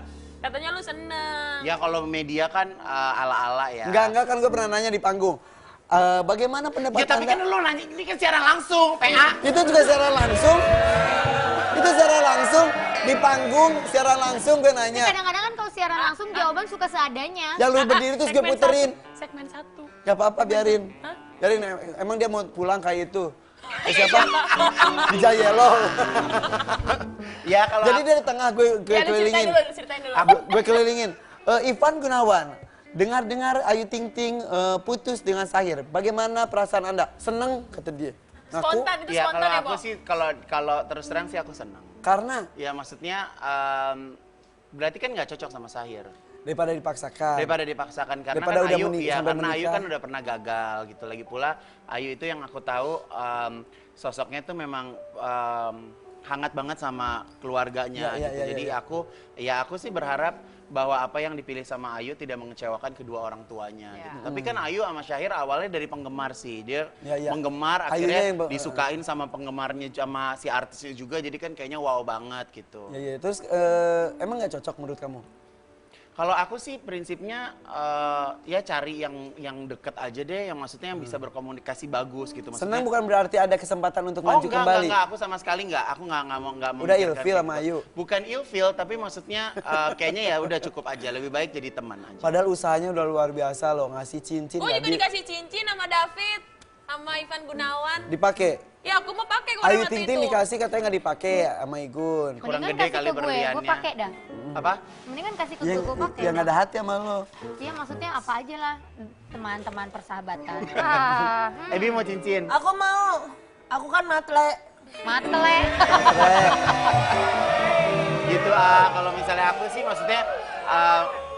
Katanya lu seneng. Ya kalau media kan ala-ala ya. Enggak kan gue pernah nanya di panggung. Bagaimana pendapat Ya tapi Anda? kan lu nanya ini kan secara langsung, PA. Itu juga secara langsung. Itu secara langsung di panggung secara langsung gue nanya. Kadang-kadang kan kalau siaran langsung jawaban suka seadanya. Yang lu berdiri terus gue Segmen puterin. Segmen 1. Gak apa-apa biarin. Biarin emang dia mau pulang kayak itu. Siapa? Bija Yellow. Ya kalau Jadi dia di tengah gue Ya, lu kelilingin. ceritain dulu. Gue kelilingin. Ivan Gunawan, dengar-dengar Ayu Ting Ting putus dengan Sahir. Bagaimana perasaan Anda? Seneng kata dia. Ngaku, Spontan, itu ya spontan kalau ya, aku Bo? sih kalau terus terang sih aku senang. karena Ya maksudnya berarti kan nggak cocok sama Sahir. daripada dipaksakan. Daripada dipaksakan karena Daripada kan udah Ayu menikah, ya sampai karena Ayu menikah. kan udah pernah gagal gitu. Lagi pula Ayu itu yang aku tahu sosoknya tuh memang hangat banget sama keluarganya Iya, iya, gitu. iya, Jadi iya. aku sih berharap bahwa apa yang dipilih sama Ayu tidak mengecewakan kedua orang tuanya gitu. Tapi kan Ayu sama Syahir awalnya dari penggemar sih. Dia penggemar akhirnya disukain sama penggemarnya sama si artisnya juga, jadi kan kayaknya wow banget gitu. Iya, terus emang nggak cocok menurut kamu? Kalau aku sih prinsipnya ya cari yang deket aja deh, yang maksudnya yang bisa berkomunikasi bagus gitu. Maksudnya, senang bukan berarti ada kesempatan untuk maju kembali? Enggak, aku sama sekali enggak. Aku enggak mau. Udah ilfil sama Ayu? Bukan ilfil, tapi maksudnya kayaknya ya udah cukup aja. Lebih baik jadi teman aja. Padahal usahanya udah luar biasa loh, ngasih cincin. Gue juga dikasih cincin sama David, sama Ivan Gunawan. Dipakai? Ya aku mau pakai kok Ayu Ting Ting dikasih katanya nggak dipakai sama Igun. Kurang gede kali berliannya. Gue pakai dah. Apa? Mendingan kasih ke gue pakai. Yang ada hati sama lo. Iya maksudnya apa aja lah teman-teman persahabatan. Ebi mau cincin? Aku mau. Aku kan matle. Matle. Gitu kalau misalnya aku sih maksudnya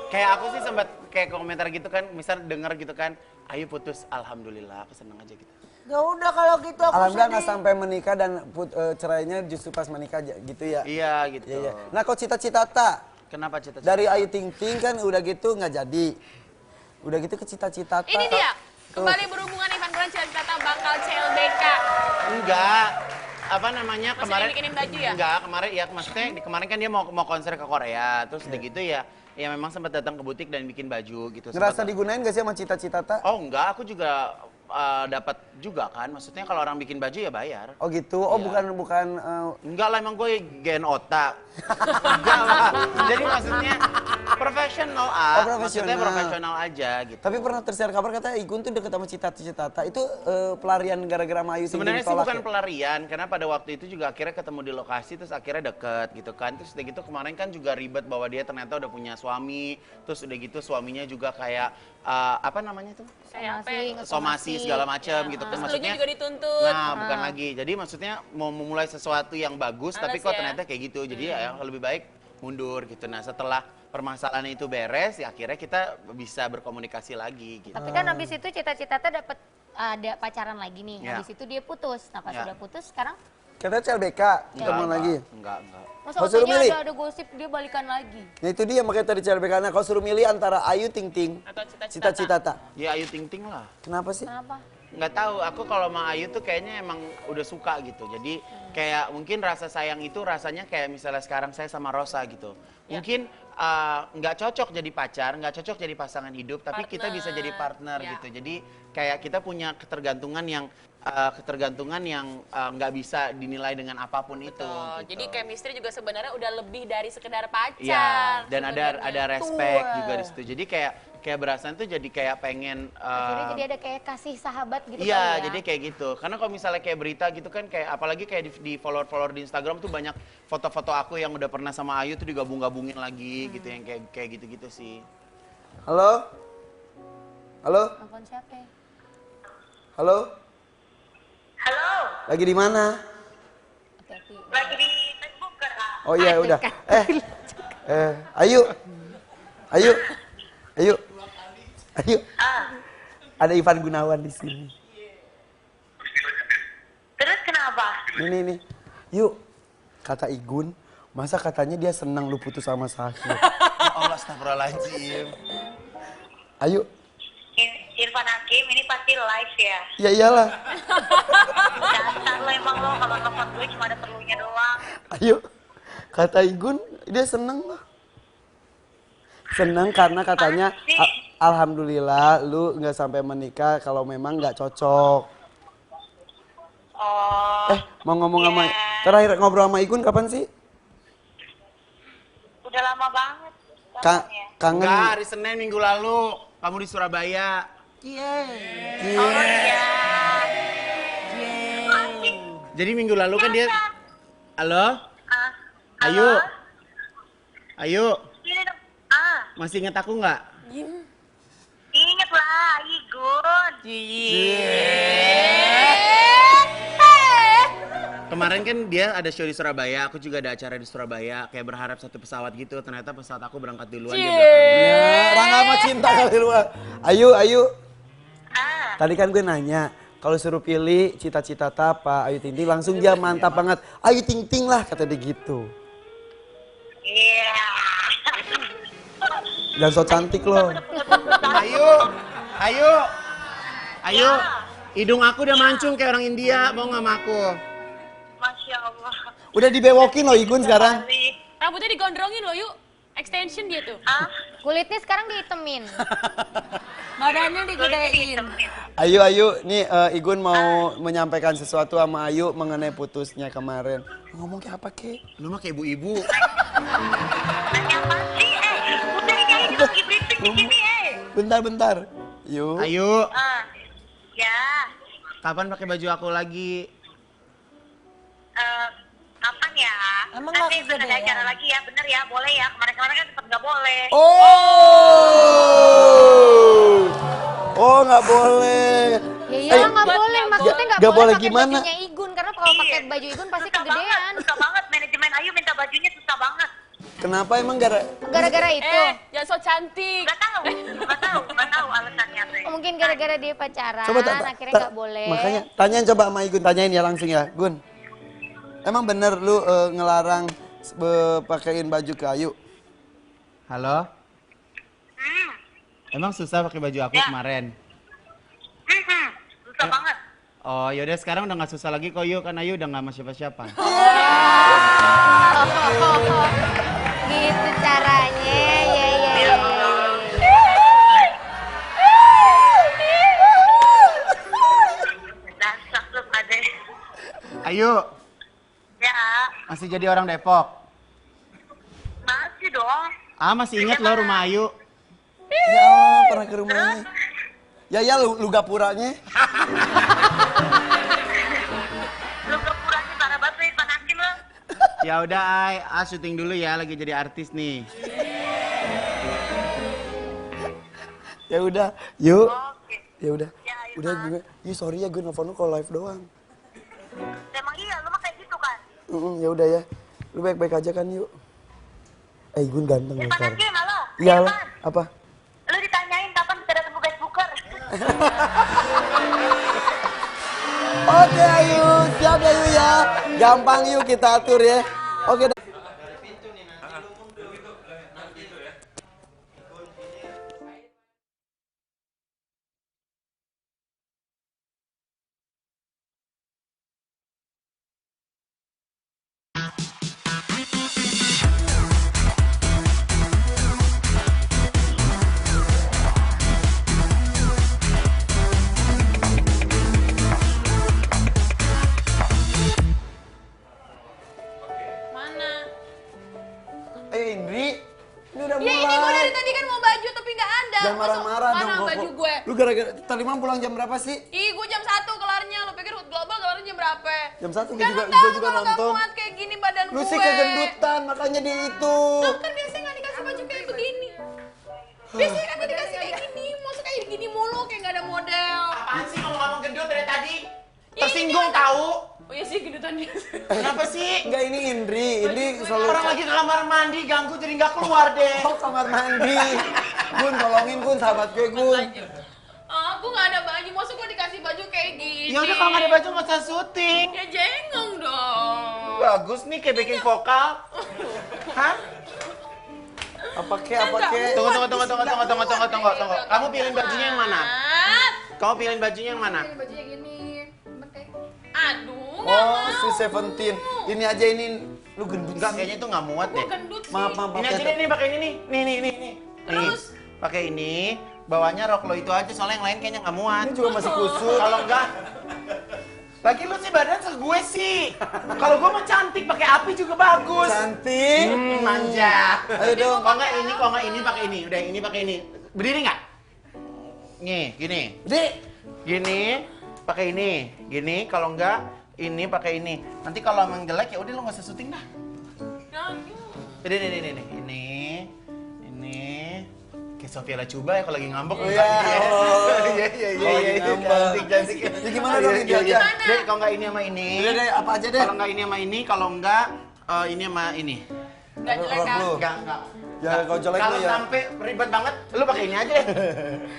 kayak aku sih sempat kayak komentar gitu kan, misal denger gitu kan, Ayu putus, alhamdulillah, aku seneng aja gitu. Ya udah kalau gitu aku alhamdulillah nggak sedih. sampai menikah dan cerainya justru pas menikah aja gitu ya? Iya gitu. Iya. Nah kok cita-cita tak? Kenapa cita-cita? Dari Ayu Ting Ting kan udah gitu nggak jadi. Udah gitu ke cita-cita tak. Ini dia, kembali berhubungan Ivan Gunawan cita-cita bakal CLBK. Enggak. Apa namanya Masih kemarin? dibikinin baju ya? Enggak, kemarin ya maksudnya kemarin kan dia mau konser ke Korea, terus udah gitu ya memang sempat datang ke butik dan bikin baju gitu. Ngerasa digunain gak sih sama cita-cita tak? Oh enggak, aku juga dapat juga kan. Maksudnya kalau orang bikin baju ya bayar. Oh gitu. Oh iya. bukan Enggak lah, emang gue gen otak. Enggak lah. Jadi maksudnya profesional maksudnya profesional aja gitu. Tapi pernah tersiar kabar katanya Igun tuh deket sama cita-cita itu pelarian gara-gara Ayu Ting Ting Sebenarnya sih tolak bukan ya? pelarian, karena pada waktu itu juga akhirnya ketemu di lokasi, terus akhirnya deket gitu kan. Terus udah gitu kemarin kan juga ribet bahwa dia ternyata udah punya suami, terus udah gitu suaminya juga kayak apa namanya tuh? Somasi segala macam gitu kan. Maksudnya juga dituntut. Nah, bukan lagi. Jadi maksudnya mau memulai sesuatu yang bagus, tapi kok ternyata kayak gitu. Jadi ya lebih baik mundur gitu. Nah, setelah permasalahan itu beres, ya akhirnya kita bisa berkomunikasi lagi gitu. Tapi kan habis itu cita-cita dapat ada pacaran lagi nih. Ya. Habis itu dia putus. Nah pas sudah putus sekarang Katanya CLBK ketemu lagi. Enggak. masa Kau suruh milih? ada gosip dia balikan lagi. Nah itu dia makanya tadi CLBK. Nah kau suruh milih antara Ayu Ting Ting Atau cita-cita tak? Ya Ayu Ting Ting lah. Kenapa sih? Kenapa? Nggak tahu, aku kalau sama Ayu tuh kayaknya emang udah suka gitu. Jadi kayak mungkin rasa sayang itu rasanya kayak misalnya sekarang saya sama Rosa gitu. Mungkin nggak cocok jadi pacar, nggak cocok jadi pasangan hidup, tapi kita bisa jadi partner gitu. Jadi kayak kita punya ketergantungan yang nggak bisa dinilai dengan apapun itu. Gitu. Jadi chemistry juga sebenarnya udah lebih dari sekedar pacar. Iya, dan sebenarnya. ada respect juga di situ. Jadi kayak berasa tuh jadi kayak pengen Akhirnya jadi ada kayak kasih sahabat gitu iya, kali ya. jadi kayak gitu. Karena kalau misalnya kayak berita gitu kan kayak apalagi kayak di follower di Instagram tuh banyak foto-foto aku yang udah pernah sama Ayu tuh digabung-gabungin lagi gitu yang kayak gitu-gitu sih. Halo? Halo? Telepon siapa ya? Halo? Halo, Lagi di mana? Hati-hati. lagi di Facebook kan? Oh iya udah. Ayu. Ayu. Ayu. Ayu. Ada Ivan Gunawan di sini. Terus kenapa? Ini. Yuk. Kata Igun, masa katanya dia senang lu putus sama Sahir. Allah, astagfirullahaladzim. Ayu. Irfan Hakim ini pasti live ya? Ya iyalah. Dasar lo emang lo kalau telepon gue cuma ada perlunya doang. Ayu. Kata Igun, dia seneng loh. Seneng karena katanya alhamdulillah lu nggak sampai menikah kalau memang nggak cocok. Oh. Mau ngomong sama terakhir ngobrol sama Igun kapan sih? Udah lama banget. Kangen. Enggak, hari Senin minggu lalu kamu di Surabaya. Oh iya. Jadi minggu lalu kan dia Halo? Halo? Ayu. Ini dong. Masih inget aku nggak? Ingat lah, Igun. Kemarin kan dia ada show di Surabaya, aku juga ada acara di Surabaya. Kayak berharap satu pesawat gitu, ternyata pesawat aku berangkat duluan dia belakang. Ya, Rangga sama cinta kali lu. Ayu. Tadi kan gue nanya, kalau suruh pilih cita-cita apa Ayu Ting Ting, langsung dia mantap banget. Ayu Ting Ting lah kata dia gitu. Iya. Jangan so cantik loh. Ayo. Hidung aku udah mancung kayak orang India, mau nggak sama aku? Masya Allah. Udah dibewokin loh Igun sekarang. Rambutnya digondrongin loh, yuk. Extension dia tuh. Kulitnya sekarang dihitemin. Badannya digedein. Ayu, nih Igun mau menyampaikan sesuatu sama Ayu mengenai putusnya kemarin. Ngomong kayak apa kek? Lu mah kayak ibu-ibu. Nanya apa sih? Udah kayak gitu lagi briefing di sini, Bentar. Yuk. Ayu, Ya, kapan pakai baju aku lagi? kapan ya? Emang Nanti nggak ada kegedean? acara lagi ya, bener ya? Boleh ya? Kemarin-kemarin kan sempat nggak boleh. Oh, nggak boleh. Ya iyalah nggak boleh, maksudnya nggak nggak boleh boleh pakai gimana? bajunya Igun karena kalau pakai baju Igun pasti Susah kegedean. banget, susah banget. Manajemen Ayu minta bajunya susah banget. Kenapa emang gara? Gara-gara itu. Jangan so cantik. Nggak tahu alasannya tuh. Mungkin gara-gara dia pacaran, Coba akhirnya nggak boleh. Makanya tanyain coba sama Igun, tanyain ya langsung ya, Gun. Emang bener lu ngelarang pakein baju ke Ayu? Halo? Emang susah pakai baju aku kemarin? Susah banget. Oh yaudah sekarang udah nggak susah lagi kok Yu, kan Ayu udah nggak sama siapa-siapa. Gitu caranya, ya. Dasar lu pada. Ayu, Ya, masih jadi orang Depok? masih dong. Masih inget loh rumah Ayu? Ya, pernah ke rumahnya. Ya, lu gapuranya. Lu kepuranya parah banget nih, Pak Hakim lo. Ya udah syuting dulu ya, lagi jadi artis nih. Ya udah, yuk. Oke. Ya udah. Ya, ayo, Udah Mas. gue. Sorry ya gue nelfon lu kalau live doang. Emang iya, lu mah kayak gitu kan? Ya udah ya. Lu baik-baik aja kan, yuk. Gun ganteng Ya, lu Pak sekarang. Hakim, halo. Iya, Ayo, lah. Mas. Apa? Lu ditanyain kapan bisa datang ke Facebooker. Oke Ayu, siap ya Ayu ya. Gampang yuk kita atur ya. Oke. Mana? Indri, ini udah Ya ini gue dari tadi kan mau baju tapi nggak ada. Jangan Masa- marah-marah dong. Mana baju gue? Lu gara-gara tadi malam pulang jam berapa sih? Ih, gue jam 1 kelarnya. Lo pikir Hood Global kelarnya jam berapa? Jam 1 Kan gue lo juga, tahu juga kalau nggak nonton. muat kayak gini badan Lu gue. sih kegendutan, makanya dia itu. Loh, kan biasanya nggak dikasih baju kayak begini. Biasanya kan gue dikasih kayak gini. Masa kayak gini mulu, kayak nggak ada model. Apaan sih ngomong-ngomong gendut dari tadi? Ya, Tersinggung ini kan- tahu? Oh iya sih gendutan dia. Kenapa sih? Enggak, ini Indri selalu Orang lagi ke kamar mandi ganggu jadi nggak keluar deh. Oh, kamar mandi. Gun, tolongin Gun, sahabat gue Gun. Aku nggak ada baju. Masa gue dikasih baju kayak gini? Ya udah kalau nggak ada baju nggak usah syuting. Ya jengong dong. Bagus nih kayak backing vokal. Hah? Apa kek? Tunggu. Kamu pilih bajunya yang mana? Kamu pilih bajunya yang mana? Bajunya gini. Aduh, nggak Oh, mau. si Seventeen. Ini aja ini lu gendut. Enggak, kayaknya itu nggak muat Gue deh. gendut sih. Maaf. Ini aja deh, nih pakai ini nih. Nih. Terus? Pakai ini. Bawahnya rok lo itu aja, soalnya yang lain kayaknya nggak muat. Ini juga masih kusut. Kalau enggak, lagi lu sih badan segue sih. Kalau gua mah cantik, pakai api juga bagus. Cantik. Manja. Ayo dong. Kalau nggak ini pakai ini. Udah ini pakai ini. Berdiri nggak? Nih, gini. Dek. Gini, pakai ini. Gini, kalau enggak ini pakai ini. Nanti kalau emang jelek ya udah lo nggak usah syuting dah. Ini. Kayak Sofia Lacuba ya kalau lagi ngambek. Oh, iya. Iya. Cantik. Ya gimana dong ini aja? Dek, kalau nggak ini sama ini. Udah deh, apa aja deh. Kalau nggak ini sama ini, kalau enggak ini sama ini. Nggak jelek Rok kan? lu. Enggak. Ya kalau jelek lu Kalau ya. sampai ribet banget, lu pakai ini aja deh.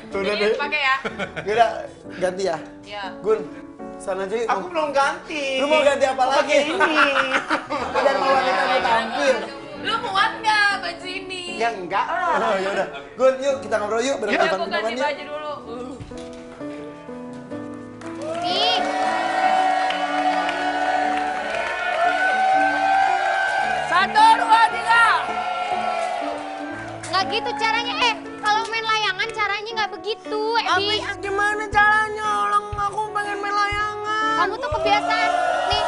Tuh udah Jadi deh. pakai ya. Udah ganti ya. Iya. Gun, sana aja yuk. Aku belum ganti. Lu mau ganti apa Aku lagi? pakai ini. Biar mau wanita mau tampil. Lu muat nggak baju ini? Ya enggak lah. Oh ya udah. Gun, yuk kita ngobrol yuk bareng Ya, Ivan aku Gunawan ganti yuk. baju dulu. Ih, Satu, dua, tiga. nggak gitu caranya. Kalau main layangan caranya nggak begitu, Ebi. Habis gimana caranya? Orang aku pengen main layangan. Kamu tuh kebiasaan nih.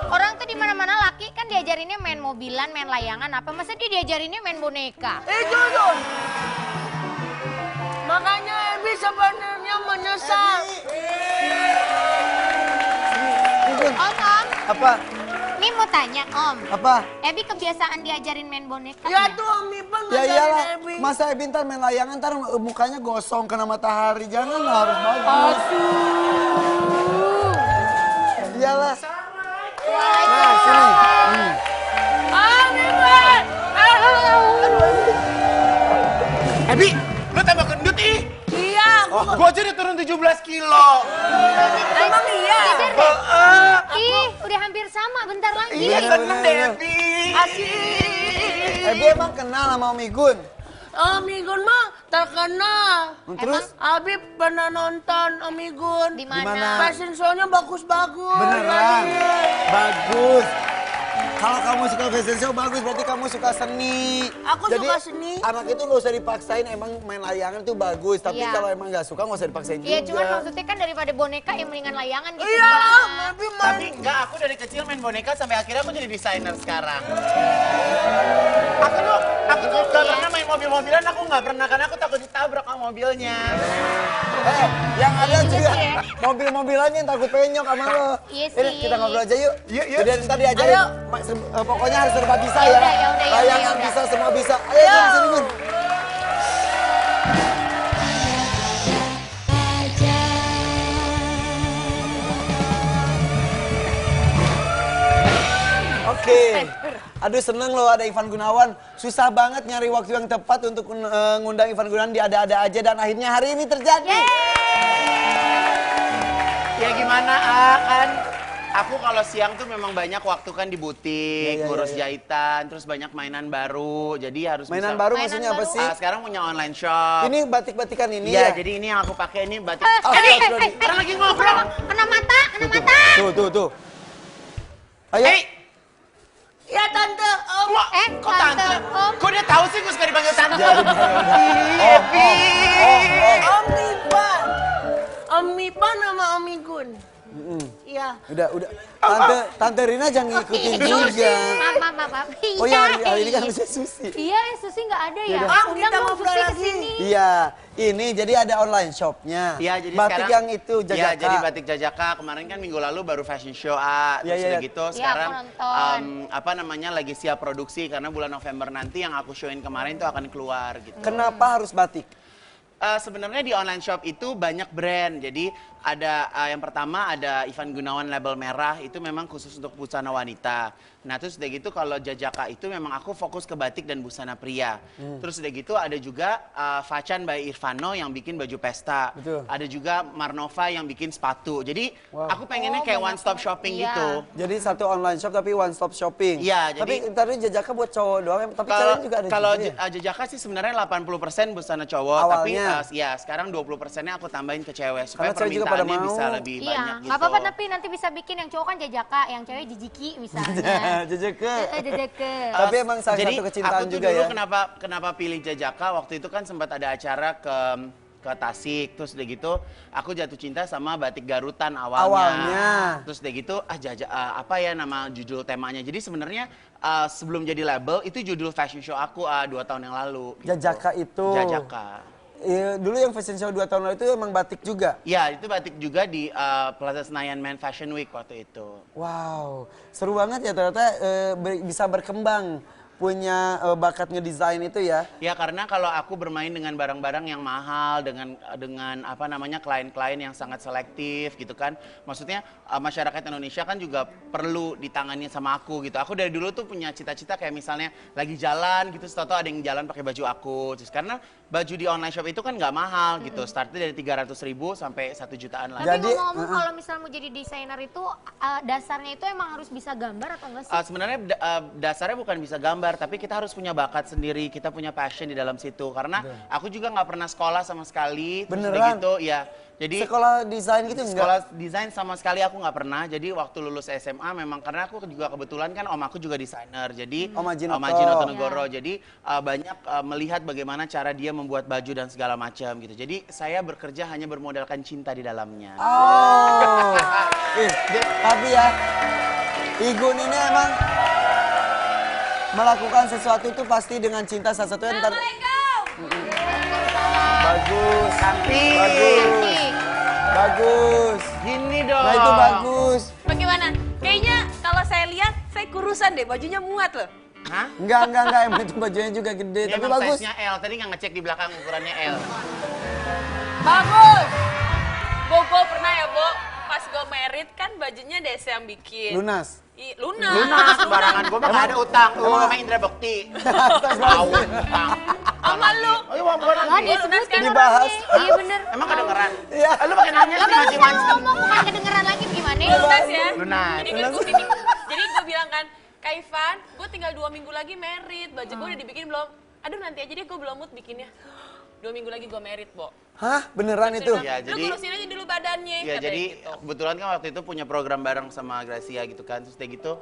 Orang tuh di mana-mana laki kan diajarinnya main mobilan, main layangan apa? Masa dia diajarinnya main boneka? Jujur. Makanya Ebi sebenarnya menyesal. Om. Apa? Nih mau tanya, Om. Apa? Ebi kebiasaan diajarin main boneka. Ya nggak? tuh Om Ipan Ya ngajarin iyalah, Ebi. masa Ebi ntar main layangan ntar mukanya gosong kena matahari. Jangan lah, harus bagus. Iyalah. Nah, sini. Ebi, lu tambah gendut ih. Iya, Gua aja udah turun 17 kilo. emang iya. Geser deh. Ih, udah hampir sama, bentar lagi. Iya seneng deh Ebi. Asik. Ebi emang kenal sama Om Igun? Om Igun mah terkenal. Terus? Abi pernah nonton Om Igun. Di Di mana? mana? Fashion show-nya bagus-bagus. Beneran? Bagus. Kalau kamu suka fashion show bagus, berarti kamu suka seni. Aku Jadi, suka seni. anak itu nggak usah dipaksain, emang main layangan itu bagus. Tapi Iya. kalau emang nggak suka, nggak usah dipaksain juga. Iya, cuman maksudnya kan daripada boneka yang mendingan layangan gitu. Iya, Mbak. Abi main. Tapi enggak, aku dari kecil main boneka sampai akhirnya aku jadi desainer sekarang. Aku tuh gak pernah main mobil-mobilan, aku nggak pernah karena aku takut ditabrak sama mobilnya. Yang ada Iya juga juga sih ya. mobil-mobilannya yang takut penyok sama lo. Iya Ini sih. kita ngobrol aja yuk. Yuk, yuk. Jadi ntar diajarin. Ayo. Pokoknya harus serba bisa Ya ya. udah, ya udah, ya Layangan udah, ya udah. bisa, semua bisa. Ayo Gun, sini Gun. Oke. Aduh seneng loh ada Ivan Gunawan. Susah banget nyari waktu yang tepat untuk ngundang Ivan Gunawan di Ada-Ada Aja. Dan akhirnya hari ini terjadi. Ya gimana kan aku kalau siang tuh memang banyak waktu kan di butik, Iya, iya, ngurus iya. jahitan, terus banyak mainan baru. Jadi harus Mainan bisa. baru Mainan maksudnya apa baru. sih? Sekarang punya online shop. Ini batik-batikan ini Iya, ya? jadi ini yang aku pakai ini batik. Orang lagi ngobrol. Kena mata, kena mata. Tuh. Ayo. Hei, Ya tante, Om. kok tante? Om. Kok dia tahu sih gue suka dipanggil tante? Jadi, Ebi. Om Ipan. Om Ipan sama Om Igun. Iya. Udah. Tante Rina jangan ngikutin juga. Maaf. Oh ya, Iya. hari ini kan bisa Susi. Iya, Susi nggak ada ya. Yaudah. Om, Undang kita dong ngobrol Susi ke lagi. sini. Iya, ini jadi ada online shopnya. Iya, jadi batik sekarang yang itu Iya, Jajaka. jadi batik Jajaka. Kemarin kan minggu lalu baru fashion show Iya, terus iya. udah gitu Iya, sekarang aku nonton. apa namanya lagi siap produksi karena bulan November nanti yang aku showin kemarin tuh akan keluar gitu. Kenapa harus batik? Sebenarnya di online shop itu banyak brand. Jadi ada yang pertama ada Ivan Gunawan label merah itu memang khusus untuk busana wanita. Nah terus udah gitu kalau Jajaka itu memang aku fokus ke batik dan busana pria. Terus udah gitu ada juga Facan by Irvano yang bikin baju pesta. Betul. Ada juga Marnova yang bikin sepatu. Jadi Wow. aku pengennya kayak one stop shopping Iya. gitu. Jadi satu online shop tapi one stop shopping. Iya, Tapi jadi- tadi Jajaka buat cowok doang, tapi Kalau cewek juga ada kalau juga ya? Jajaka sih sebenarnya 80% busana cowok, Awalnya. tapi ya sekarang 20%-nya aku tambahin ke cewek supaya Karena cewek juga pada permintaannya mau. bisa lebih Iya, banyak gitu. nggak apa-apa tapi nanti bisa bikin yang cowok kan Jajaka, yang cewek Jijiki misalnya. Jajaka. Jajaka. Tapi emang salah Jadi, satu kecintaan aku tuh juga dulu ya. kenapa pilih Jajaka, waktu itu kan sempat ada acara ke Tasik, terus udah gitu aku jatuh cinta sama batik Garutan awalnya. Terus udah gitu apa ya nama judul temanya. Jadi sebenarnya sebelum jadi label itu judul fashion show aku 2 tahun yang lalu. gitu. Jajaka itu. Jajaka. Iya, dulu yang fashion show 2 tahun lalu itu emang batik juga. Ya, itu batik juga di Plaza Senayan Man Fashion Week waktu itu. Wow, seru banget ya ternyata bisa berkembang punya bakat ngedesain itu ya. Ya karena kalau aku bermain dengan barang-barang yang mahal, dengan apa namanya klien-klien yang sangat selektif gitu kan. Maksudnya masyarakat Indonesia kan juga perlu ditangani sama aku gitu. Aku dari dulu tuh punya cita-cita kayak misalnya lagi jalan gitu, setelah ada yang jalan pakai baju aku. Terus karena baju di online shop itu kan nggak mahal gitu. Startnya dari 300.000 sampai 1 jutaan lah. Tapi ngomong-ngomong kalau misalnya mau jadi desainer itu dasarnya itu emang harus bisa gambar atau enggak sih? Sebenarnya dasarnya bukan bisa gambar, tapi kita harus punya bakat sendiri, kita punya passion di dalam situ. Karena aku juga nggak pernah sekolah sama sekali. Beneran? Gitu, ya. Jadi sekolah desain gitu enggak? Sekolah desain sama sekali aku nggak pernah. Jadi waktu lulus SMA memang karena aku juga kebetulan kan om aku juga desainer. Jadi Om Haji Notonegoro. Jadi banyak melihat bagaimana cara dia membuat baju dan segala macam gitu. Jadi saya bekerja hanya bermodalkan cinta di dalamnya. Oh. Tapi ya Igun ini emang melakukan sesuatu itu pasti dengan cinta. Salah satunya ntar. Bagus. Cantik. Bagus. Gini dong. Nah itu bagus. Bagaimana? Kayaknya kalau saya lihat saya kurusan deh, bajunya muat loh. Hah? Enggak. Emang itu bajunya juga gede, Ya, tapi emang bagus. size-nya L. Tadi nggak ngecek di belakang ukurannya L. Bagus. Bobo pernah ya, Bo? Pas gue merit kan bajunya Desi yang bikin. Lunas. Lunas. Lunas sembarangan. Gue mah nggak ada utang. Gue sama Indra Bekti. Tahu utang. Sama lu. Oh iya, bukan Gak lagi. Lunas kan Dibahas. Iya bener. Emang kedengeran? Iya. Lu pakai nanya sih mancing-mancing. Ngomong bukan kedengeran lagi gimana? Lunas ya. Lunas. Jadi gue bilang kan, Kak Ivan, gue tinggal 2 minggu lagi merit. Baju gue udah dibikin belum? Aduh nanti aja deh, gue belum mood bikinnya. 2 minggu lagi gue merit, Bo. Hah? Beneran itu? Ya, Lu kurusin aja dulu badannya. Ya katanya jadi gitu. kebetulan kan waktu itu punya program bareng sama Gracia gitu kan. Terus kayak gitu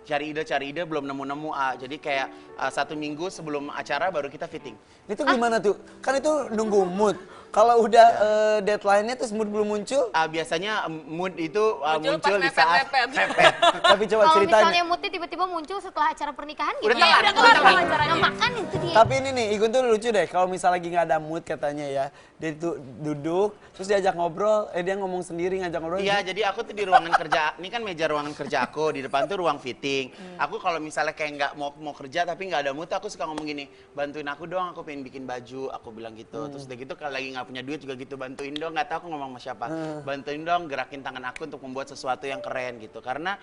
cari ide belum nemu-nemu. Jadi kayak 1 minggu sebelum acara baru kita fitting. Itu gimana tuh? Kan itu nunggu mood. Kalau udah deadline-nya terus mood belum muncul, Biasanya mood itu Muncul muncul pas di saat mepet. tapi coba Kalau misalnya ceritanya. moodnya tiba-tiba muncul setelah acara pernikahan Udah gimana? telat, udah kelar udah telat. kalau acaranya. Nah, makan itu dia. Tapi ini nih, Igun tuh lucu deh. Kalau misalnya lagi nggak ada mood katanya ya, dia tuh duduk, terus diajak ngobrol, dia ngomong sendiri ngajak ngobrol. Iya, jadi aku tuh di ruangan kerja, ini kan meja ruangan kerja aku, di depan tuh ruang fitting. Aku kalau misalnya kayak nggak mau kerja tapi nggak ada mood, aku suka ngomong gini, bantuin aku dong, aku pengen bikin baju, aku bilang gitu. Terus udah gitu kalau lagi nggak punya duit juga gitu, bantuin dong, nggak tahu aku ngomong sama siapa, bantuin dong gerakin tangan aku untuk membuat sesuatu yang keren gitu. Karena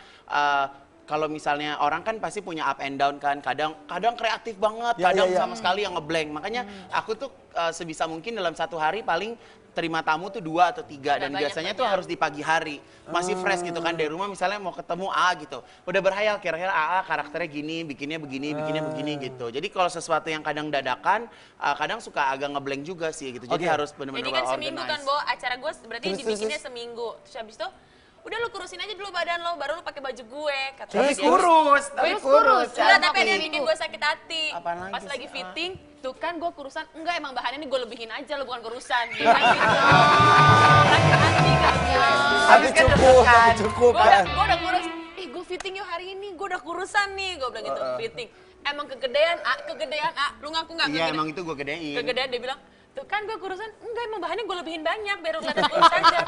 kalau misalnya orang kan pasti punya up and down kan, kadang kreatif banget, Ya, kadang ya, ya. sama sekali yang ngeblank. Makanya aku tuh sebisa mungkin dalam 1 hari paling terima tamu tuh 2 atau 3 dan biasanya tuh harus di pagi hari masih fresh gitu kan dari rumah misalnya mau ketemu A gitu udah berhayal kira-kira A karakternya gini bikinnya begini gitu jadi kalau sesuatu yang kadang dadakan kadang suka agak ngeblank juga sih gitu jadi harus benar-benar Jadi kan seminggu kan, Bo, acara gue berarti Terus, dibikinnya terus. seminggu. Terus habis itu udah lu kurusin aja dulu badan lo, baru lu pakai baju gue. tapi dia. kurus Enggak, tapi ada yang bikin gue sakit hati. Apaan lagi Pas sih? lagi fitting, tuh kan gue kurusan. Enggak, emang bahannya ini gue lebihin aja, lo bukan kurusan. Dia kan gitu. Sakit hati kan. Tapi cukup kan. Gue udah kurus. Gue fitting yuk hari ini, gue udah kurusan nih. Gue bilang gitu, fitting. Emang kegedean A. Lu ngaku nggak? iya emang itu gue gedein Kegedean, dia bilang, tuh kan gue kurusan, enggak emang bahannya gue lebihin banyak, biar lu kelihatan kurus aja.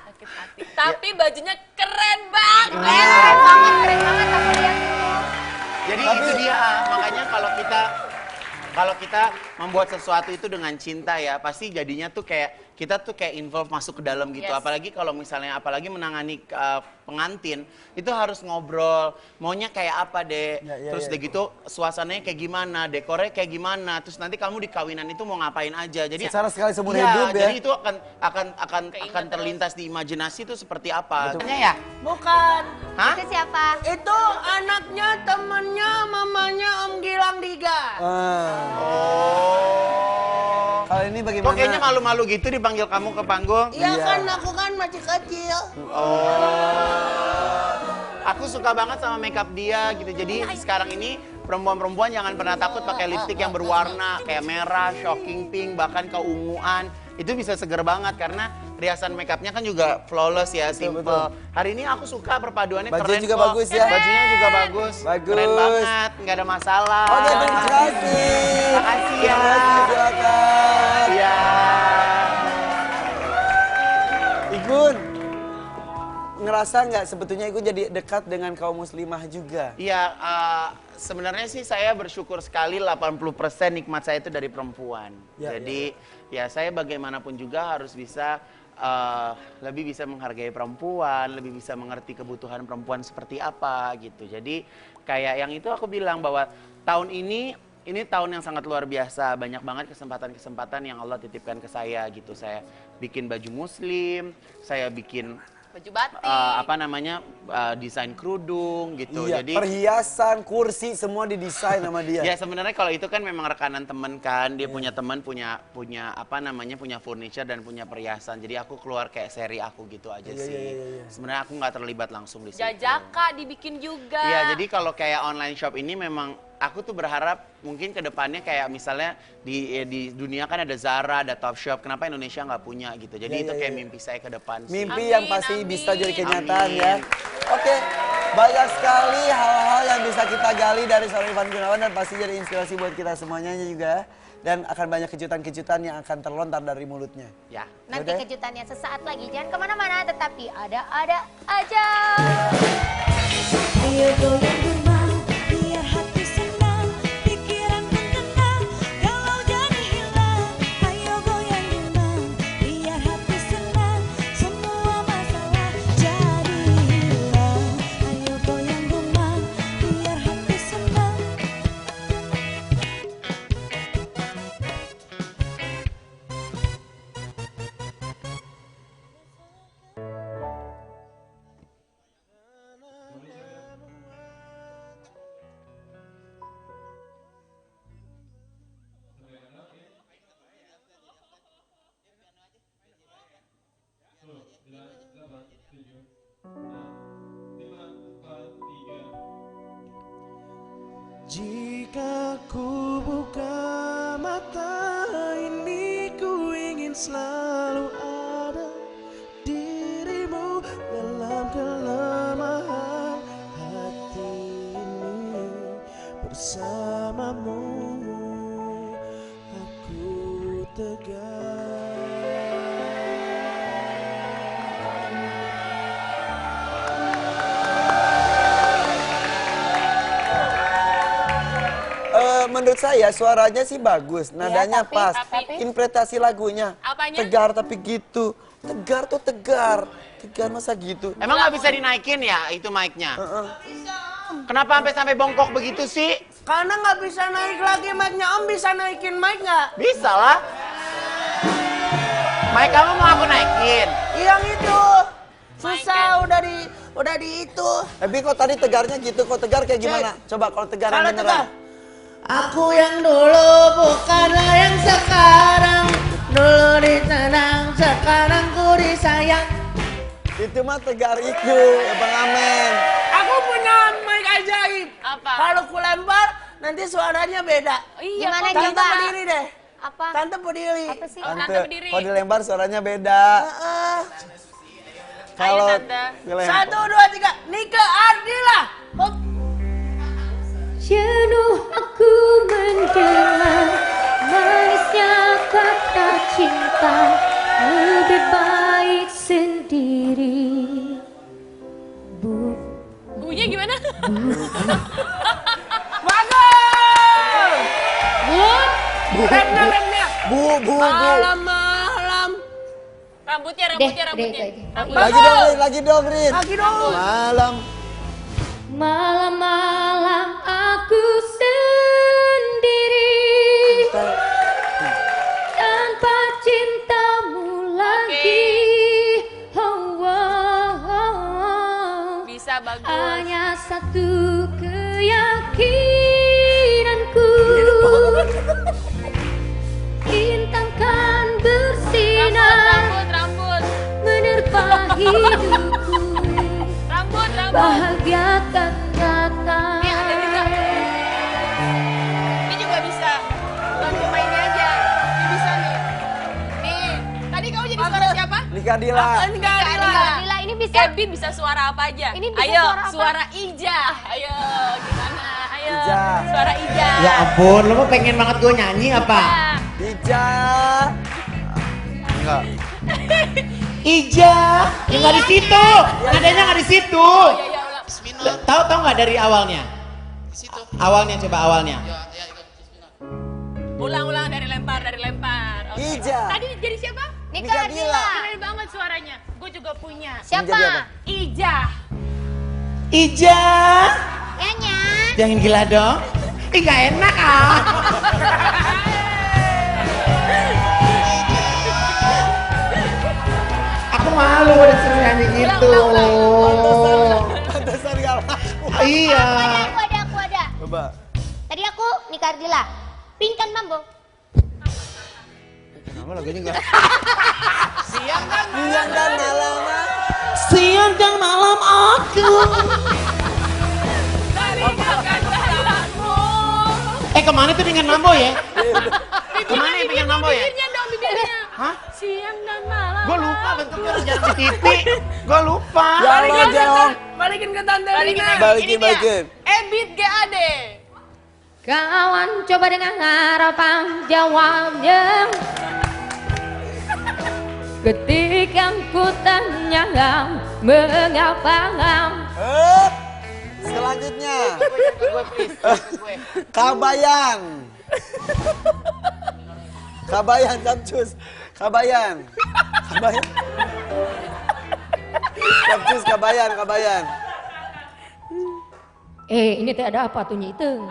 Sakit hati. Tapi bajunya keren banget. Keren banget aku lihat dulu. jadi itu dia makanya kalau kita membuat sesuatu itu dengan cinta ya pasti jadinya tuh kayak kita tuh kayak involve masuk ke dalam gitu Yes. apalagi kalau misalnya menangani pengantin itu harus ngobrol maunya kayak apa deh terus udah gitu suasananya kayak gimana dekornya kayak gimana terus nanti kamu di kawinan itu mau ngapain aja jadi Secara sekali seumur iya, hidup ya. jadi itu akan terlintas di imajinasi itu seperti apa Ya? Bukan. Hah? Itu siapa? Itu anaknya temennya mamanya Om Gilang Diga. Kalau ini Kok bagaimana? kayaknya malu-malu gitu dipanggil kamu ke panggung? Iya kan aku kan masih kecil. Aku suka banget sama makeup dia gitu. Jadi sekarang ini perempuan-perempuan jangan pernah takut pakai lipstik yang berwarna kayak merah, shocking pink, bahkan keunguan. Itu bisa seger banget karena riasan makeupnya kan juga flawless ya, simple. betul. Hari ini aku suka perpaduannya Bajunya keren juga kok. bagus ya. Bajunya juga bagus. Bagus. Keren banget, nggak ada masalah. Oke, terima kasih. Makasih ya. Terima kasih, silakan. Iya. Igun, ngerasa nggak sebetulnya Igun jadi dekat dengan kaum muslimah juga? Iya, sebenarnya sih saya bersyukur sekali 80% nikmat saya itu dari perempuan. Ya, Jadi ya saya bagaimanapun juga harus bisa lebih bisa menghargai perempuan, lebih bisa mengerti kebutuhan perempuan seperti apa gitu. Jadi kayak yang itu aku bilang bahwa tahun ini ini tahun yang sangat luar biasa. Banyak banget kesempatan-kesempatan yang Allah titipkan ke saya gitu. Saya bikin baju muslim, saya bikin Baju batik. desain kerudung gitu. Iya, Jadi perhiasan, kursi semua didesain sama dia. ya sebenarnya kalau itu kan memang rekanan temen kan, dia punya teman punya furniture dan punya perhiasan. Jadi aku keluar kayak seri aku gitu aja sih. Sebenarnya aku nggak terlibat langsung di situ. Jajaka dibikin juga. Iya, jadi kalau kayak online shop ini memang aku tuh berharap mungkin ke depannya kayak misalnya di dunia kan ada Zara, ada Topshop. Kenapa Indonesia nggak punya gitu? Jadi itu kayak mimpi saya ke depan sih. Mimpi yang pasti bisa jadi kenyataan ya. Oke, banyak sekali hal-hal yang bisa kita gali dari seorang Ivan Gunawan dan pasti jadi inspirasi buat kita semuanya juga. Dan akan banyak kejutan-kejutan yang akan terlontar dari mulutnya. Ya. Nanti kejutannya sesaat lagi. Jangan kemana-mana, tetapi ada aja. Ayo goyang gerbang, biar hati senang, pikiran pun tenang, kalau jadi hilang. Ayo goyang gerbang, biar hati senang, semua masalah jadi hilang. Ayo goyang gerbang, biar hati senang. Jika ku buka mata ini, ku ingin selalu ada dirimu dalam kelemahan hati ini. Bersamamu aku tegar. Menurut saya suaranya sih bagus, nadanya tapi- pas, tapi- interpretasi lagunya Apanya? tegar tapi gitu, tegar tuh tegar masa gitu. Emang nggak bisa dinaikin ya itu mic-nya? Kenapa sampai bongkok begitu sih? Karena nggak bisa naik lagi mic-nya. Om bisa naikin mic nggak? Bisa lah. Mic kamu mau aku naikin? Yang itu. Susah udah di itu. Tapi kok tadi tegarnya gitu, kok tegar kayak gimana? Coba kalau tegar yang Kalau beneran. tegar. Aku yang dulu bukanlah yang sekarang. Dulu ditenang, sekarang ku disayang. Itu mah tegar itu, Bang Amen. Aku punya mic ajaib. Apa? Kalau ku lempar, nanti suaranya beda. Iya, Gimana kok Tante coba? berdiri deh. Apa? Tante berdiri. Apa sih? Tante berdiri. Kalau dilempar suaranya beda. Kalau Tante. dilempar. 1, 2, 3. Nika Ardila. Hop. Jenuh aku mendengar manisnya kata cinta, lebih baik sendiri. Bunyinya gimana? Bagus. Remnya. Bu. Malam. Rambutnya. Lagi dong, Rin. Lagi dong. Malam. Malam-malam aku sendiri tanpa cintamu lagi. Oh, oh, oh. Bisa bagus. Hanya satu keyakinanku, bintang kan bersinar Rambut. menerpa hidupku. Rambut. Bahagia kan datang. Ini ada juga. Ini juga bisa. Bukan pemainnya aja. Ini bisa nih. Nih. Tadi kamu jadi suara siapa? Nika Dila. Nika Dila, ini bisa. Kevin bisa suara apa aja? Ini bisa Ayo, suara apa? suara Ija. Ayo, gimana? Ayo. Ija. Suara Ija. Ya ampun, lo mau pengen banget gue nyanyi apa? Ija. Enggak. Ija, ya nggak di situ, nadanya nggak di situ. Ya, ulang. Tahu nggak dari awalnya? Awalnya coba awalnya. Ulang dari lempar. Oke. Ija. Tadi jadi siapa? Nika Ardila. Keren banget suaranya. Gue juga punya. Jadi apa? Siapa? Ija. Ija, Nyanya. jangan gila dong. Ih, gak enak ah. Aku malu udah suruh nyanyi gitu. Pantesan gak laku. Iya. Aku ada. Coba. Tadi aku nikah Ardila. Pingkan Mambo. Kenapa lagunya enggak? Siang dan malam. Siang dan malam aku. Kemana tuh dengan Mambo ya? Kemana yang pengen Mambo ya? Bibirnya dong, bibirnya. Hah? Siang dan malam. Gue lupa bentuknya udah jadi di TV. Gue lupa. Ya Allah, Jong. Balikin ke Tante Rina. Balikin. Ebit GAD. Kawan coba dengan harapan jawabnya. Ketika ku tanya mengapa Selanjutnya. Kabayan. Kabayan, Capcus. Kabayan. Capcus, kabayan. ini teh ada apa tuh Nyi Iteng?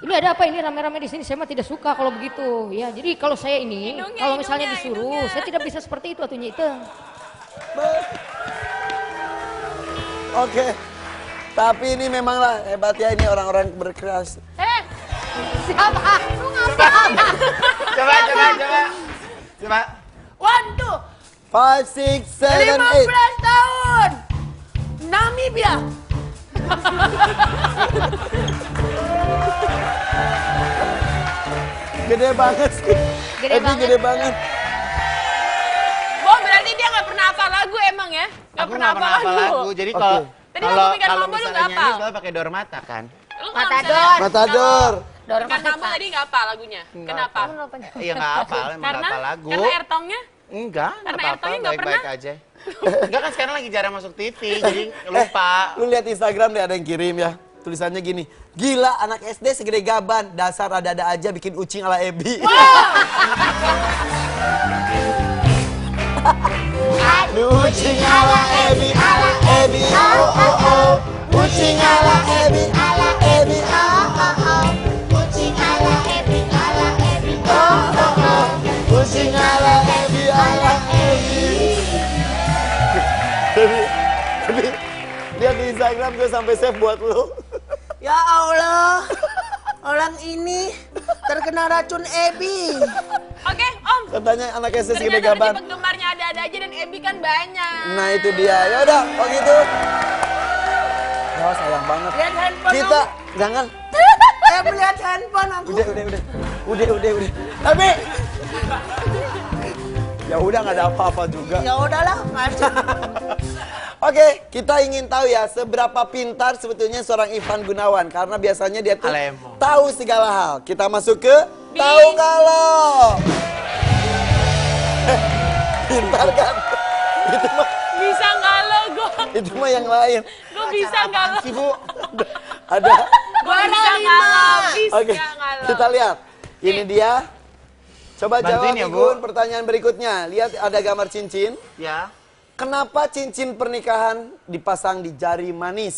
Ini ada apa ini rame-rame di sini? Saya mah tidak suka kalau begitu. Ya, jadi kalau saya ini, kalau misalnya disuruh, saya tidak bisa seperti itu atuh Nyi Iteng. Oke. Tapi ini memanglah hebat ya ini orang-orang berkeras. Siapa? Lu ngapain? Coba. 1, 2, 5, 6, 7, 8. 15 tahun. Namibia. Gede banget sih. Gede banget. Bo, berarti dia nggak pernah hafal lagu emang ya? Aku nggak pernah hafal lagu. Jadi Tadi waktu Pingkan kalau Mambo lu misalnya nggak nyanyi hafal. selalu pakai dormata kan? Lu kalau Matador. Matador. Pingkan Mambo tadi nggak hafal lagunya. Kenapa? Iya nggak hafal, emang nggak hafal lagu. Karena airtongnya? Enggak, Karena nggak apa-apa, airtongnya nggak baik-baik aja. Enggak kan sekarang lagi jarang masuk TV, jadi lupa. Lu lihat Instagram deh ada yang kirim ya. Tulisannya gini, gila anak SD segede gaban, dasar ada-ada aja bikin ucing ala Ebi. Ucing ala Ebi, oh oh oh. Ucing ala Ebi, oh oh oh. Kucing ala Ebi, Oh oh oh. Ucing ala Ebi, Tapi lihat di Instagram gue sampai save buat lu. Ya Allah. Orang ini terkena racun Ebi. Oke, Om. Katanya anak SD segede Ternyata gaban. penggemarnya ada-ada aja dan Ebi kan banyak. Nah itu dia. Ya udah, kalau gitu. Oh sayang banget. Lihat handphone. Kita jangan. Lihat handphone aku. Udah. Tapi ya udah nggak ada apa-apa juga. Ya udahlah, ngaji. Oke, kita ingin tahu ya seberapa pintar sebetulnya seorang Ivan Gunawan karena biasanya dia tuh Alemo. tahu segala hal. Kita masuk ke tahu kalau. Pintar kan? Itu mah Bisa nggak lo, gue? itu mah yang lain. Gue bisa nggak lo? Sih Bu, Ada. Gue bisa nggak lo? Bisa Oke, nggak lo? kita lihat. Ini dia. Coba jawab Bantuin ya, Bu. Igun pertanyaan berikutnya. Lihat ada gambar cincin. ya. Kenapa cincin pernikahan dipasang di jari manis?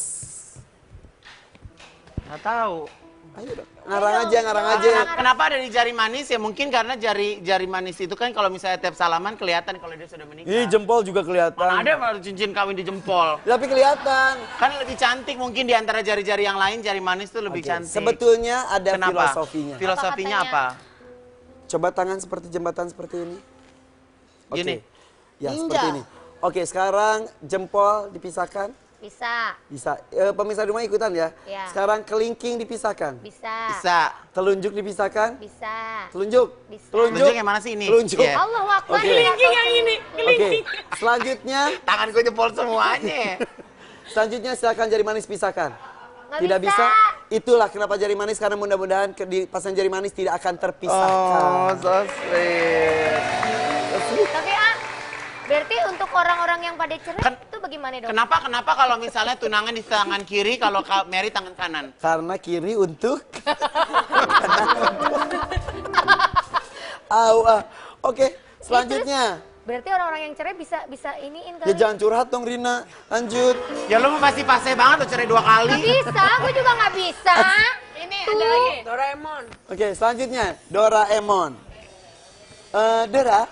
Nggak tahu. Ayo dong. Ngarang aja. Kenapa ada di jari manis ya? Mungkin karena jari manis itu kan kalau misalnya tiap salaman kelihatan kalau dia sudah menikah. Ih, jempol juga kelihatan. Mana ada kalau cincin kawin di jempol? Tapi kelihatan. Kan lebih cantik mungkin di antara jari-jari yang lain, jari manis tuh lebih Oke, cantik. sebetulnya ada Kenapa? filosofinya. Filosofinya Apa apa? Coba tangan seperti jembatan seperti ini. Oke. Gini. Ya, Ninja. seperti ini. Oke, sekarang jempol dipisahkan. Bisa. Bisa. Pemirsa di rumah ikutan ya. Ya. Sekarang kelingking dipisahkan. Bisa. Bisa. Telunjuk dipisahkan. Bisa. Telunjuk. Bisa. Telunjuk yang mana sih ini? Telunjuk. Iya. Allahu Akbar. Oke. Kelingking yang ini, Oke. kelingking. Selanjutnya, Tangan gue jempol semuanya. selanjutnya silakan jari manis pisahkan. Nggak Tidak bisa. Itulah kenapa jari manis karena mudah-mudahan di pasang jari manis tidak akan terpisahkan. Oh, so sweet. Tapi berarti untuk orang-orang yang pada cerai itu bagaimana dong? Kenapa kalau misalnya tunangan di tangan kiri, kalau Mary tangan kanan? Karena kiri untuk Oke, selanjutnya. Berarti orang-orang yang cerai bisa iniin Ya kali. jangan curhat dong Rina. Lanjut. Ya lu pasti pasnya banget tuh cerai 2 kali. Nggak bisa, gue juga nggak bisa. ini ada lagi. Doraemon. Oke, selanjutnya Doraemon. Dora,